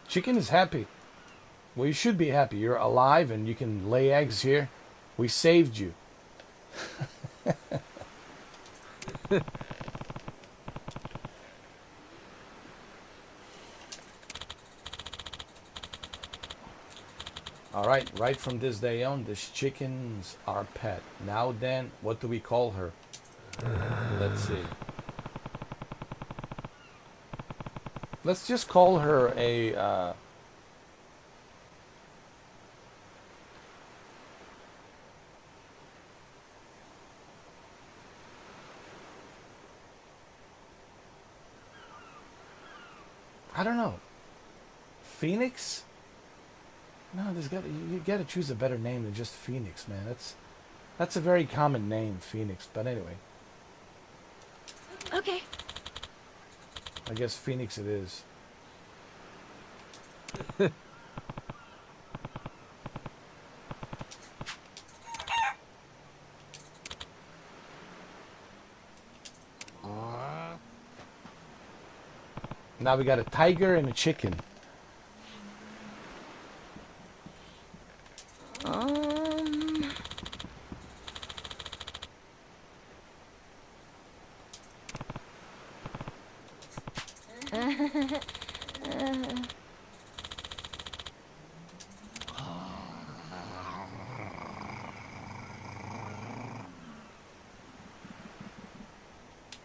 Chicken is happy. Well, you should be happy. You're alive and you can lay eggs here. We saved you. All right from this day on, this chicken's our pet. Now then, what do we call her? Let's see. Let's just call her a I don't know. Phoenix? No, you gotta choose a better name than just Phoenix, man. That's a very common name, Phoenix. But anyway, Okay. I guess Phoenix it is. Now we got a tiger and a chicken.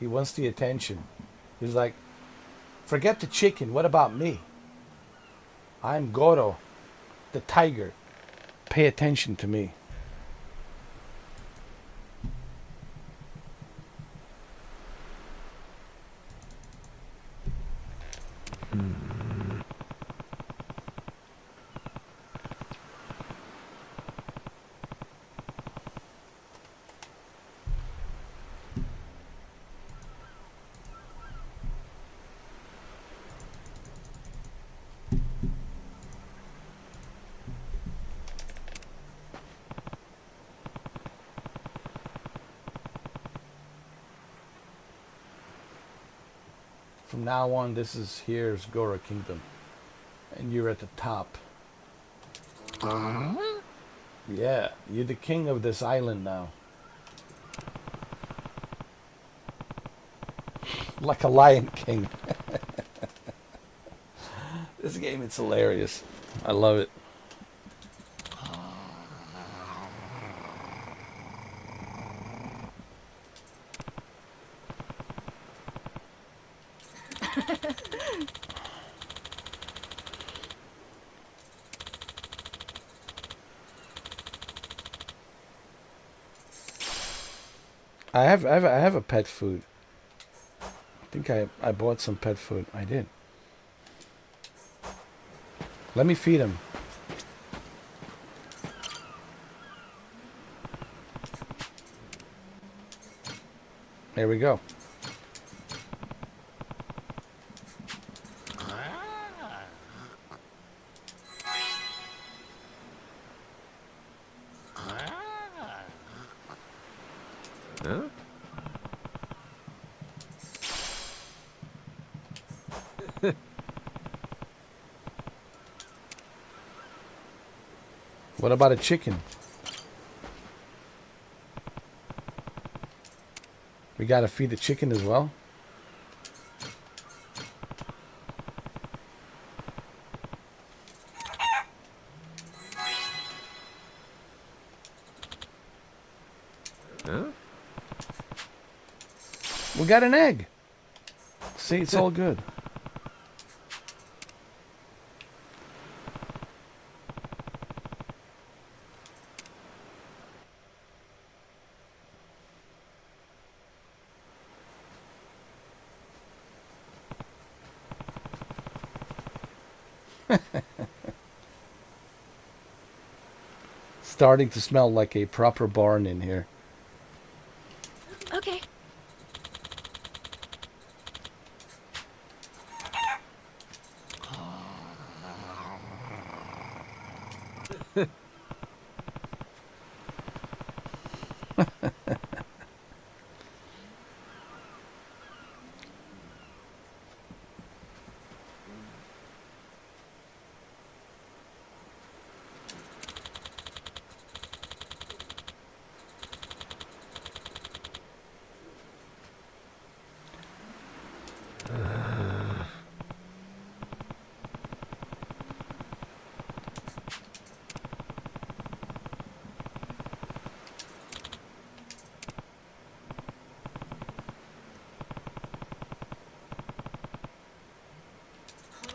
He wants the attention. He's like, forget the chicken. What about me? I'm Goro, the tiger. Pay attention to me. From now on, here's Goro Kingdom. And you're at the top. Yeah, you're the king of this island now. Like a Lion King. This game, it's hilarious. I love it. I have a pet food. I think I bought some pet food. I did. Let me feed him. There we go. Huh? What about a chicken? We gotta feed the chicken as well. Huh? We got an egg. See, it's all good. Starting to smell like a proper barn in here. Okay.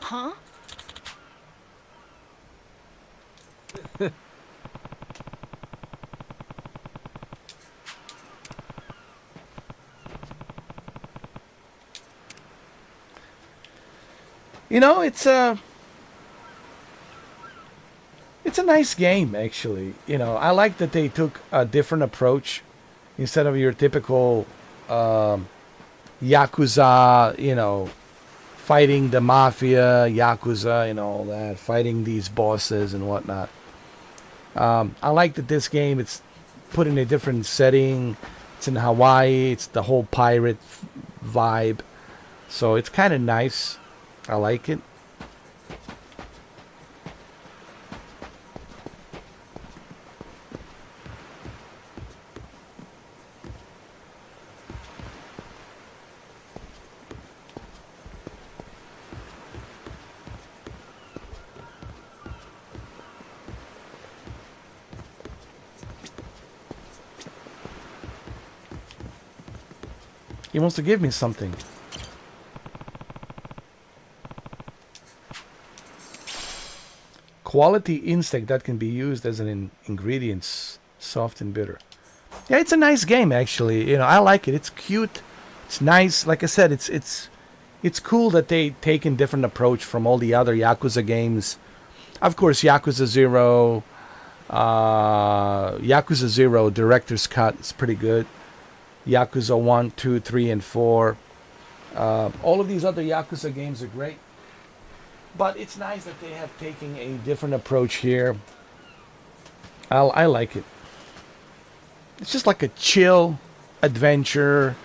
Huh? You know, it's a nice game actually. You know, I like that they took a different approach instead of your typical Yakuza, you know, fighting the mafia, Yakuza, and all that, fighting these bosses and whatnot. I like that this game, it's put in a different setting. It's in Hawaii. It's the whole pirate vibe. So it's kind of nice. I like it. He wants to give me something. Quality insect that can be used as an ingredient, soft and bitter. Yeah, it's a nice game actually. You know, I like it. It's cute. It's nice. Like I said, it's cool that they taken different approach from all the other Yakuza games. Of course, Yakuza 0, Yakuza 0 Director's Cut is pretty good. Yakuza 1, 2, 3, and 4. All of these other Yakuza games are great. But it's nice that they have taken a different approach here. I like it. It's just like a chill, adventure,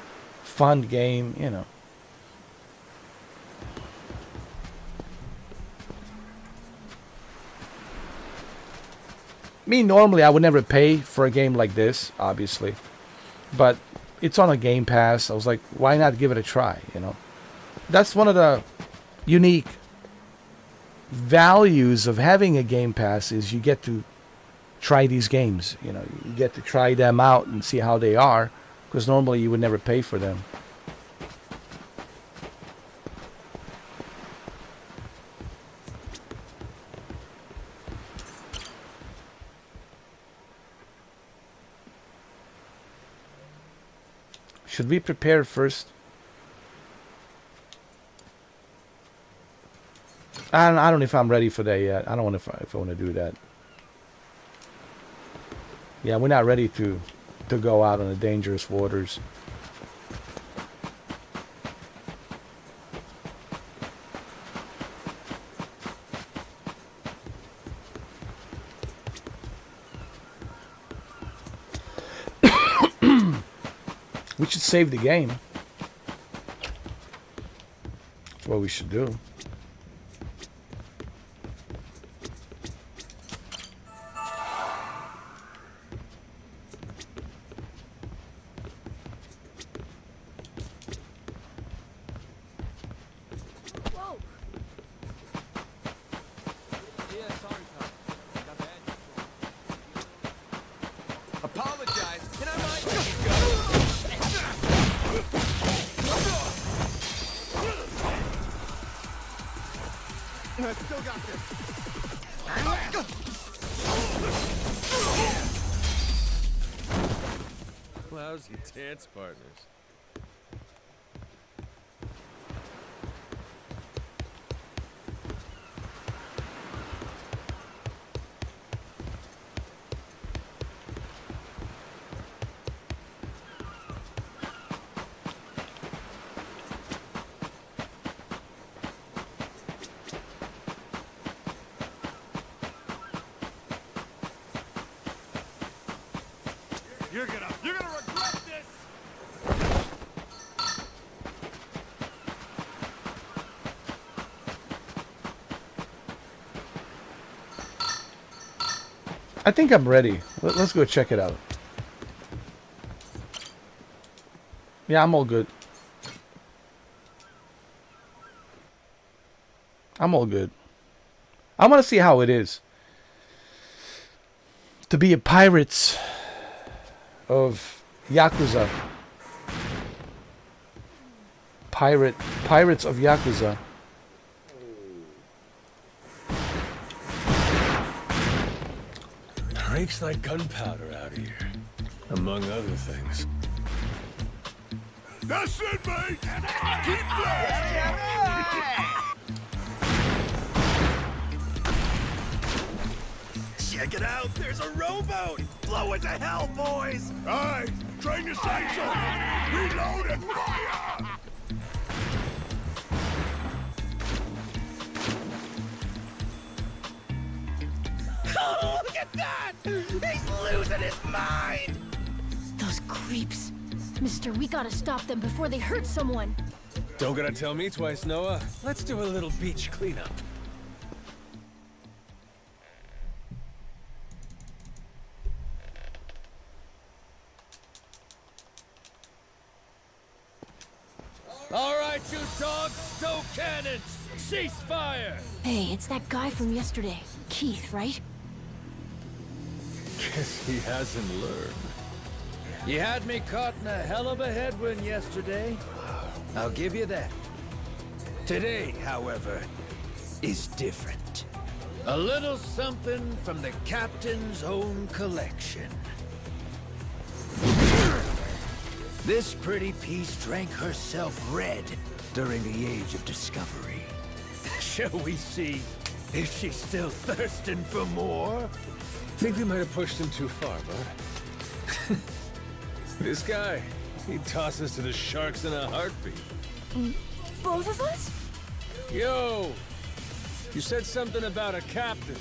fun game, you know. Me, normally, I would never pay for a game like this, obviously. But it's on a Game Pass. I was like, why not give it a try, you know? That's one of the unique values of having a Game Pass is you get to try these games. You know, you get to try them out and see how they are, because normally you would never pay for them. Should we prepare first? I don't know if I'm ready for that yet. I don't know if I want to do that. Yeah, we're not ready to go out on the dangerous waters. We should save the game. That's what we should do. I still got this. Lousy dance partners. You're gonna regret this! I think I'm ready. Let's go check it out. Yeah, I'm all good. I'm all good. I want to see how it is to be a pirates of Yakuza. Pirates of Yakuza. Reeks like gunpowder out here, among other things. That's it, mate! Keep blasting! Check it out! There's a rowboat! Blow it to hell, boys! Aye, train your sights on! Reload and fire! Oh, look at that! He's losing his mind! Those creeps. Mister, we gotta stop them before they hurt someone. Don't gotta tell me twice, Noah. Let's do a little beach cleanup. All right, you dogs, stow cannons! Cease fire! Hey, it's that guy from yesterday. Keith, right? Guess he hasn't learned. You had me caught in a hell of a headwind yesterday. I'll give you that. Today, however, is different. A little something from the captain's own collection. This pretty piece drank herself red during the Age of Discovery. Shall we see if she's still thirsting for more? Think we might have pushed him too far, bud. This guy, he'd toss us to the sharks in a heartbeat. Both of us? Yo! You said something about a captain.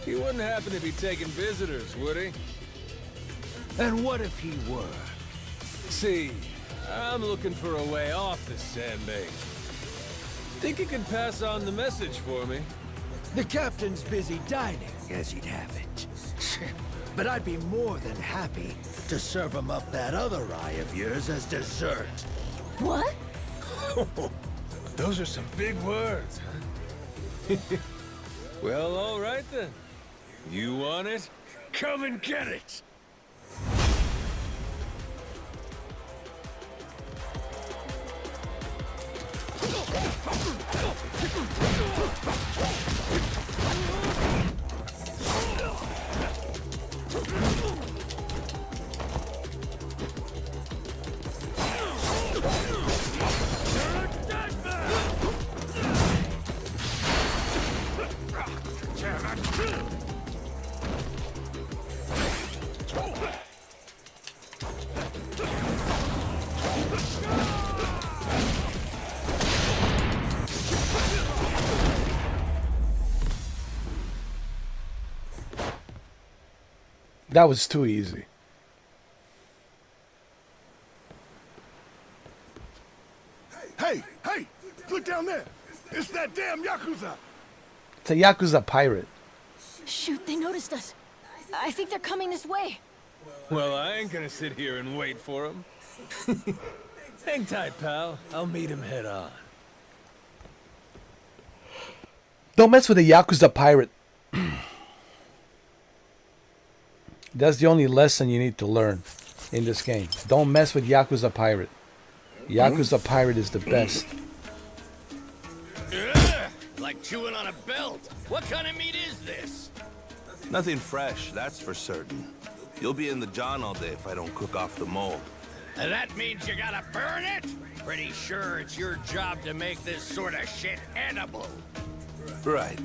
He wouldn't happen to be taking visitors, would he? And what if he were? See, I'm looking for a way off this sandbank. Think you could pass on the message for me? The captain's busy dining, as he'd have it. But I'd be more than happy to serve him up that other eye of yours as dessert. What? Those are some big words, huh? Well, all right then. You want it? Come and get it! That was too easy. Hey! Look down there! It's that damn Yakuza! It's a Yakuza pirate. Shoot, they noticed us. I think they're coming this way. Well, I ain't gonna sit here and wait for him. Hang tight, pal. I'll meet him head on. Don't mess with a Yakuza pirate. That's the only lesson you need to learn in this game. Don't mess with Yakuza pirate. Yakuza pirate is the best. like chewing on a belt. What kind of meat is this? Nothing fresh, that's for certain. You'll be in the John all day if I don't cook off the mold. And that means you gotta burn it? Pretty sure it's your job to make this sort of shit edible. Right.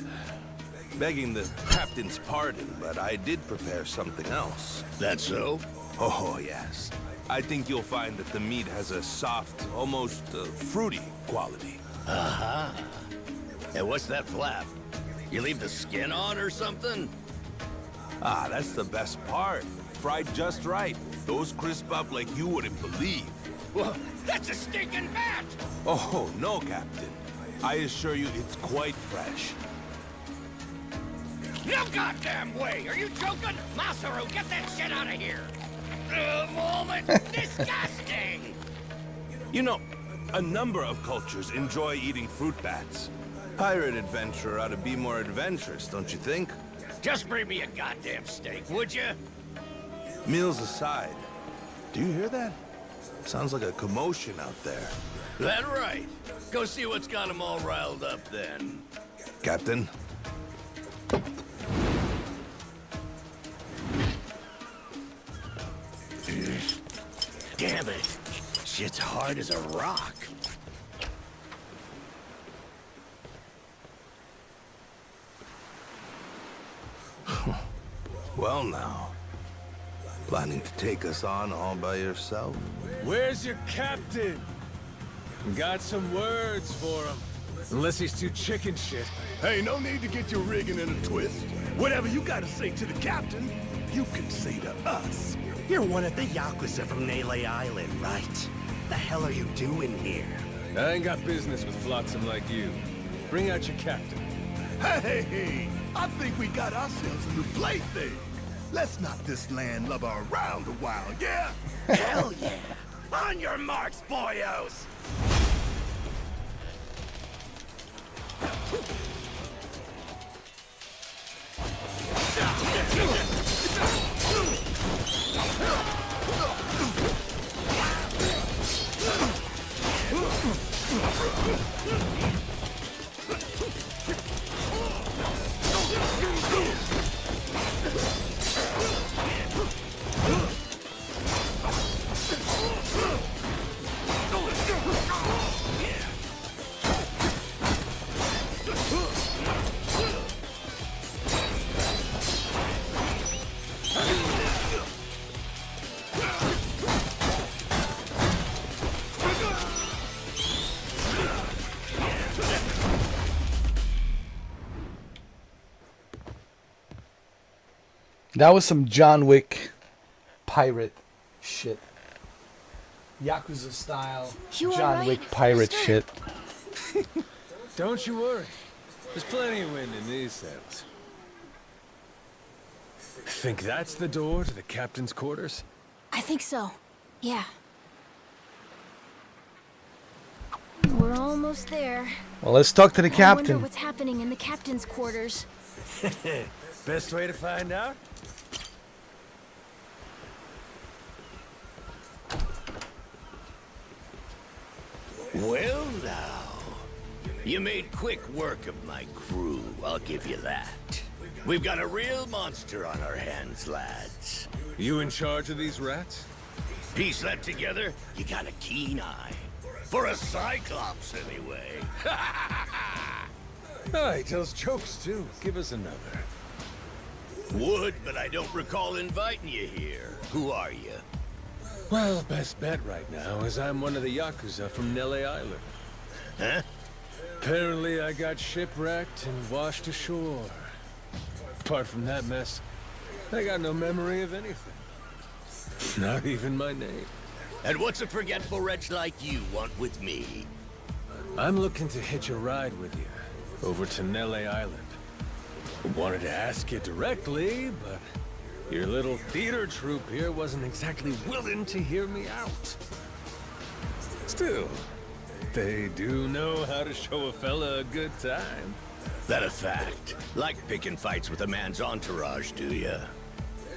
Begging the captain's pardon, but I did prepare something else. That so? Oh, yes. I think you'll find that the meat has a soft, almost fruity quality. Uh-huh. And what's that flap? You leave the skin on or something? Ah, that's the best part. Fried just right. Those crisp up like you wouldn't believe. Well, that's a stinking bat! Oh, no, Captain. I assure you it's quite fresh. No goddamn way! Are you joking? Masaru, get that shit out of here! Moment! Disgusting! You know, a number of cultures enjoy eating fruit bats. Pirate adventurer ought to be more adventurous, don't you think? Just bring me a goddamn steak, would you? Meals aside, do you hear that? Sounds like a commotion out there. That right. Go see what's got them all riled up then. Captain? Damn it. Shit's hard as a rock. Well now. Planning to take us on all by yourself? Where's your captain? Got some words for him. Unless he's too chicken shit. Hey, no need to get your rigging in a twist. Whatever you gotta say to the captain, you can say to us. You're one of the Yakuza from Nele Island, right? The hell are you doing here? I ain't got business with flotsam like you. Bring out your captain. Hey, I think we got ourselves a new plaything. Let's knock this landlubber around a while, yeah? Hell yeah! On your marks, boyos! That was some John Wick pirate shit. Yakuza style You John alright, Wick pirate mister? shit. Don't you worry. There's plenty of wind in these sails. Think that's the door to the captain's quarters? I think so. Yeah. We're almost there. Well, let's talk to the I captain. wonder what's happening in the captain's quarters. Best way to find out? Well now, you made quick work of my crew, I'll give you that. We've got a real monster on our hands, lads. You in charge of these rats? Piece that together, you got a keen eye. For a Cyclops, anyway. Oh, he tells jokes too. Give us another. Would, but I don't recall inviting you here. Who are you? Well, best bet right now is I'm one of the Yakuza from Nele Island. Huh? Apparently I got shipwrecked and washed ashore. Apart from that mess, I got no memory of anything. Not even my name. And what's a forgetful wretch like you want with me? I'm looking to hitch a ride with you over to Nele Island. Wanted to ask you directly, but your little theater troupe here wasn't exactly willing to hear me out. Still, they do know how to show a fella a good time. That a fact? Like picking fights with a man's entourage, do ya?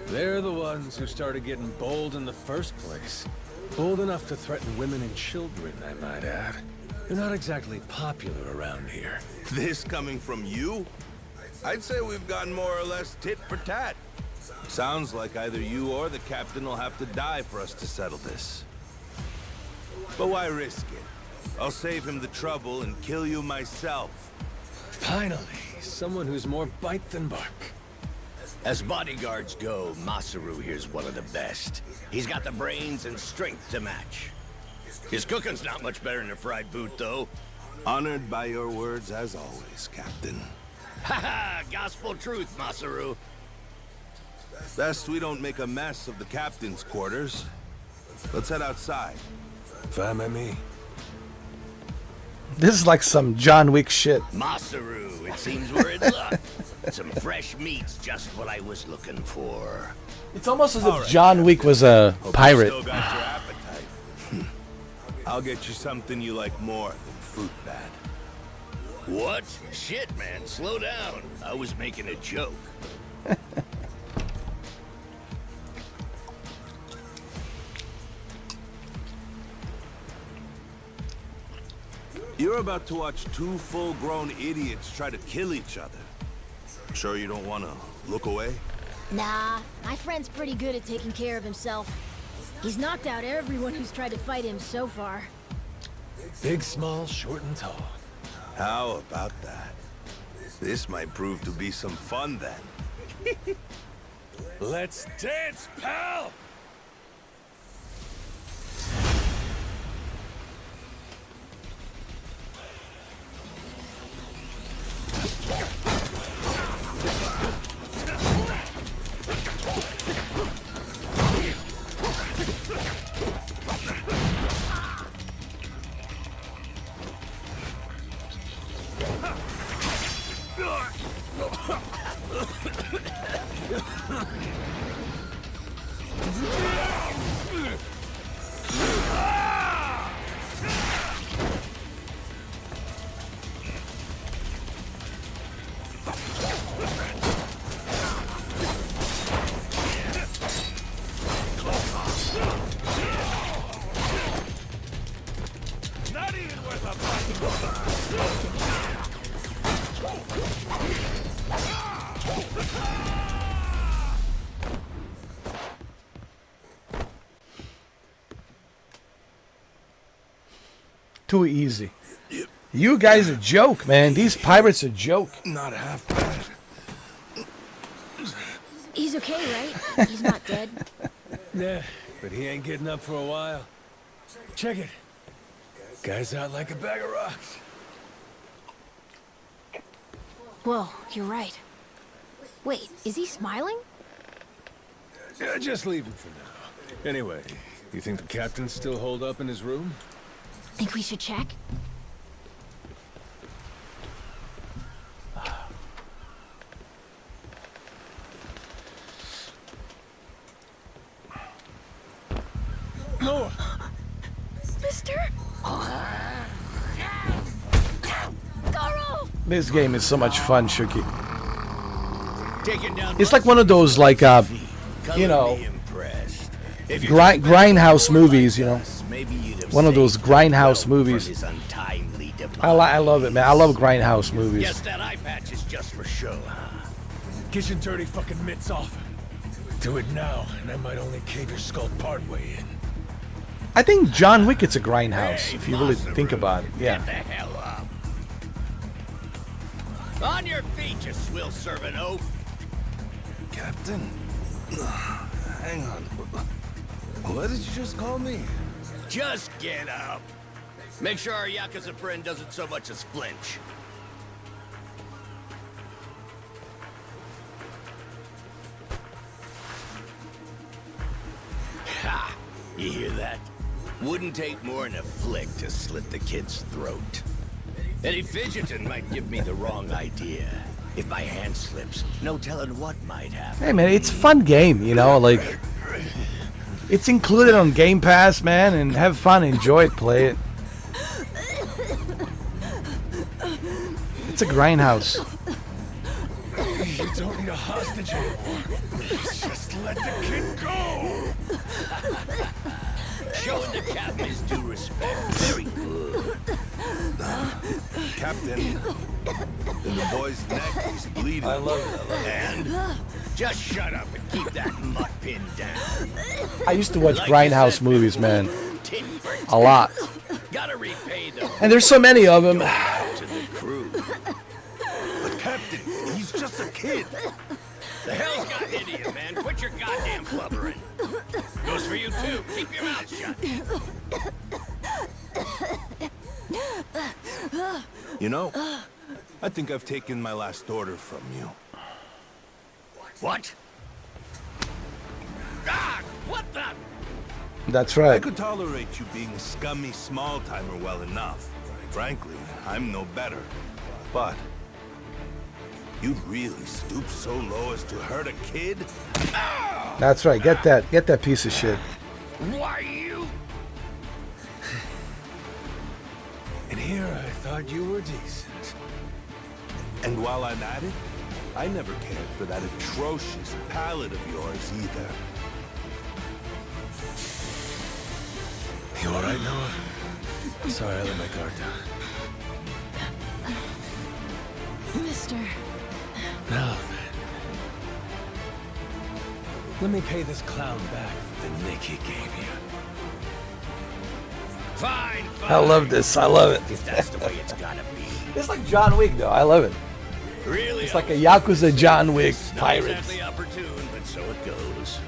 They're the ones who started getting bold in the first place. Bold enough to threaten women and children, I might add. You're not exactly popular around here. This coming from you? I'd say we've gotten more or less tit for tat. Sounds like either you or the captain will have to die for us to settle this. But why risk it? I'll save him the trouble and kill you myself. Finally, someone who's more bite than bark. As bodyguards go, Masaru here's one of the best. He's got the brains and strength to match. His cooking's not much better than a fried boot, though. Honored by your words as always, Captain. Haha, gospel truth, Masaru. Best we don't make a mess of the captain's quarters. Let's head outside. Fine by me. This is like some John Wick shit. Masaru, it seems we're in luck. Some fresh meat's just what I was looking for. It's almost as if John Wick was a pirate. Still got your appetite. I'll get you something you like more than fruit bat. What? Shit, man, slow down. I was making a joke. You're about to watch two full-grown idiots try to kill each other. Sure you don't want to look away? Nah, my friend's pretty good at taking care of himself. He's knocked out everyone who's tried to fight him so far. Big, small, short, and tall. How about that? This might prove to be some fun then. Let's dance, pal! Too easy. You guys a joke, man. These pirates a joke. Not half bad. He's okay, right? He's not dead. Yeah, but he ain't getting up for a while. Check it. Guy's out like a bag of rocks. Whoa, you're right. Wait, is he smiling? Yeah, just leave him for now. Anyway, you think the captain's still holed up in his room? Think we should check? No! Mister? Garo! This game is so much fun, Shuki. Taking down It's like one of those, like, you know, grindhouse movies, you know. One of those grindhouse movies. I love it, man. I love grindhouse movies. Guess that eye patch is just for show, huh? Get your dirty fucking mitts off. Do it now, and I might only cave your skull part way in. I think John Wick is a grindhouse, if you really think about it. Yeah. Get the hell up. On your feet, you swill servant oaf. Captain? Hang on. What did you just call me? Just get up. Make sure our Yakuza friend doesn't so much as flinch. Ha! You hear that? Wouldn't take more than a flick to slit the kid's throat. Any fidgeting might give me the wrong idea. If my hand slips, no telling what might happen. Hey, man, it's a fun game, you know, like, it's included on Game Pass, man, and have fun, enjoy it, play it. It's a grindhouse. You don't need a hostage anymore. Just let the kid go! Showing the captain his due respect. Very good. Captain, the boy's neck is bleeding. I love it. And just shut up and keep that mutt pin down. I used to watch Like Grindhouse I said movies, before, man, tit for a lot. Gotta repay the And there's so many of them. to the crew. But Captain, he's just a kid. The hell's got into you, man? Quit your goddamn blubbering. Goes for you too. Keep your mouth shut. You know, I think I've taken my last order from you. What? Ah! What the? That's I right. could tolerate you being a scummy small-timer well enough. Frankly, I'm no better. But you'd really stoop so low as to hurt a kid? That's right. Get that piece of shit. Why you? And here I thought you were decent. And while I'm at it, I never cared for that atrocious palate of yours either. You all right, Noah? Sorry, I let my guard down. Mister. Now then. Let me pay this clown back for the nick he gave you. Fine, fine. I love this. I love it. If that's the way it's gotta be. It's like John Wick, though. I love it. Really? It's like a Yakuza John Wick Not pirates. exactly opportune, but so it goes.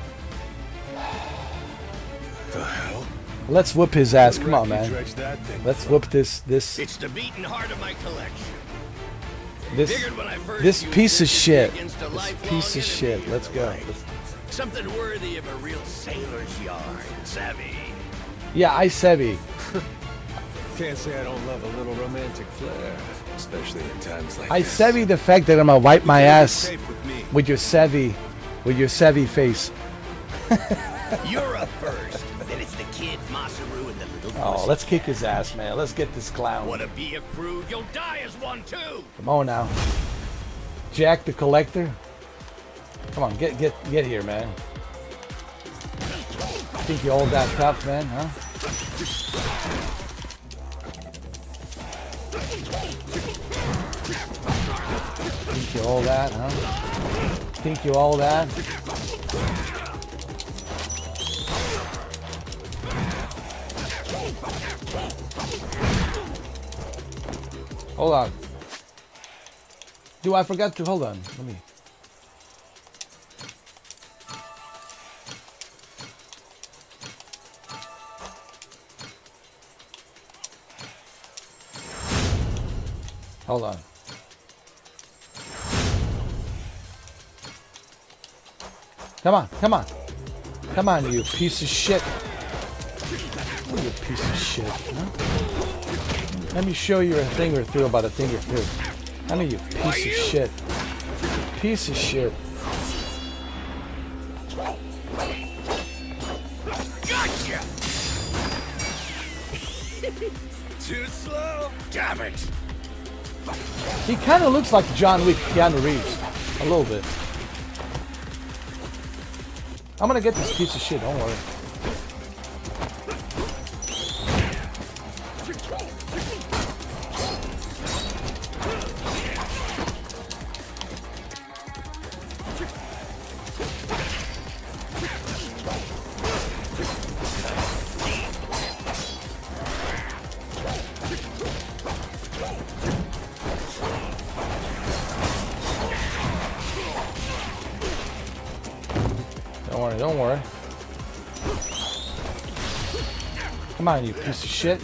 The hell? Let's whoop his ass. Come on, Wreck you man. dredged that thing Let's from? whoop this It's the beating heart of my collection. Figured when I first this used piece of it to shit. be against a This lifelong piece of enemy shit. of Let's the go. life. Something worthy of a real sailor's yarn, savvy. Yeah, I savvy. Can't say I don't love a little romantic flair, especially in times like I this. savvy the fact that I'm gonna wipe my ass Safe with me. with your savvy face. You're up first. Then it's the kid, Masaru, and the little Oh, pussy. let's kick his ass, man. Let's get this clown. Wanna be a crew? You'll die as one too. Come on now. Jack the Collector. Come on, get here, man. Think you're all that tough, man, huh? Think you're all that, huh? Think you're all that? Hold on. I forgot to hold on. Let me. Hold on. Come on, come on. Come on, you piece of shit. Oh, you piece of shit, huh? Let me show you a thing or two about a thing or two. I mean, you piece of shit. Piece of shit. Gotcha. Too slow. Damn it. He kind of looks like John Wick, Keanu Reeves. A little bit. I'm gonna get this piece of shit, don't worry. Don't worry. Come on, you piece of shit.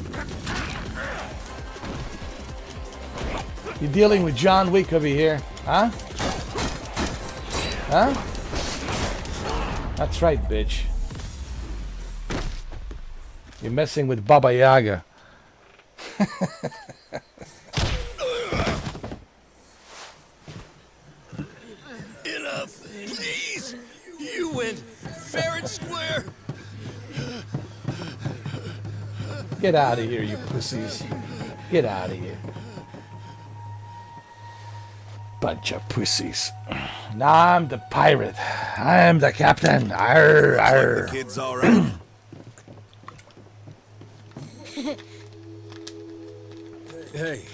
You're dealing with John Wick over here, huh? Huh? That's right, bitch. You're messing with Baba Yaga. Enough, please. You went fair and square. Get out of here, you pussies. Get out of here. Bunch of pussies. Now I'm the pirate. I'm the captain. Arr, arr. The kid's all right. Hey,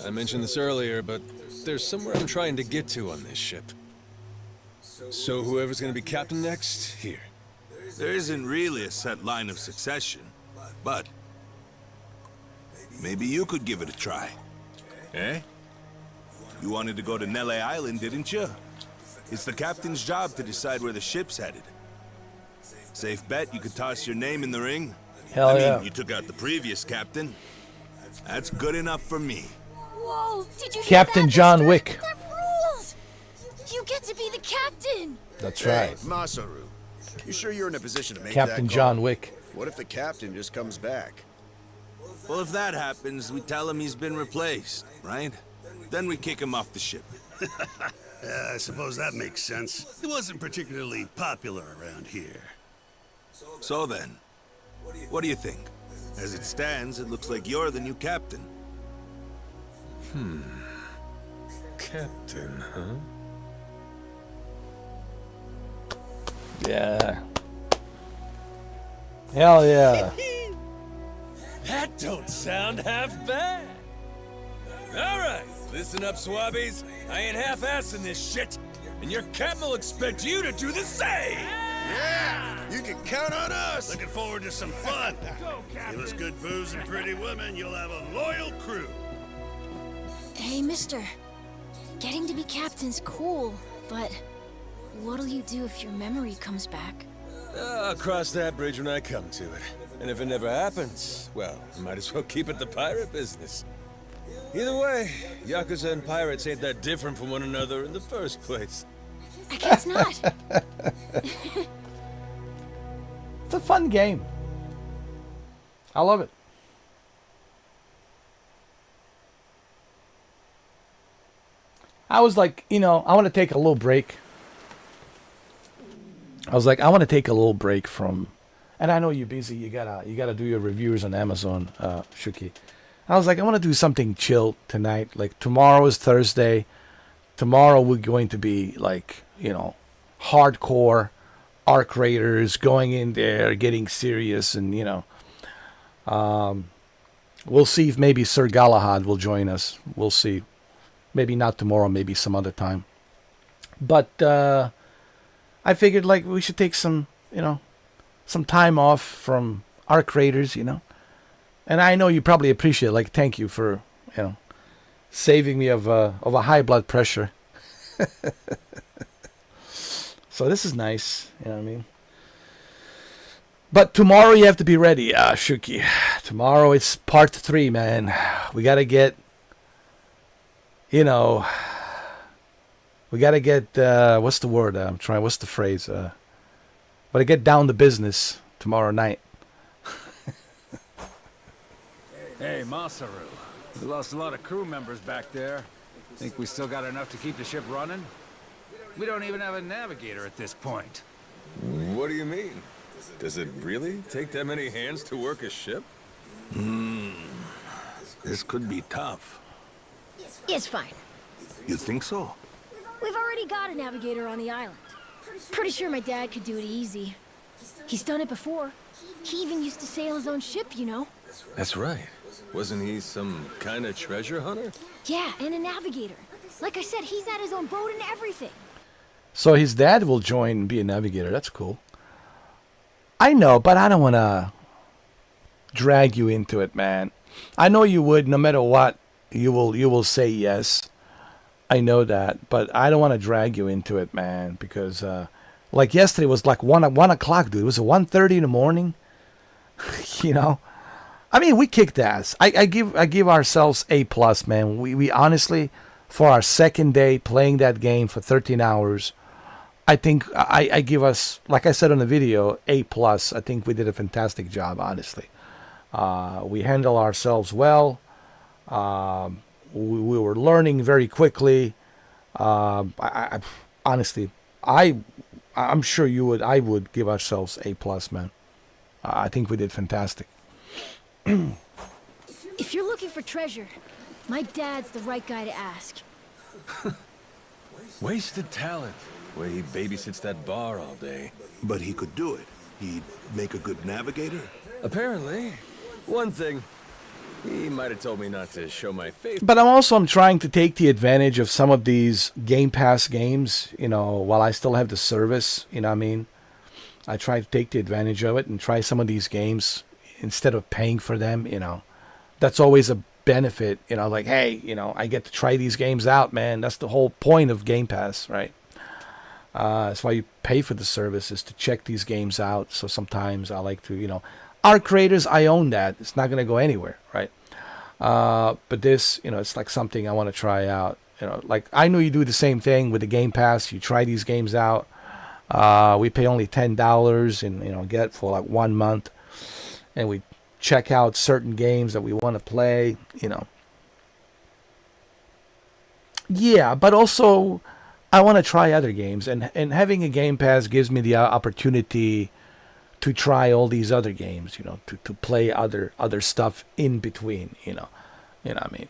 I mentioned this earlier, but there's somewhere I'm trying to get to on this ship. So whoever's gonna be captain next, here. There isn't really a set line of succession, but maybe you could give it a try. Eh? You wanted to go to Nele Island, didn't you? It's the captain's job to decide where the ship's headed. Safe bet you could toss your name in the ring. Hell yeah. You took out the previous captain. That's good enough for me. Whoa, did you Captain hear that, John mister? Wick. That rules! You get to be the captain! That's Hey, right. Masaru, you sure you're in a position to make Captain that call? John Wick. What if the captain just comes back? Well, if that happens, we tell him he's been replaced, right? Then we kick him off the ship. I suppose that makes sense. He wasn't particularly popular around here. So then, what do you think? As it stands, it looks like you're the new captain. Captain, huh? Yeah. Hell yeah. That don't sound half bad. All right, listen up, swabbies. I ain't half-assing this shit, and your captain will expect you to do the same. Yeah! You can count on us! Looking forward to some fun. Give us good booze and pretty women, you'll have a loyal crew. Hey, mister. Getting to be captain's cool, but what'll you do if your memory comes back? I'll cross that bridge when I come to it. And if it never happens, well, might as well keep it the pirate business. Either way, Yakuza and pirates ain't that different from one another in the first place. I guess not. It's a fun game. I love it. I was like, I want to take a little break. I was like, I want to take a little break from, and I know you're busy. You gotta do your reviews on Amazon, Shuki. I was like, I want to do something chill tonight. Like tomorrow is Thursday. Tomorrow we're going to be like, hardcore arc raiders going in there, getting serious, and we'll see if maybe Sir Galahad will join us. We'll see. Maybe not tomorrow, maybe some other time. But I figured like we should take some time off from arc raiders, And I know you probably appreciate it. Like, thank you for, saving me of a high blood pressure. So this is nice, you know what I mean? But tomorrow you have to be ready, Shuki. Tomorrow it's part 3, man. We gotta get, we gotta get, what's the word I'm trying, what's the phrase? But I get down to business tomorrow night. Hey, Masaru. We lost a lot of crew members back there. Think we still got enough to keep the ship running? We don't even have a navigator at this point. What do you mean? Does it really take that many hands to work a ship? This could be tough. It's fine. You think so? We've already got a navigator on the island. Pretty sure my dad could do it easy. He's done it before. He even used to sail his own ship, That's right. Wasn't he some kind of treasure hunter? Yeah, and a navigator. Like I said, he's had his own boat and everything. So his dad will join and be a navigator. That's cool. I know, but I don't want to drag you into it, man. I know you would, no matter what. You will say yes. I know that, but I don't want to drag you into it, man. Because like yesterday was like 1 o'clock, dude. It was 1:30 in the morning. I mean, we kicked ass. I give ourselves A+, man. We honestly, for our second day playing that game for 13 hours, I think I give us, like I said on the video, A+. I think we did a fantastic job, honestly. We handle ourselves well. We were learning very quickly. Honestly, I'm sure you would. I would give ourselves A+, man. I think we did fantastic. If you're looking for treasure, my dad's the right guy to ask. Wasted talent. Way he babysits that bar all day. But he could do it. He'd make a good navigator. Apparently. One thing. He might have told me not to show my face. But I'm trying to take the advantage of some of these Game Pass games, while I still have the service, you know what I mean? I try to take the advantage of it and try some of these games instead of paying for them, That's always a benefit, like, hey, I get to try these games out, man. That's the whole point of Game Pass, right? That's why you pay for the service, is to check these games out. So sometimes I like to, our creators, I own that. It's not going to go anywhere, right? But this, it's like something I want to try out. Like I know you do the same thing with the Game Pass. You try these games out. We pay only $10 and, get it for like 1 month. And we check out certain games that we want to play, Yeah, but also I want to try other games. And having a Game Pass gives me the opportunity to try all these other games, to play other stuff in between, you know what I mean?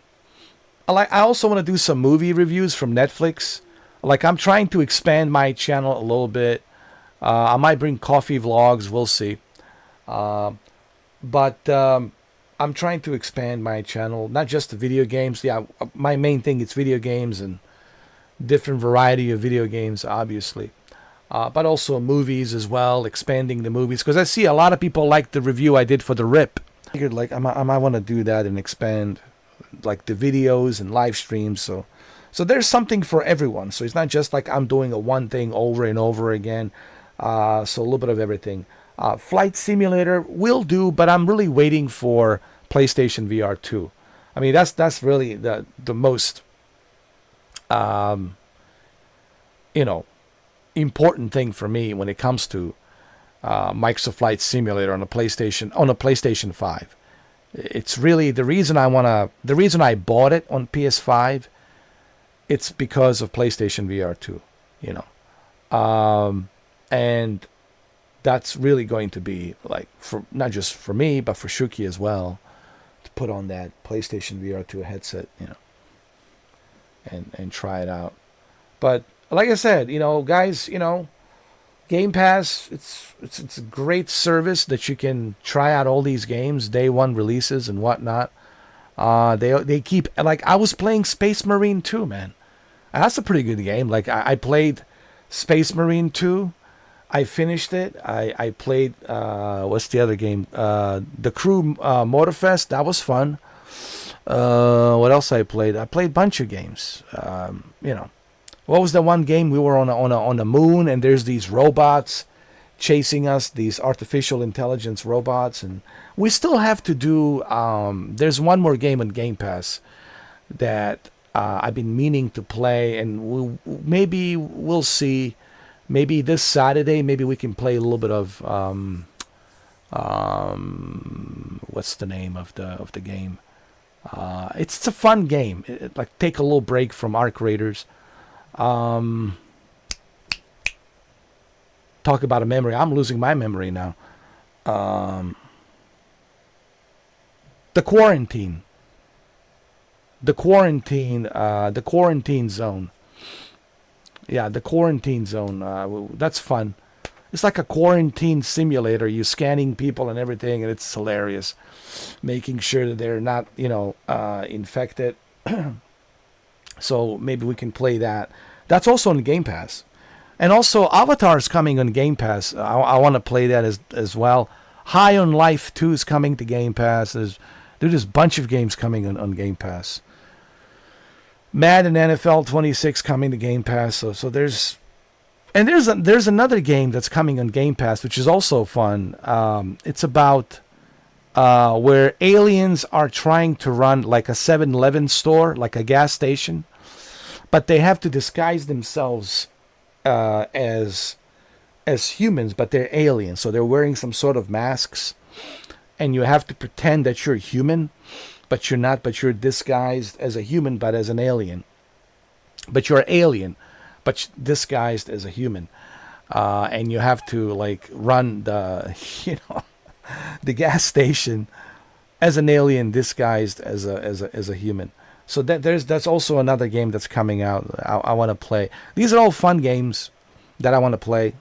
I also want to do some movie reviews from Netflix. Like I'm trying to expand my channel a little bit. I might bring coffee vlogs, we'll see. But I'm trying to expand my channel, not just the video games. Yeah, my main thing is video games and different variety of video games, obviously. But also movies as well, expanding the movies. Because I see a lot of people like the review I did for The Rip. I figured like I might want to do that and expand like the videos and live streams. So there's something for everyone. So it's not just like I'm doing a one thing over and over again. So a little bit of everything. Flight Simulator will do, but I'm really waiting for PlayStation VR 2. I mean, that's really the most, important thing for me when it comes to Microsoft Flight Simulator on a PlayStation 5. It's really the reason I bought it on PS5. It's because of PlayStation VR 2, and that's really going to be like for not just for me but for Shuki as well, to put on that PlayStation VR 2 headset, and try it out. But like I said, guys, Game Pass, it's a great service that you can try out all these games, day one releases and whatnot. They keep, like I was playing Space Marine 2, man. And that's a pretty good game. Like I played Space Marine 2. I finished it. I played what's the other game? The Crew Motorfest. That was fun. What else I played? I played a bunch of games. What was the one game we were on the moon and there's these robots chasing us, these artificial intelligence robots, and we still have to do. There's one more game on Game Pass that I've been meaning to play, and maybe we'll see. Maybe this Saturday, maybe we can play a little bit of what's the name of the game? It's a fun game. Like take a little break from Arc Raiders. Talk about a memory. I'm losing my memory now. The quarantine zone. Yeah, the quarantine zone. That's fun. It's like a quarantine simulator. You're scanning people and everything, and it's hilarious. Making sure that they're not, infected. So maybe we can play that. That's also on Game Pass. And also, Avatar is coming on Game Pass. I want to play that as well. High on Life 2 is coming to Game Pass. There's a bunch of games coming on Game Pass. Madden NFL 26 coming to Game Pass. So there's another game that's coming on Game Pass, which is also fun. It's about where aliens are trying to run like a 7-Eleven store, like a gas station, but they have to disguise themselves as humans, but they're aliens. So they're wearing some sort of masks, and you have to pretend that you're human, but you're not. But you're disguised as a human, but as an alien. But you're alien, but disguised as a human, and you have to like run the the gas station as an alien disguised as a human. So that's also another game that's coming out. I want to play. These are all fun games that I want to play,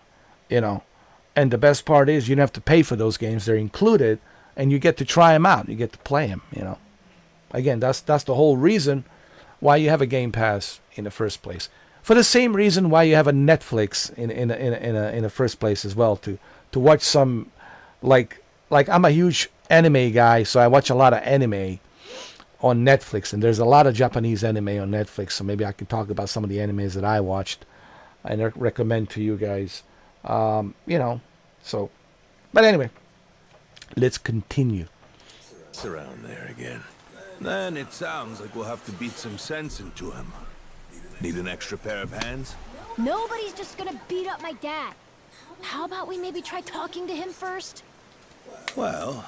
And the best part is you don't have to pay for those games; they're included, and you get to try them out. You get to play them, Again, that's the whole reason why you have a Game Pass in the first place. For the same reason why you have a Netflix in the first place as well, to watch some, like I'm a huge anime guy, so I watch a lot of anime on Netflix, and there's a lot of Japanese anime on Netflix, so maybe I can talk about some of the animes that I watched and recommend to you guys. So, but anyway, let's continue. It's around there again. Then it sounds like we'll have to beat some sense into him. Need an extra pair of hands? Nobody's just gonna beat up my dad. How about we maybe try talking to him first? Well,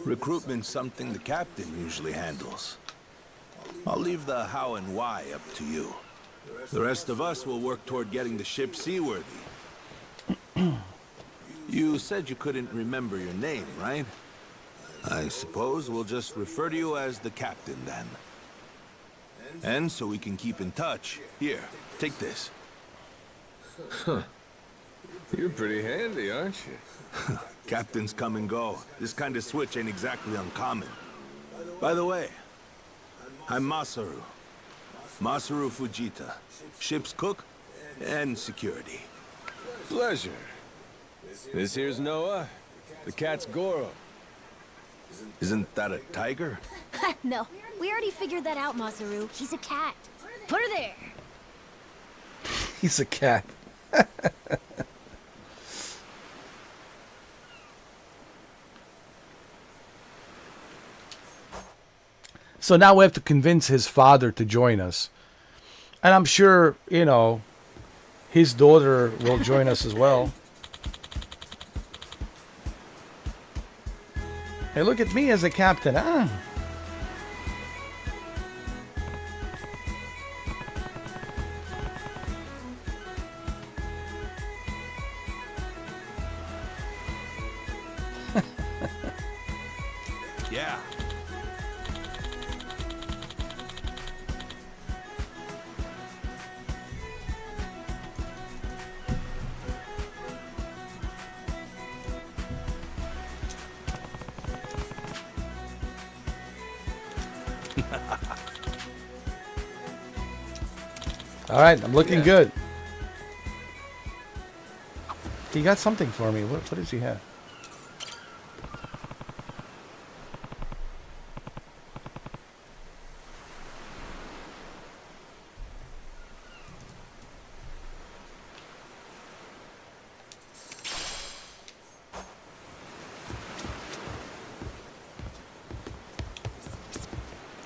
recruitment's something the captain usually handles. I'll leave the how and why up to you. The rest of us will work toward getting the ship seaworthy. You said you couldn't remember your name, right? I suppose we'll just refer to you as the captain then. And so we can keep in touch, here, take this. Huh. You're pretty handy, aren't you? Captains come and go. This kind of switch ain't exactly uncommon. By the way, I'm Masaru. Masaru Fujita. Ship's cook and security. Pleasure. This here's Noah. The cat's Goro. Isn't that a tiger? No, we already figured that out, Masaru. He's a cat. Put her there. He's a cat. So now we have to convince his father to join us. And I'm sure, his daughter will join us as well. Hey, look at me as a captain. Yeah. All right, I'm looking good. He got something for me. What does he have?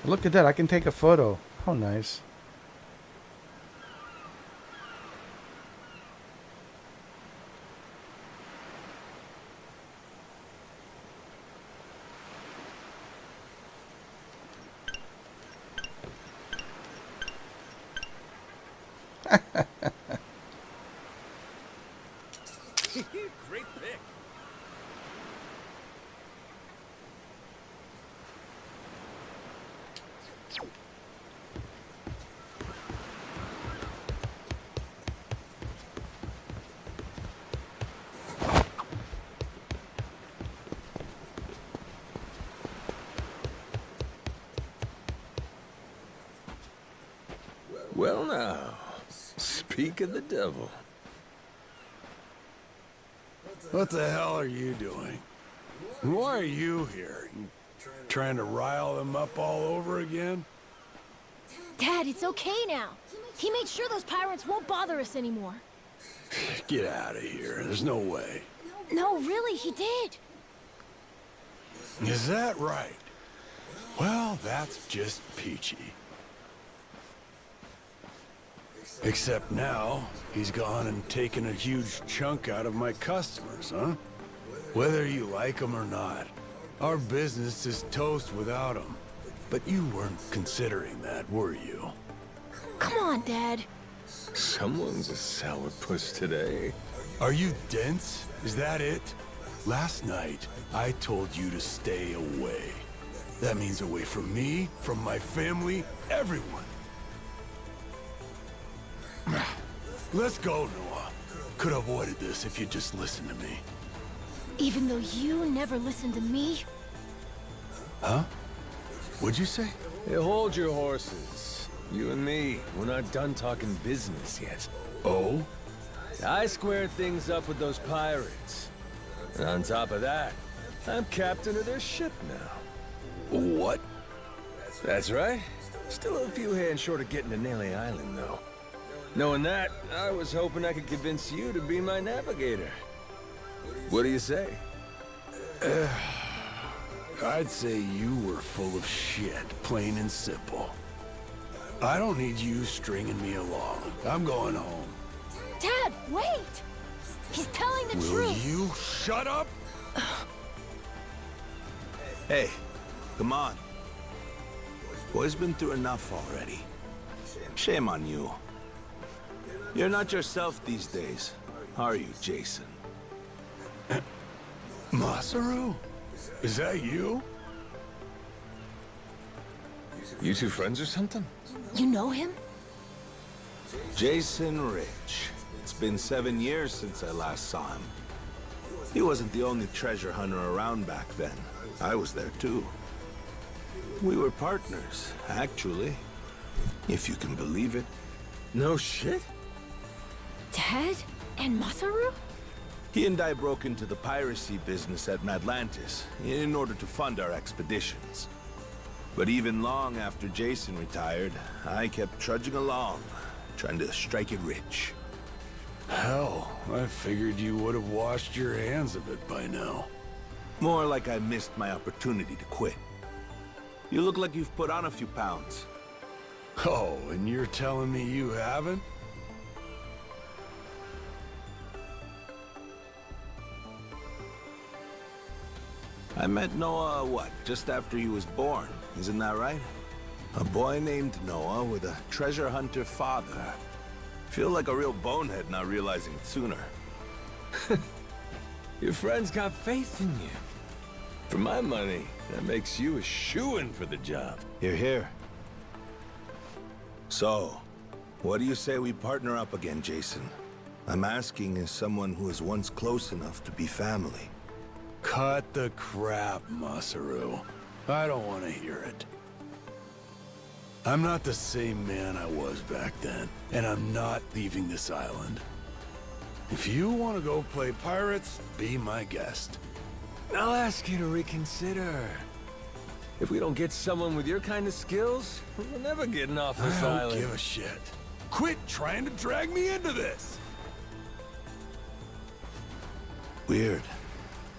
Look at that. I can take a photo. How nice. Great pick. Well now, speak of the devil. What the hell are you doing? And why are you here? You trying to rile them up all over again? Dad, it's okay now. He made sure those pirates won't bother us anymore. Get out of here. There's no way. No, really, he did. Is that right? Well, that's just peachy. Except now, he's gone and taken a huge chunk out of my customers, huh? Whether you like them or not, our business is toast without them. But you weren't considering that, were you? Come on, Dad. Someone's a sourpuss today. Are you dense? Is that it? Last night, I told you to stay away. That means away from me, from my family, everyone. Let's go, Noah. Could have avoided this if you'd just listened to me. Even though you never listened to me? Huh? What'd you say? Hey, hold your horses. You and me, we're not done talking business yet. Oh? I squared things up with those pirates. And on top of that, I'm captain of their ship now. What? That's right. Still a few hands short of getting to Nele Island, though. Knowing that, I was hoping I could convince you to be my navigator. What do you say? I'd say you were full of shit, plain and simple. I don't need you stringing me along. I'm going home. Dad, wait! He's telling the Will truth. you shut up? Hey, come on. Boy's been through enough already. Shame on you. You're not yourself these days, are you, Jason? Masaru? Is that you? You two friends or something? You know him? Jason Rich. It's been 7 years since I last saw him. He wasn't the only treasure hunter around back then. I was there too. We were partners, actually. If you can believe it. No shit? Dad and Masaru? He and I broke into the piracy business at Madlantis in order to fund our expeditions. But even long after Jason retired, I kept trudging along, trying to strike it rich. Hell, I figured you would have washed your hands of it by now. More like I missed my opportunity to quit. You look like you've put on a few pounds. Oh, and you're telling me you haven't? I met Noah, what, just after he was born, isn't that right? A boy named Noah with a treasure hunter father. Feel like a real bonehead not realizing it sooner. Your friends got faith in you. For my money, that makes you a shoo-in for the job. You're here. So, what do you say we partner up again, Jason? I'm asking as someone who was once close enough to be family. Cut the crap, Masaru. I don't want to hear it. I'm not the same man I was back then, and I'm not leaving this island. If you want to go play pirates, be my guest. I'll ask you to reconsider. If we don't get someone with your kind of skills, we're never getting off this I island. don't give a shit. Quit trying to drag me into this! Weird.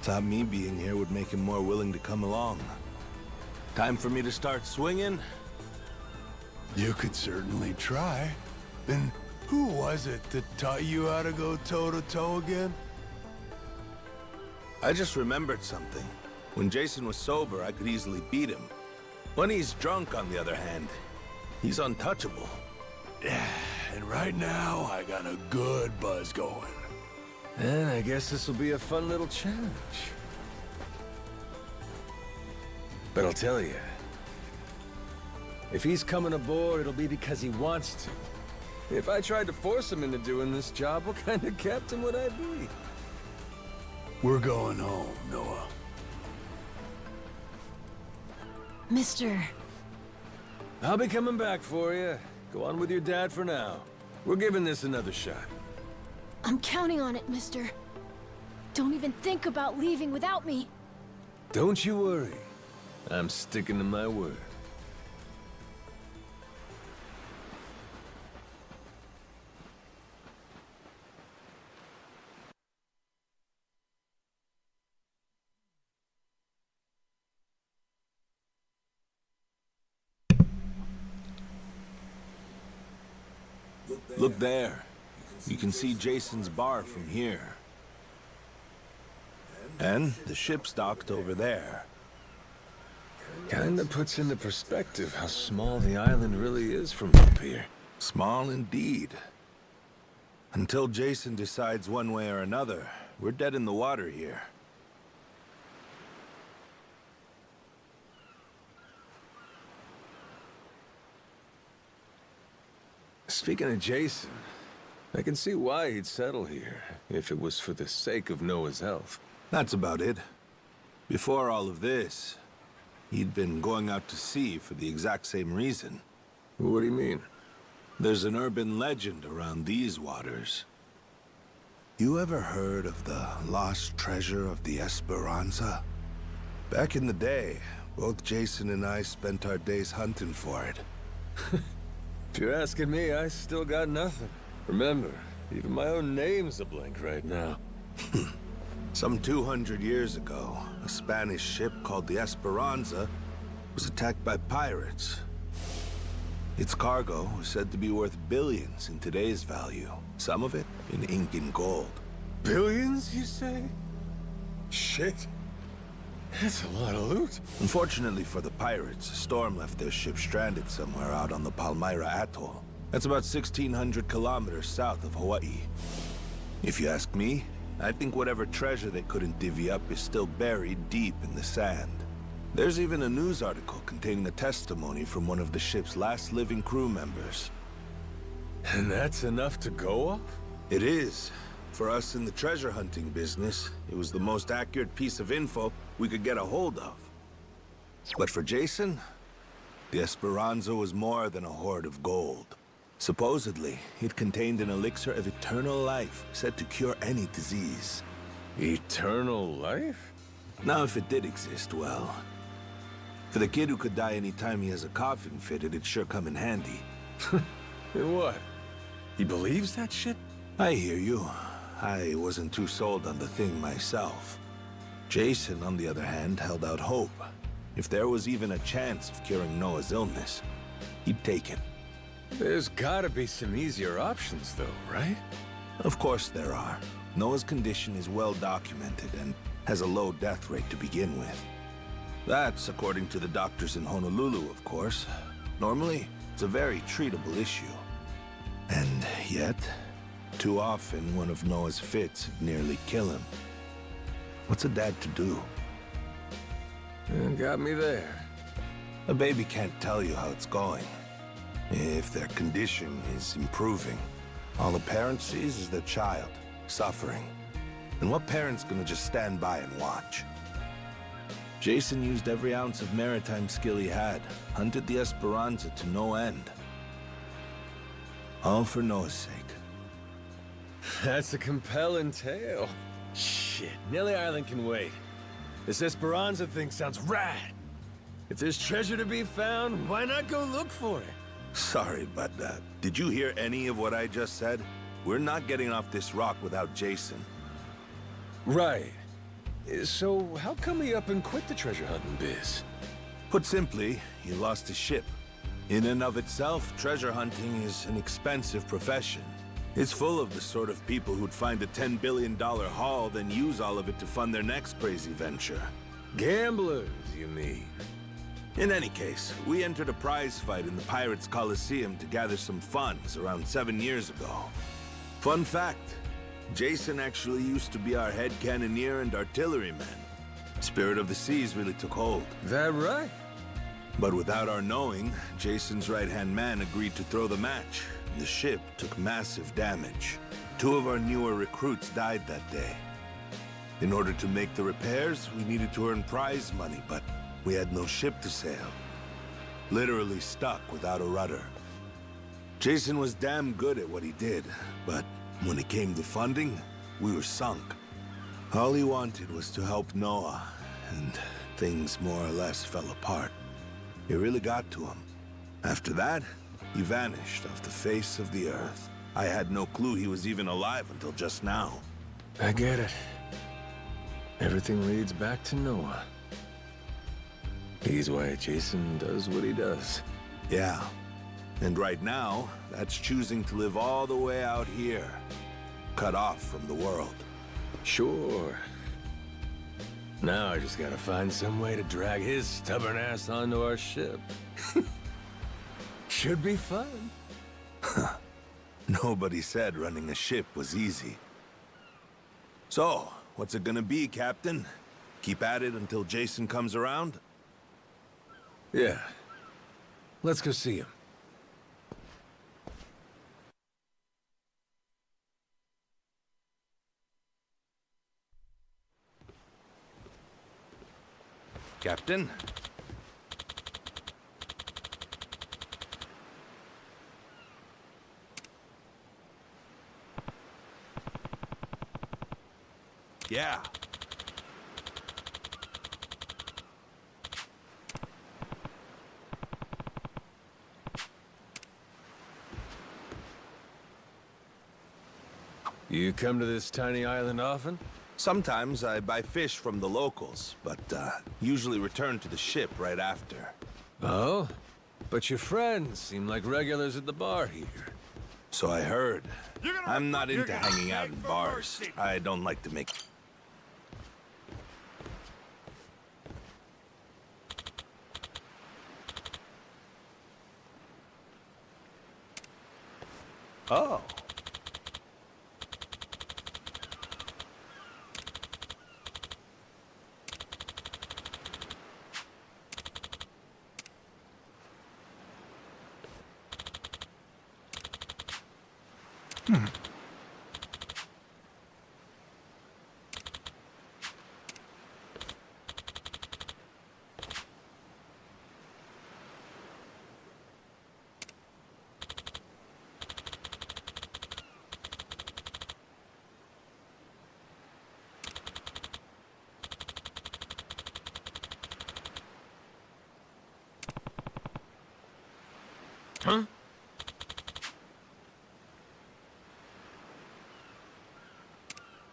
Thought me being here would make him more willing to come along. Time for me to start swinging? You could certainly try. And who was it that taught you how to go toe-to-toe again? I just remembered something. When Jason was sober, I could easily beat him. When he's drunk, on the other hand, he's untouchable. Yeah, and right now, I got a good buzz going. And I guess this will be a fun little challenge. But I'll tell you, if he's coming aboard, it'll be because he wants to. If I tried to force him into doing this job, what kind of captain would I be? We're going home, Noah. Mister. I'll be coming back for you. Go on with your dad for now. We're giving this another shot. I'm counting on it, mister. Don't even think about leaving without me. Don't you worry. I'm sticking to my word. Look there. You can see Jason's bar from here. And the ship's docked over there. Kinda puts into perspective how small the island really is from up here. Small indeed. Until Jason decides one way or another, we're dead in the water here. Speaking of Jason, I can see why he'd settle here, if it was for the sake of Noah's health. That's about it. Before all of this, He'd been going out to sea for the exact same reason. What do you mean? There's an urban legend around these waters. You ever heard of the lost treasure of the Esperanza? Back in the day, both Jason and I spent our days hunting for it. If you're asking me, I still got nothing. Remember, even my own name's a blank right now. Some 200 years ago, a Spanish ship called the Esperanza was attacked by pirates. Its cargo was said to be worth billions in today's value, some of it in ink and gold. Billions, you say? Shit. That's a lot of loot. Unfortunately for the pirates, a storm left their ship stranded somewhere out on the Palmyra Atoll. That's about 1,600 kilometers south of Hawaii. If you ask me, I think whatever treasure they couldn't divvy up is still buried deep in the sand. There's even a news article containing a testimony from one of the ship's last living crew members. And that's enough to go off? It is. For us in the treasure hunting business, it was the most accurate piece of info we could get a hold of. But for Jason, the Esperanza was more than a hoard of gold. Supposedly, it contained an elixir of eternal life, said to cure any disease. Eternal life? Now, if it did exist, well... For the kid who could die any time he has a coffin fitted, it'd sure come in handy. And what? He believes that shit? I hear you. I wasn't too sold on the thing myself. Jason, on the other hand, held out hope. If there was even a chance of curing Noah's illness, he'd take it. There's gotta be some easier options, though, right? Of course there are. Noah's condition is well documented and has a low death rate to begin with. That's according to the doctors in Honolulu, of course. Normally, it's a very treatable issue. And yet, too often one of Noah's fits would nearly kill him. What's a dad to do? Got me there. A baby can't tell you how it's going. If their condition is improving, all a parent sees is their child suffering. And what parent's gonna just stand by and watch? Jason used every ounce of maritime skill he had, hunted the Esperanza to no end. All for Noah's sake. That's a compelling tale. Shit, Nelly Island can wait. This Esperanza thing sounds rad. If there's treasure to be found, why not go look for it? Sorry, but did you hear any of what I just said? We're not getting off this rock without Jason. Right. So how come he up and quit the treasure hunting biz? Put simply, he lost his ship. In and of itself, treasure hunting is an expensive profession. It's full of the sort of people who'd find a $10 billion haul, then use all of it to fund their next crazy venture. Gamblers, you mean? In any case, we entered a prize fight in the Pirates Coliseum to gather some funds around 7 years ago. Fun fact, Jason actually used to be our head cannoneer and artilleryman. Spirit of the Seas really took hold. That right? But without our knowing, Jason's right-hand man agreed to throw the match. The ship took massive damage. 2 of our newer recruits died that day. In order to make the repairs, we needed to earn prize money, but we had no ship to sail. Literally stuck without a rudder. Jason was damn good at what he did, but when it came to funding, we were sunk. All he wanted was to help Noah, and things more or less fell apart. It really got to him. After that, he vanished off the face of the earth. I had no clue he was even alive until just now. I get it. Everything leads back to Noah. He's why Jason does what he does. Yeah. And right now, that's choosing to live all the way out here, cut off from the world. Sure. Now I just gotta find some way to drag his stubborn ass onto our ship. Should be fun. Nobody said running a ship was easy. So, what's it gonna be, Captain? Keep at it until Jason comes around? Yeah. Let's go see him. Captain? Yeah. You come to this tiny island often? Sometimes I buy fish from the locals, but usually return to the ship right after. Oh? But your friends seem like regulars at the bar here. So I heard. I'm not into hanging out in bars. I don't like to make... Oh. Huh?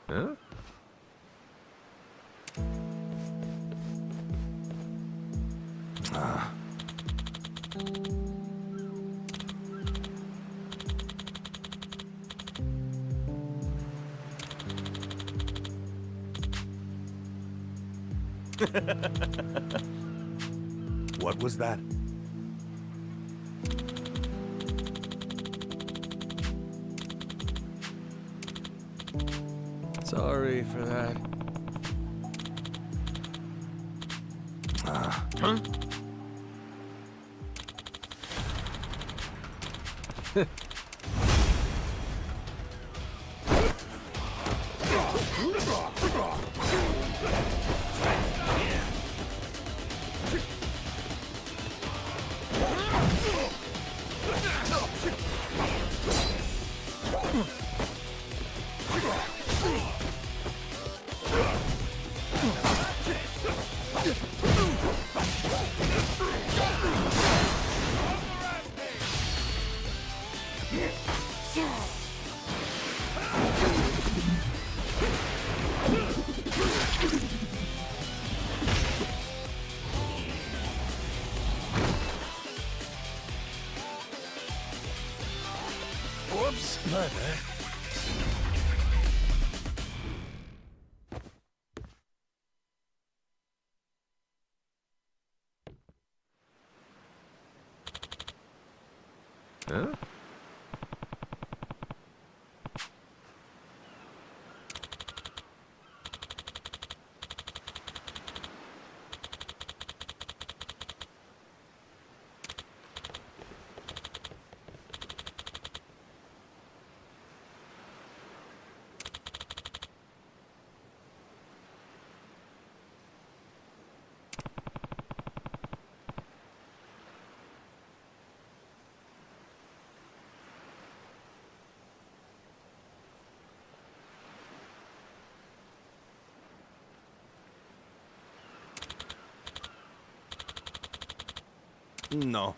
Huh? What was that? Sorry for that. Huh? Whoops, my bad. Huh? No.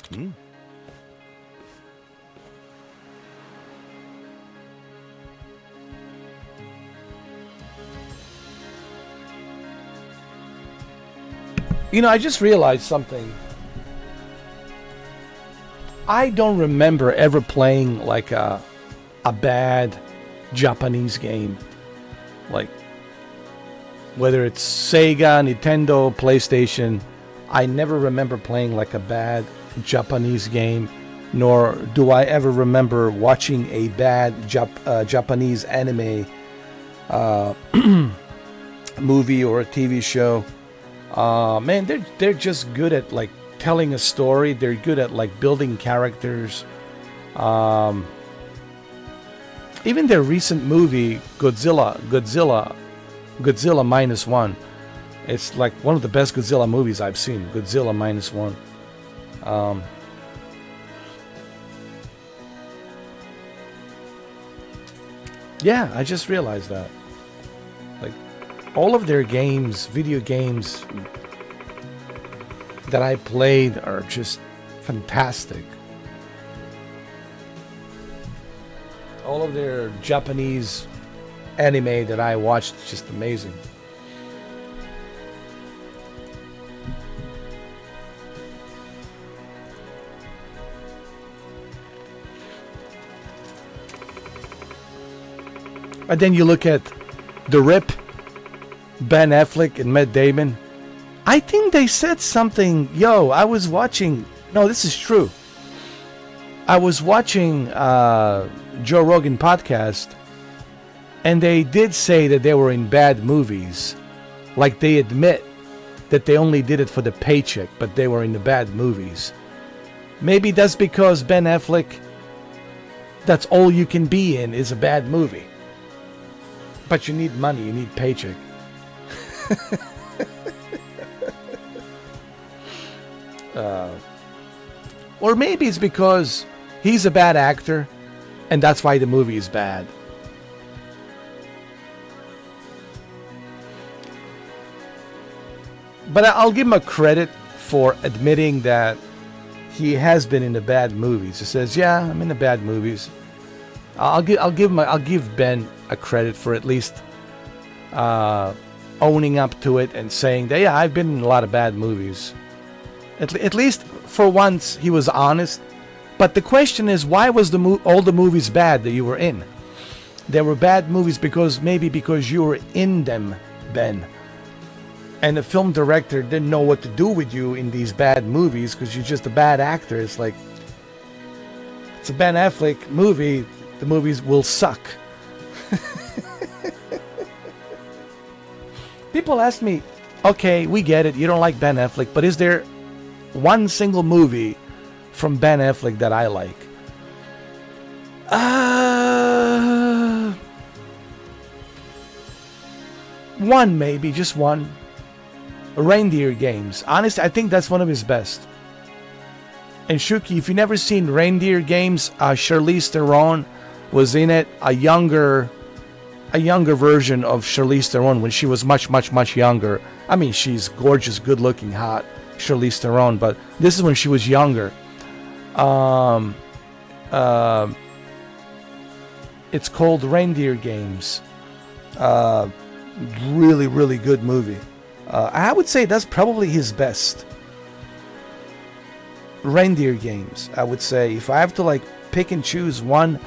Hmm? You know, I just realized something. I don't remember ever playing like a bad Japanese game. Like, whether it's Sega, Nintendo, PlayStation, I never remember playing like a bad Japanese game, nor do I ever remember watching a bad Japanese anime movie or a TV show. Man, they're just good at like telling a story. They're good at like building characters. Even their recent movie Godzilla -1. It's like one of the best Godzilla movies I've seen. Godzilla -1. Yeah, I just realized that. Like, all of their games, video games that I played are just fantastic. All of their Japanese anime that I watched, just amazing. And then you look at The Rip, Ben Affleck and Matt Damon. I think they said something. I was watching. No, this is true. I was watching Joe Rogan podcast, and they did say that they were in bad movies. Like, they admit that they only did it for the paycheck, but they were in the bad movies. Maybe that's because Ben Affleck, that's all you can be in is a bad movie. But you need money, you need paycheck. Or maybe it's because he's a bad actor, and that's why the movie is bad. But I'll give him a credit for admitting that he has been in the bad movies. He says, "Yeah, I'm in the bad movies." I'll give Ben a credit for at least owning up to it and saying that, yeah, I've been in a lot of bad movies. At least for once he was honest. But the question is, why was all the movies bad that you were in? They were bad movies because you were in them, Ben. And the film director didn't know what to do with you in these bad movies because you're just a bad actor. It's like, it's a Ben Affleck movie. The movies will suck. People ask me, okay, we get it, you don't like Ben Affleck, but is there one single movie from Ben Affleck that I like? One, maybe, just one. Reindeer Games. Honestly, I think that's one of his best. And Shuki, if you've never seen Reindeer Games, Charlize Theron was in it. A younger version of Charlize Theron when she was much younger. I mean, she's gorgeous, good-looking, hot Charlize Theron, but this is when she was younger. It's called Reindeer Games. Really good movie. I would say that's probably his best. Reindeer Games, I would say. If I have to like pick and choose one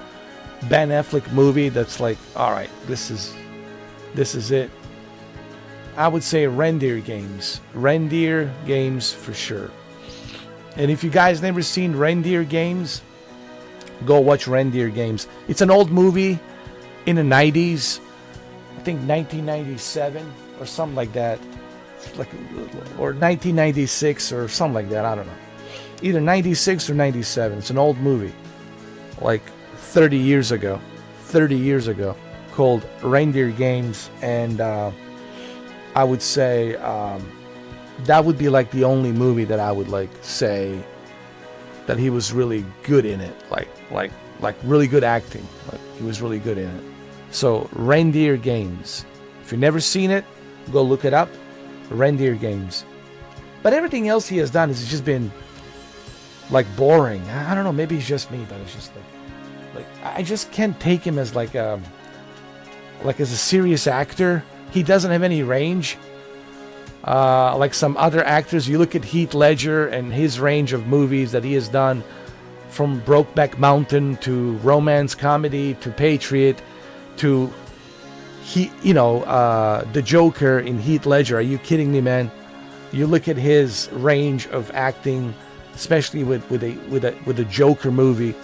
Ben Affleck movie that's like, all right, this is it, I would say Reindeer Games. Reindeer Games for sure. And if you guys never seen Reindeer Games, go watch Reindeer Games. It's an old movie in the 90s. I think 1997 or something like that. Like, or 1996 or something like that. I don't know. Either 96 or 97. It's an old movie. Like 30 years ago, called Reindeer Games, and I would say that would be like the only movie that I would like say that he was really good in it, like really good acting, like he was really good in it. So Reindeer Games, if you've never seen it, go look it up. Reindeer Games. But everything else he has done has just been like boring. I don't know, maybe it's just me, but it's just like I just can't take him as like as a serious actor. He doesn't have any range. Like some other actors, you look at Heath Ledger and his range of movies that he has done, from Brokeback Mountain to romance comedy to Patriot to the Joker in Heath Ledger. Are you kidding me, man? You look at his range of acting, especially with the Joker movie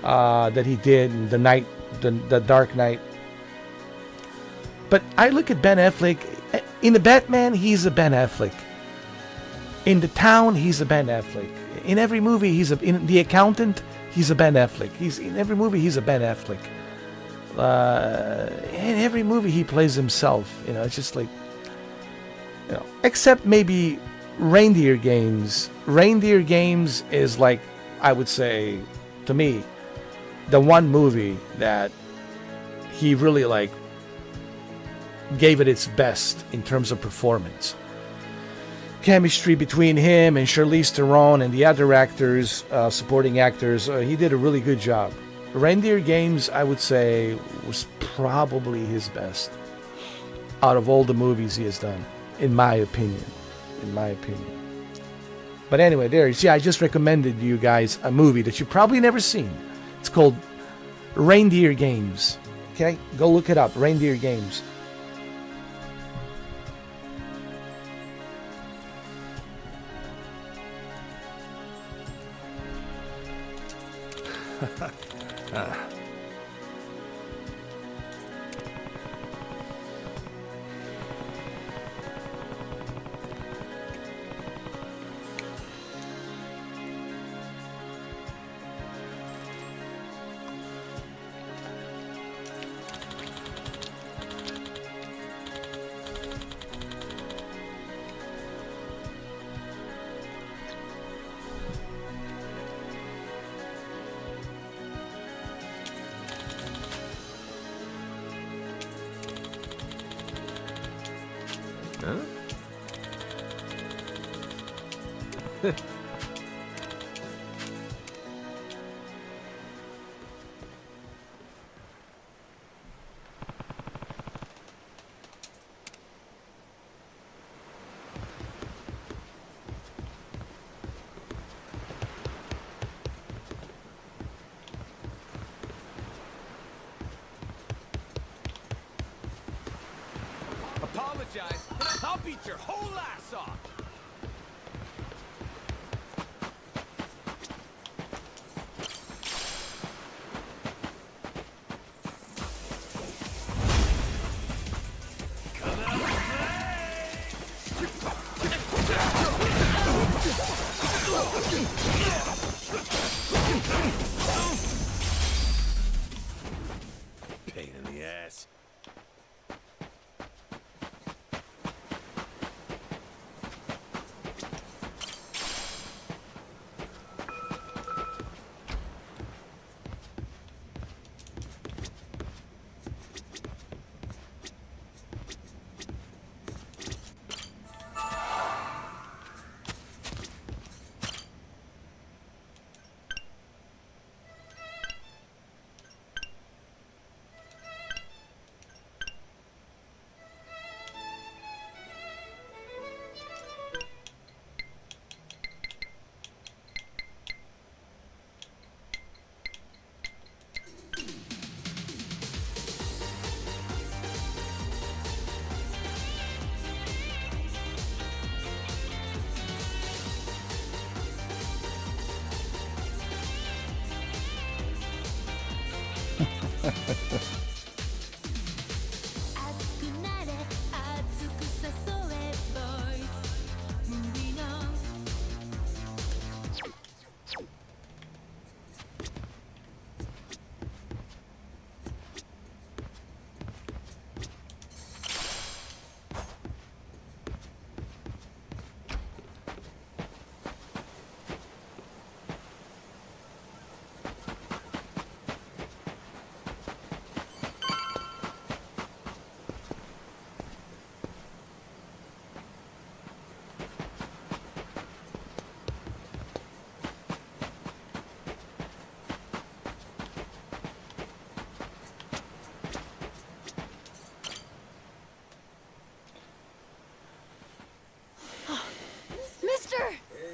that he did in the Dark Knight. But I look at Ben Affleck. In the Batman, he's a Ben Affleck. In The Town, he's a Ben Affleck. In every movie, in The Accountant, he's a Ben Affleck. In every movie, he's a Ben Affleck. In every movie, he plays himself. It's just like, except maybe Reindeer Games. Reindeer Games is like, I would say, to me, the one movie that he really like gave it its best in terms of performance. Chemistry between him and Charlize Theron and the other actors, supporting actors, he did a really good job. Reindeer Games, I would say, was probably his best out of all the movies he has done, in my opinion. In my opinion. But anyway, I just recommended you guys a movie that you've probably never seen. It's called Reindeer Games. Okay? Go look it up. Reindeer Games. Apologize. I'll beat your whole ass off. Pain in the ass.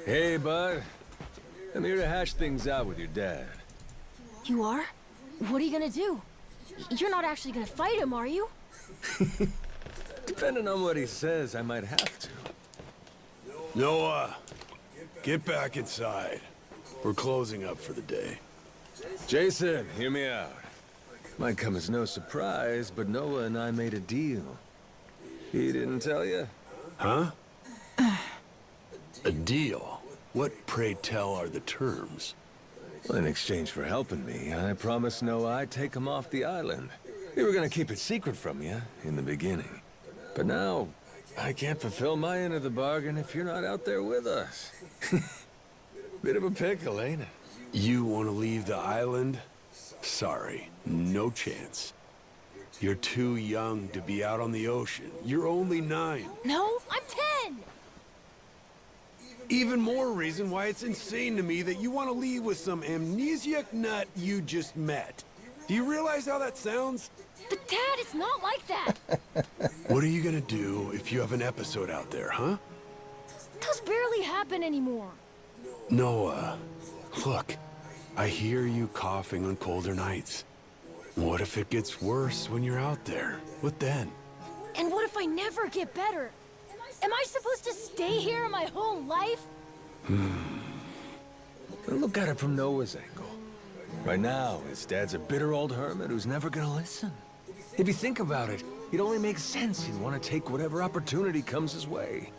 Hey, bud. I'm here to hash things out with your dad. You are? What are you gonna do? You're not actually gonna fight him, are you? Depending on what he says, I might have to. Noah, get back inside. We're closing up for the day. Jason, hear me out. Might come as no surprise, but Noah and I made a deal. He didn't tell you? Huh? A deal? What, pray tell, are the terms? Well, in exchange for helping me, I promised Noah I'd take him off the island. We were gonna keep it secret from you in the beginning. But now, I can't fulfill my end of the bargain if you're not out there with us. Bit of a pickle, ain't it? You want to leave the island? Sorry, no chance. You're too young to be out on the ocean. You're only 9. No, I'm 10! Even more reason why it's insane to me that you want to leave with some amnesiac nut you just met. Do you realize how that sounds? But Dad, it's not like that! What are you gonna do if you have an episode out there, huh? Those barely happen anymore. Noah, look, I hear you coughing on colder nights. What if it gets worse when you're out there? What then? And what if I never get better? Am I supposed to stay here my whole life? Look at it from Noah's angle. Right now, his dad's a bitter old hermit who's never gonna listen. If you think about it, it only makes sense he'd want to take whatever opportunity comes his way.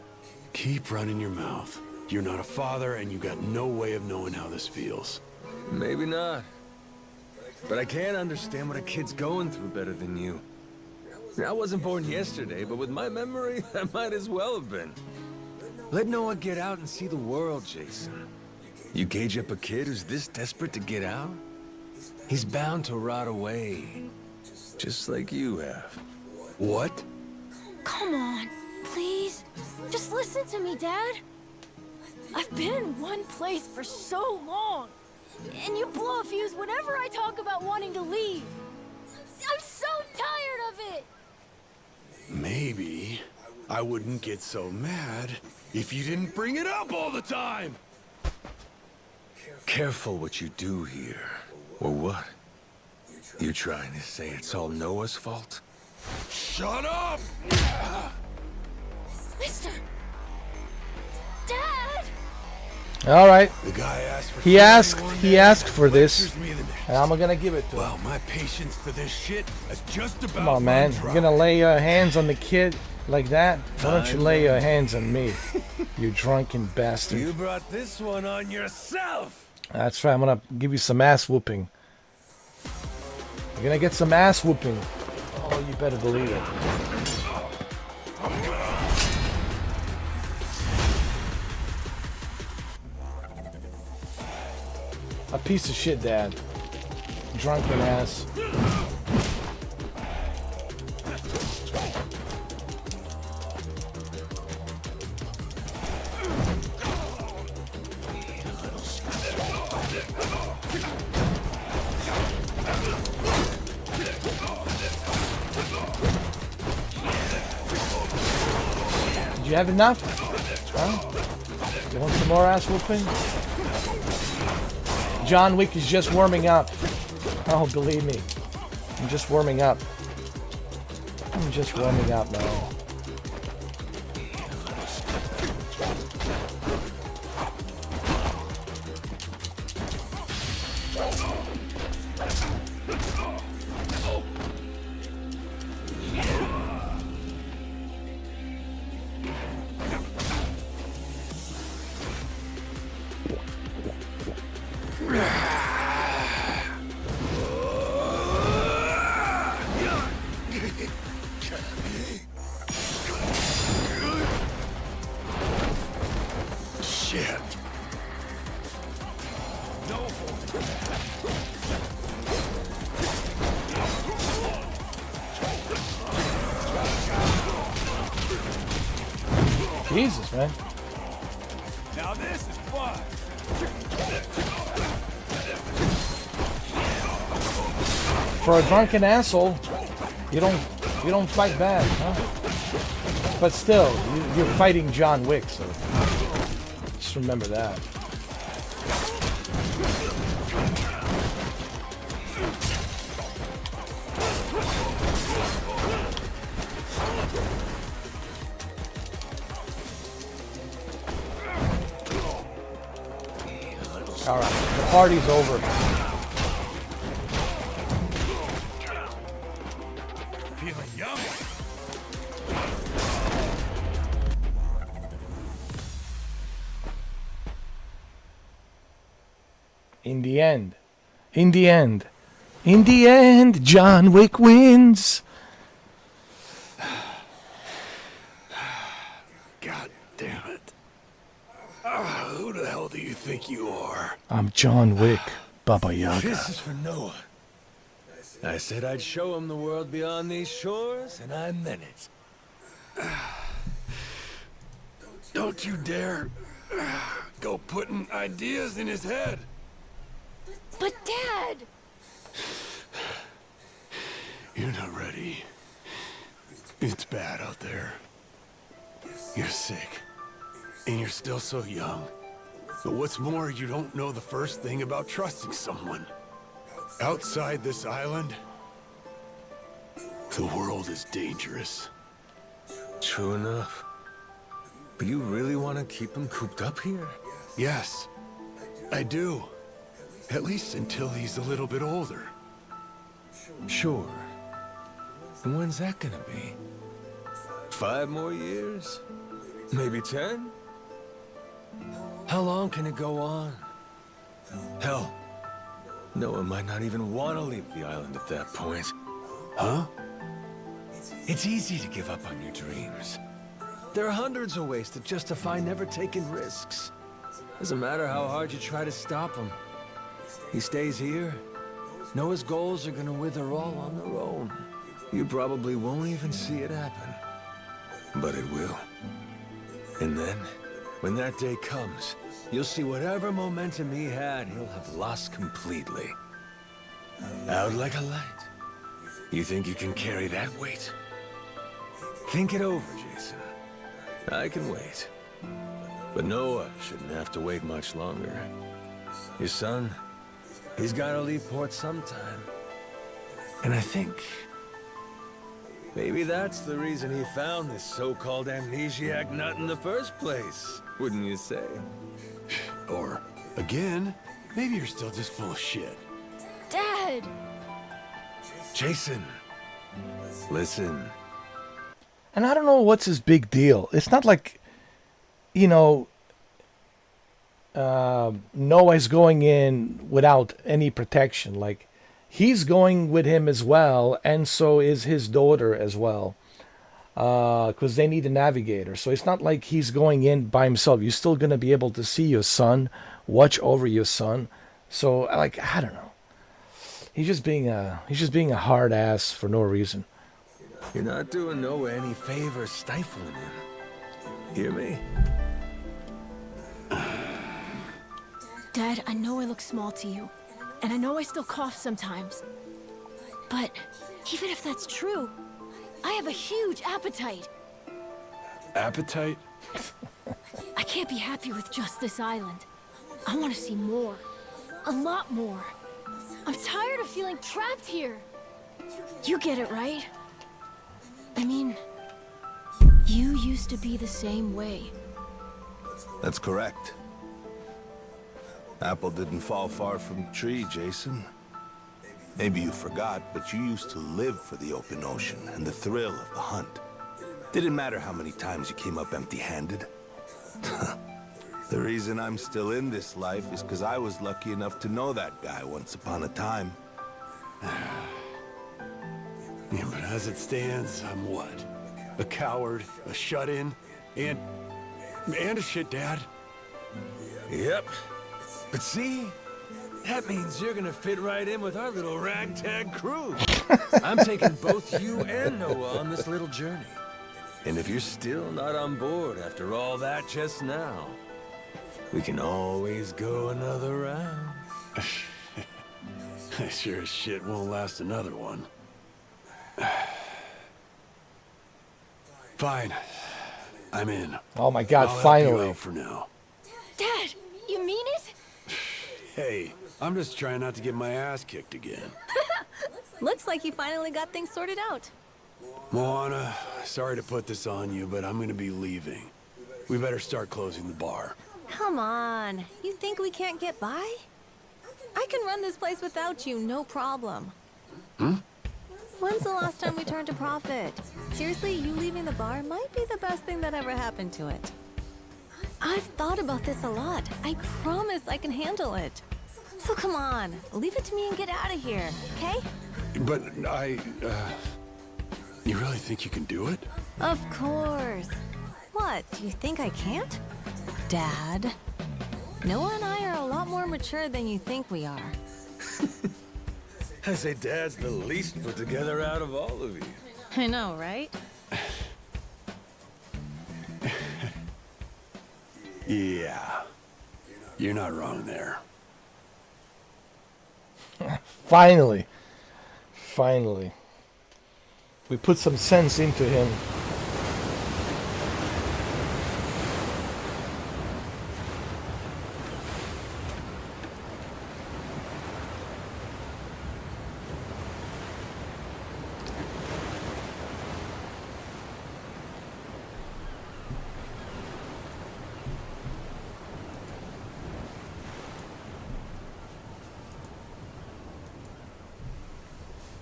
Keep running your mouth. You're not a father, and you got no way of knowing how this feels. Maybe not. But I can't understand what a kid's going through better than you. I wasn't born yesterday, but with my memory, I might as well have been. Let Noah get out and see the world, Jason. You gauge up a kid who's this desperate to get out? He's bound to rot away. Just like you have. What? Come on, please. Just listen to me, Dad. I've been in one place for so long. And you blow a fuse whenever I talk about wanting to leave. I'm so tired of it. Maybe I wouldn't get so mad if you didn't bring it up all the time. Careful what you do here. Or what? You trying to say it's all Noah's fault? Shut up! Mister! Dad! All right. The guy asked for He asked for this, and I'm gonna give it to him. Well, my patience for this shit is just about. Come on, man. You're gonna lay your hands on the kid like that? Why don't you lay your hands on me, you drunken bastard? You brought this one on yourself. That's right. I'm gonna give you some ass whooping. You're gonna get some ass whooping. Oh, you better believe it. A piece of shit, Dad. Drunken ass. Did you have enough? Huh? You want some more ass whooping? John Wick is just warming up. Oh, believe me. I'm just warming up. I'm just warming up, man. Jesus, man. Now this is fun. For a drunken asshole, you don't fight back, huh? But still, you're fighting John Wick, so just remember that. All right, the party's over. Feeling yummy. In the end, John Wick wins. damn it. Who the hell do you think you are? I'm John Wick, Baba Yaga. This is for Noah. I said I'd show him the world beyond these shores, and I meant it. Don't you dare go putting ideas in his head. But Dad! You're not ready. It's bad out there. You're sick. And you're still so young. But what's more, you don't know the first thing about trusting someone. Outside this island, the world is dangerous. True enough. But you really want to keep him cooped up here? Yes, I do. At least until he's a little bit older. Sure. And when's that gonna be? 5 more years? Maybe 10? How long can it go on? Hell, Noah might not even want to leave the island at that point. Huh? It's easy to give up on your dreams. There are hundreds of ways to justify never taking risks. Doesn't matter how hard you try to stop him. He stays here. Noah's goals are gonna wither all on their own. You probably won't even see it happen. But it will. And then, when that day comes, you'll see whatever momentum he had, he'll have lost completely. Out like a light. You think you can carry that weight? Think it over, Jason. I can wait. But Noah shouldn't have to wait much longer. Your son, he's gotta leave port sometime. And I think maybe that's the reason he found this so-called amnesiac nut in the first place, wouldn't you say? Or, again, maybe you're still just full of shit. Dad! Jason, listen. And I don't know what's his big deal. It's not like, you know, Noah's going in without any protection. Like, he's going with him as well, and so is his daughter as well. Because they need a navigator. So it's not like he's going in by himself. You're still going to be able to see your son, watch over your son. So, like, I don't know. He's just being a hard ass for no reason. You're not doing Noah any favors stifling him. Hear me? Dad, I know I look small to you, and I know I still cough sometimes. But even if that's true, I have a huge appetite. Appetite? I can't be happy with just this island. I want to see more. A lot more. I'm tired of feeling trapped here. You get it, right? I mean, you used to be the same way. That's correct. Apple didn't fall far from the tree, Jason. Maybe you forgot, but you used to live for the open ocean and the thrill of the hunt. Didn't matter how many times you came up empty-handed. The reason I'm still in this life is because I was lucky enough to know that guy once upon a time. Yeah, but as it stands, I'm what? A coward, a shut-in, and a shit dad. Yep. But see, that means you're gonna fit right in with our little ragtag crew. I'm taking both you and Noah on this little journey. And if you're still not on board after all that just now, we can always go another round. I sure as shit won't last another one. Fine. I'm in. Oh my God, I'll help finally. you out for now. Dad, you mean it? Hey, I'm just trying not to get my ass kicked again. Looks like you finally got things sorted out. Moana, sorry to put this on you, but I'm gonna be leaving. We better start closing the bar. Come on. You think we can't get by? I can run this place without you, no problem. Hmm? When's the last time we turned a profit? Seriously, you leaving the bar might be the best thing that ever happened to it. I've thought about this a lot. I promise I can handle it. So come on, leave it to me and get out of here, okay? But you really think you can do it? Of course. What, do you think I can't? Dad, Noah and I are a lot more mature than you think we are. I say Dad's the least put together out of all of you. I know, right? Yeah. You're not wrong there. Finally. Finally. We put some sense into him.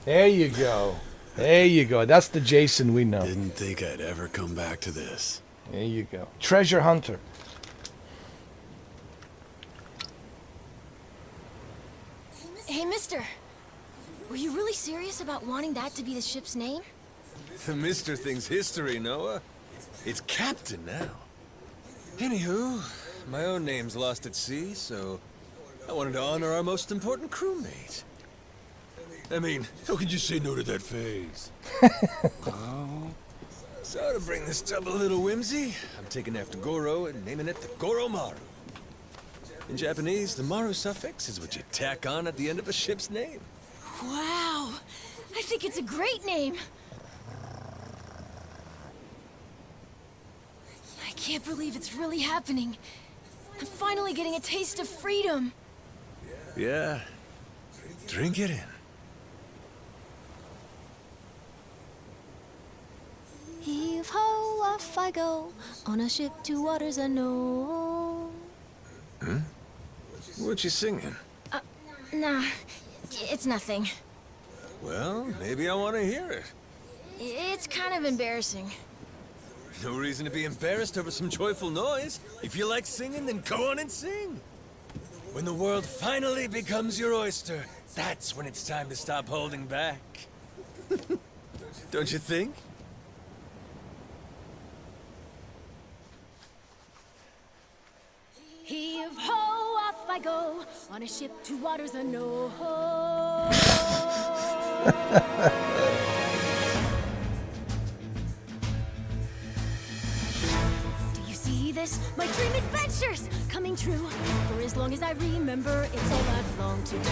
There you go. There you go. That's the Jason we know. Didn't think I'd ever come back to this. There you go. Treasure hunter. Hey, mister. Were you really serious about wanting that to be the ship's name? The Mr. thing's history, Noah. It's Captain now. Anywho, my own name's lost at sea, so I wanted to honor our most important crewmate. I mean, how could you say no to that phase? Oh. So to bring this tub a little whimsy, I'm taking after Goro and naming it the Goro Maru. In Japanese, the Maru suffix is what you tack on at the end of a ship's name. Wow. I think it's a great name. I can't believe it's really happening. I'm finally getting a taste of freedom. Yeah. Drink it in. Heave ho, off I go, on a ship to waters unknown. Hmm? What you singing? Nah, it's nothing. Well, maybe I want to hear it. It's kind of embarrassing. No reason to be embarrassed over some joyful noise. If you like singing, then go on and sing. When the world finally becomes your oyster, that's when it's time to stop holding back. Don't you think? Heave ho, off I go, on a ship to waters unknown. Do you see this? My dream adventures coming true. For as long as I remember, it's all I've longed to do.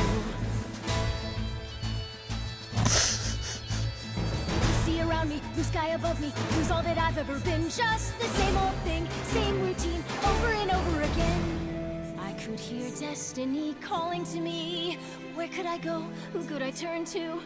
See around me, blue sky above me, who's all that I've ever been. Just the same old thing, same routine, over and over again. I could hear destiny calling to me. Where could I go? Who could I turn to?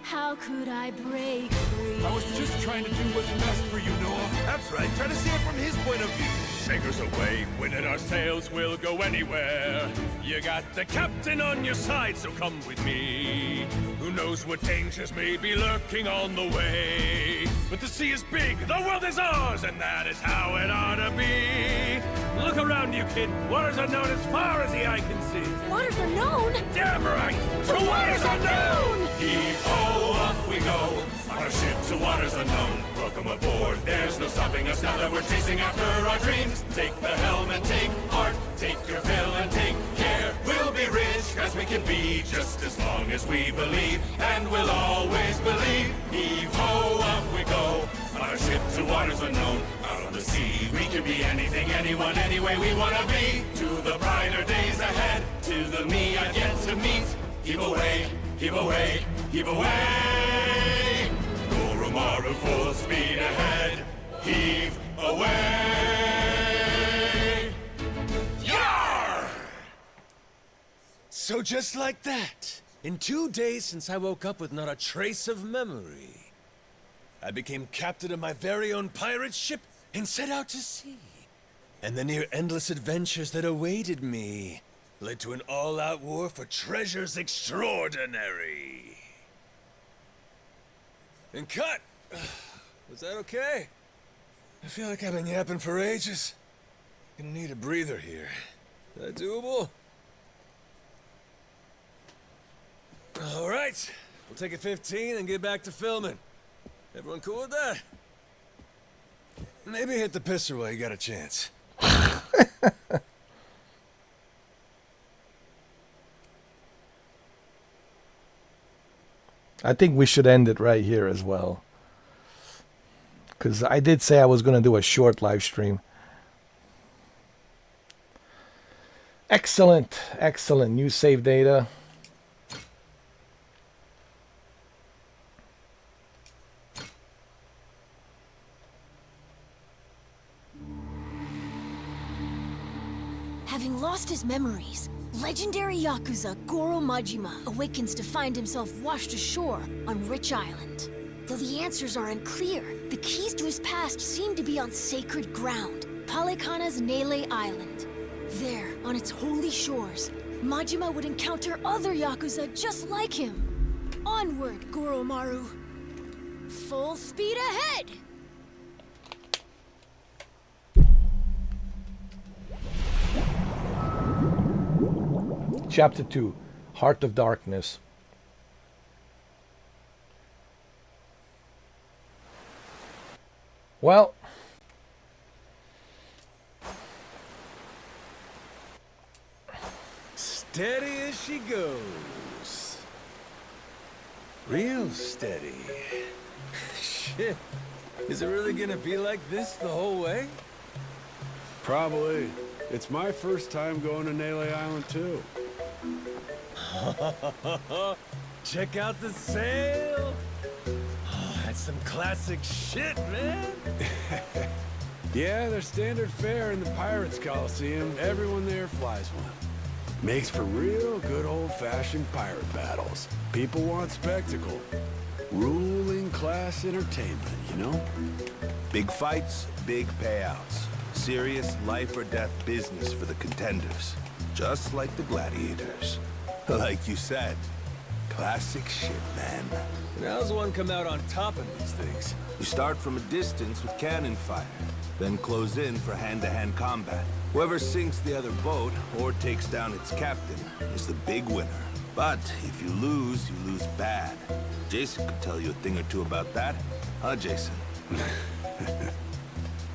How could I break free? I was just trying to do what's best for you, Noah. That's right, try to see it from his point of view. Fingers away, winning our sails, we'll go anywhere. You got the captain on your side, so come with me. Who knows what dangers may be lurking on the way. But the sea is big, the world is ours, and that is how it ought to be. Look around you, kid. Waters unknown as far as the eye can see. Waters unknown? Damn right! To waters unknown! Heave-ho, off we go. On our ship to waters unknown. Welcome aboard, there's no stopping us now that we're chasing after our dreams. Take the helm and take heart, take your fill and take care. We'll be rich as we can be, just as long as we believe, and we'll always believe. Heave-ho, off we go. On our ship to waters unknown. Out on the sea, we can be anything, anyone, any way we wanna be. To the brighter days ahead, to the me I've yet to meet. Heave away, heave away, heave away. Goromaru full speed ahead. Heave away. Yar! So just like that, in 2 days since I woke up with not a trace of memory, I became captain of my very own pirate ship and set out to sea. And the near endless adventures that awaited me led to an all-out war for treasures extraordinary. And cut! Was that okay? I feel like I've been yapping for ages. Gonna need a breather here. Is that doable? All right, we'll take a 15 and get back to filming. Everyone cool with that? Maybe hit the pisser while you got a chance. I think we should end it right here as well. Because I did say I was going to do a short live stream. Excellent, excellent. New save data. Having lost his memories, legendary Yakuza Goro Majima awakens to find himself washed ashore on Rich Island. Though the answers are unclear, the keys to his past seem to be on sacred ground, Palekana's Nele Island. There, on its holy shores, Majima would encounter other Yakuza just like him. Onward, Goromaru. Full speed ahead! Chapter 2, Heart of Darkness. Well, Steady as she goes. Real steady. Shit. Is it really gonna be like this the whole way? Probably. It's my first time going to Nele Island, too. Check out the sail. Oh, that's some classic shit, man. Yeah, their standard fare in the Pirates Coliseum. Everyone there flies one. Makes for real good old-fashioned pirate battles. People want spectacle. Ruling class entertainment, you know? Big fights, big payouts. Serious life or death business for the contenders. Just like the gladiators. Like you said, classic shit, man. And how's one come out on top of these things? You start from a distance with cannon fire, then close in for hand-to-hand combat. Whoever sinks the other boat or takes down its captain is the big winner. But if you lose bad. Jason could tell you a thing or two about that. Huh, Jason?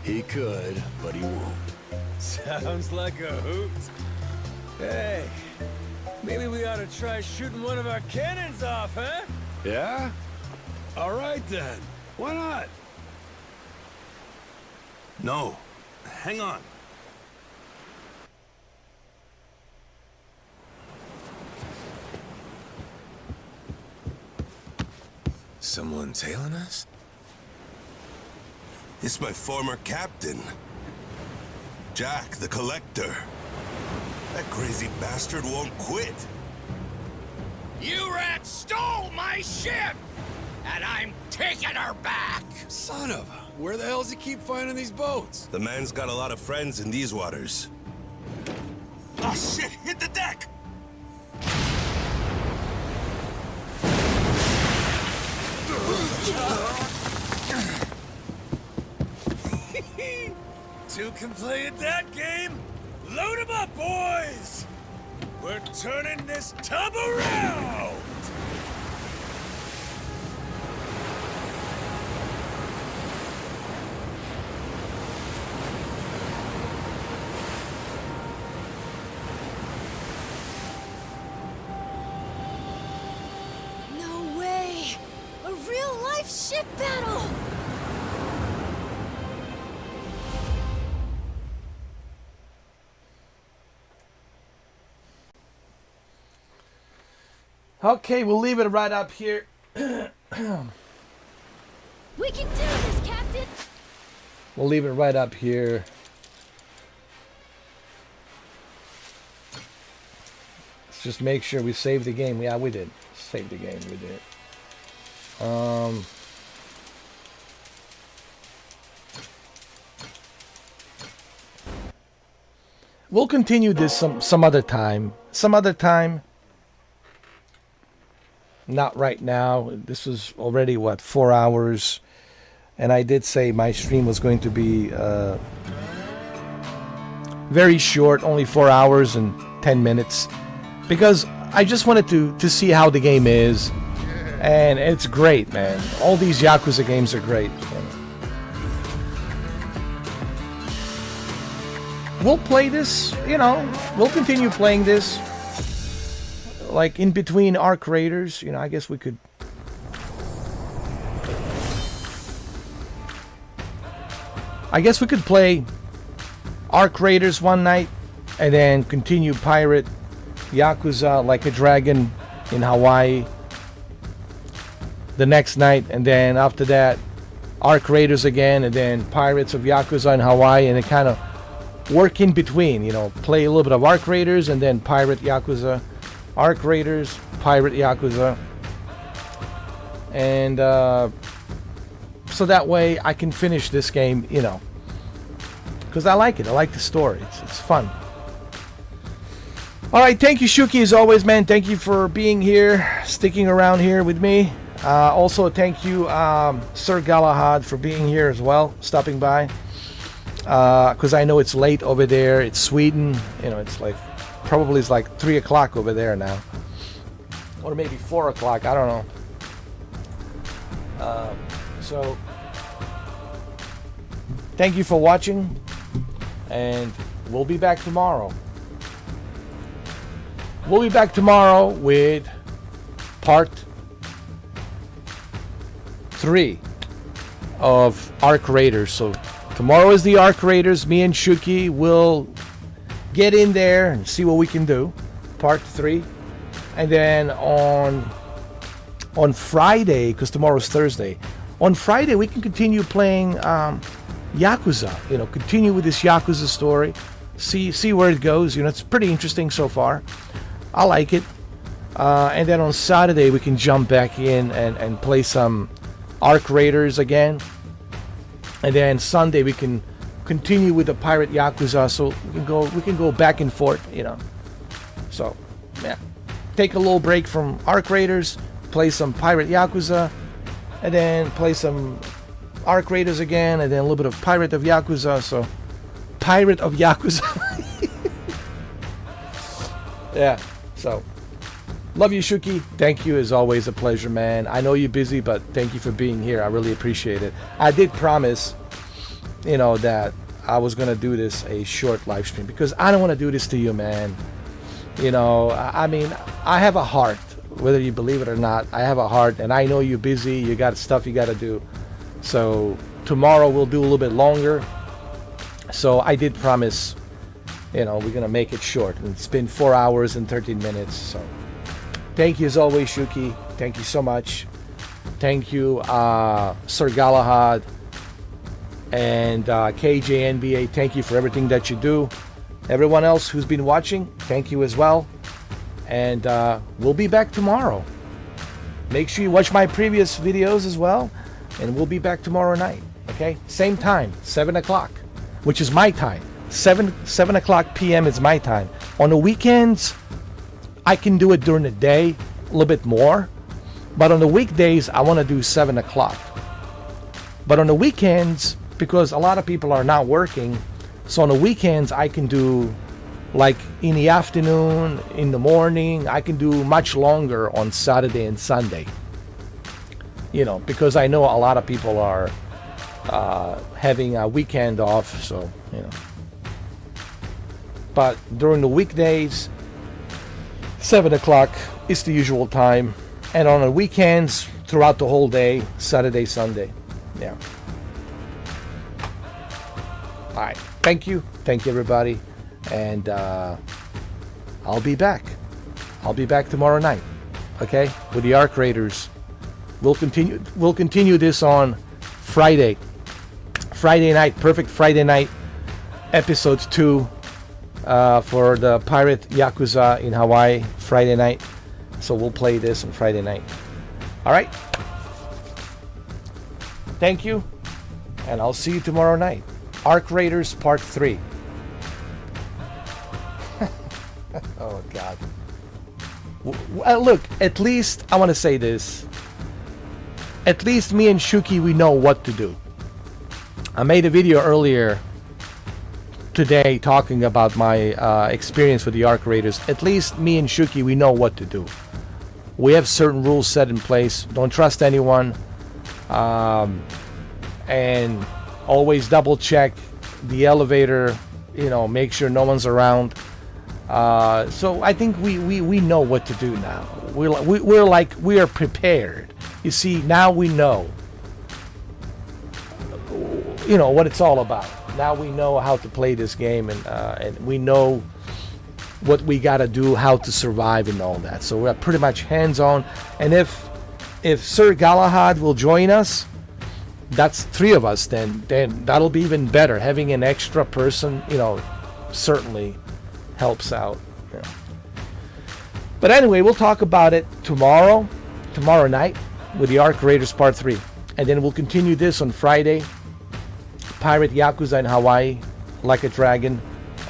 He could, but he won't. Sounds like a hoot. Hey, maybe we ought to try shooting one of our cannons off, huh? Yeah? All right, then. Why not? No. Hang on. Someone tailing us? It's my former captain. Jack, the Collector. That crazy bastard won't quit. You rats stole my ship! And I'm taking her back! Son of a... Where the hell does he keep finding these boats? The man's got a lot of friends in these waters. Ah, shit! Hit the deck! Two can play at that game? Load 'em up, boys! We're turning this tub around! No way! A real-life ship battle! okay, we'll leave it right up here. We can do this, Captain! We'll leave it right up here. Let's just make sure we save the game. Yeah, we did. Save the game, we did. We'll continue this some other time. Some other time. Not right now. This was already, what, 4 hours. And I did say my stream was going to be very short, only 4 hours and 10 minutes. Because I just wanted to see how the game is. And it's great, man. All these Yakuza games are great. we'll play this, we'll continue playing this. Like in between Arc Raiders, I guess we could. Play Arc Raiders one night and then continue Pirate Yakuza Like a Dragon in Hawaii the next night, and then after that Arc Raiders again, and then Pirates of Yakuza in Hawaii, and it kind of work in between, play a little bit of Arc Raiders and then Pirate Yakuza, Arc Raiders, Pirate Yakuza, and so that way I can finish this game, because I like it. I like the story. It's fun. All right, thank you, Shuki, as always, man. Thank you for being here, sticking around here with me. Also, thank you, Sir Galahad, for being here as well, stopping by. Because I know it's late over there. It's Sweden. It's probably 3 o'clock over there now. Or maybe 4 o'clock. I don't know. So, thank you for watching. And we'll be back tomorrow. We'll be back tomorrow with part 3 of Arc Raiders. So tomorrow is the Arc Raiders. Me and Shuki will get in there and see what we can do. Part 3. And then on Friday, because tomorrow's Thursday, on Friday we can continue playing Yakuza. Continue with this Yakuza story. See where it goes. It's pretty interesting so far. I like it. And then on Saturday we can jump back in and play some Arc Raiders again. And then Sunday we can continue with the Pirate Yakuza, so we can go back and forth, So, yeah. Take a little break from Arc Raiders, play some Pirate Yakuza, and then play some Arc Raiders again, and then a little bit of Pirate of Yakuza, so Pirate of Yakuza. Yeah, so love you, Shuki. Thank you, as always, a pleasure, man. I know you're busy, but thank you for being here. I really appreciate it. I did promise, that I was going to do this a short live stream, because I don't want to do this to you, man. I mean, I have a heart, whether you believe it or not. I have a heart, and I know you're busy. You got stuff you got to do. So tomorrow we'll do a little bit longer. So I did promise, we're going to make it short. And it's been 4 hours and 13 minutes. So thank you, as always, Shuki. Thank you so much. Thank you, Sir Galahad and KJNBA. Thank you for everything that you do. Everyone else who's been watching, thank you as well. And we'll be back tomorrow. Make sure you watch my previous videos as well. And we'll be back tomorrow night. Okay? Same time, 7 o'clock, which is my time. 7 o'clock p.m. is my time. On the weekends, I can do it during the day a little bit more. But on the weekdays, I want to do 7 o'clock. But on the weekends, because a lot of people are not working, so on the weekends, I can do like in the afternoon, in the morning. I can do much longer on Saturday and Sunday. Because I know a lot of people are having a weekend off, so, But during the weekdays, 7 o'clock is the usual time. And on the weekends, throughout the whole day, Saturday, Sunday. Yeah. All right. Thank you. Thank you, everybody. And I'll be back. I'll be back tomorrow night. Okay? With the Arc Raiders. We'll continue this on Friday. Friday night. Perfect Friday night. Episode 2 for the Pirate Yakuza in Hawaii. Friday night. So we'll play this on Friday night. All right? Thank you. And I'll see you tomorrow night. Arc Raiders Part 3. Oh, God. Look, at least, I want to say this. At least me and Shuki, we know what to do. I made a video earlier today talking about my experience with the Arc Raiders. At least me and Shuki, we know what to do. We have certain rules set in place. Don't trust anyone. And always double check the elevator make sure no one's around. So I think we know what to do now. We are prepared. You see, now we know what it's all about. Now we know how to play this game, and we know what we got to do, how to survive, and all that. So we're pretty much hands-on. And if Sir Galahad will join us, that's 3 of us. Then that'll be even better. Having an extra person, certainly helps out. But anyway, we'll talk about it tomorrow night with the Arc Raiders Part 3, and then we'll continue this on Friday. Pirate Yakuza in Hawaii, Like a Dragon,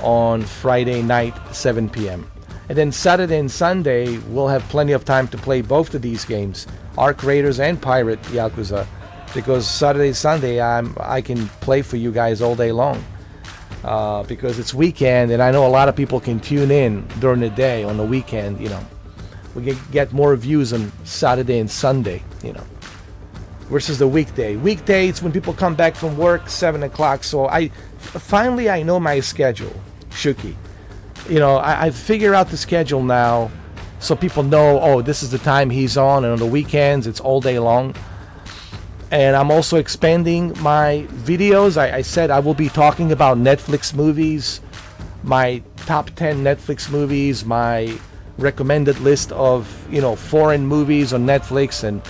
on Friday night, 7 p.m. And then Saturday and Sunday, we'll have plenty of time to play both of these games, Arc Raiders and Pirate Yakuza, because Saturday, Sunday, I can play for you guys all day long, because it's weekend, and I know a lot of people can tune in during the day. On the weekend, we get more views on Saturday and Sunday, versus the weekday. Weekdays when people come back from work, 7 o'clock. So I know my schedule, Shuki. I figure out the schedule now, so people know, oh, this is the time he's on, and on the weekends it's all day long. And I'm also expanding my videos. I said I will be talking about Netflix movies, my top 10 Netflix movies, my recommended list of foreign movies on Netflix, and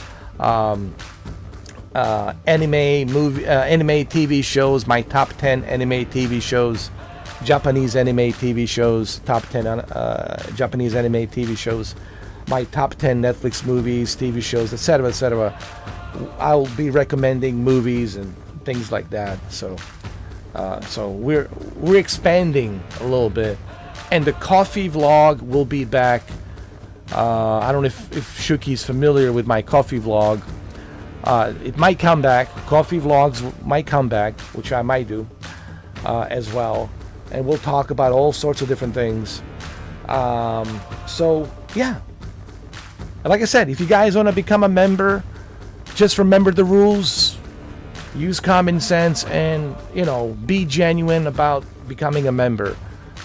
anime TV shows, my top 10 anime TV shows, Japanese anime TV shows, top 10 Japanese anime TV shows, my top 10 Netflix movies, TV shows, etc., etc. I'll be recommending movies and things like that. So we're expanding a little bit, and the coffee vlog will be back. I don't know if Shuki's familiar with my coffee vlog. It might come back. Coffee vlogs might come back, which I might do as well. And we'll talk about all sorts of different things. So, yeah. And like I said, if you guys want to become a member, just remember the rules. Use common sense and, be genuine about becoming a member.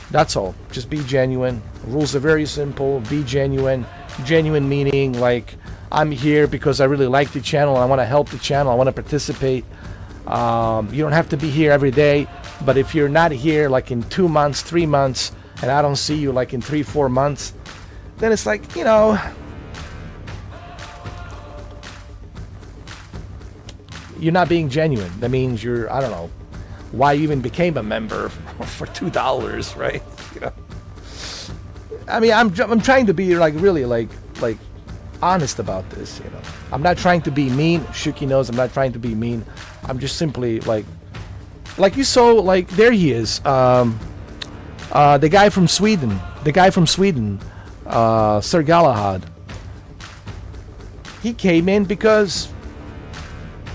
That's all. Just be genuine. Rules are very simple. Be genuine. Genuine meaning like, I'm here because I really like the channel. I want to help the channel. I want to participate. You don't have to be here every day, but if you're not here like in 2 months, 3 months, and I don't see you like in 3-4 months, then it's like, you're not being genuine. That means I don't know why you even became a member for $2, right? I mean, I'm trying to be like really like honest about this. I'm not trying to be mean. Shuki knows I'm not trying to be mean. I'm just simply like you saw, like there he is, the guy from Sweden, Sir Galahad. He came in because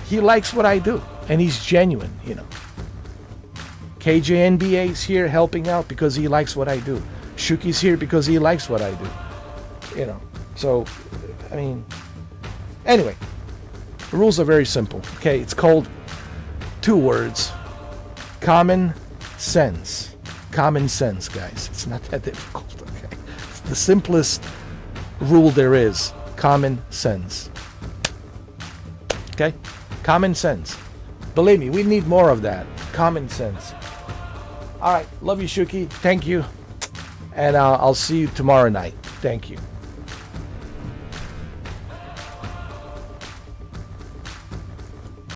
he likes what I do, and he's genuine. KJNBA's here helping out because he likes what I do. Shuki's here because he likes what I do. So, I mean, anyway, the rules are very simple. Okay, it's called 2 words: common sense. Common sense, guys. It's not that difficult. Okay, it's the simplest rule there is. Common sense. Okay, common sense. Believe me, we need more of that. Common sense. All right, love you, Shuki. Thank you, and I'll see you tomorrow night. Thank you.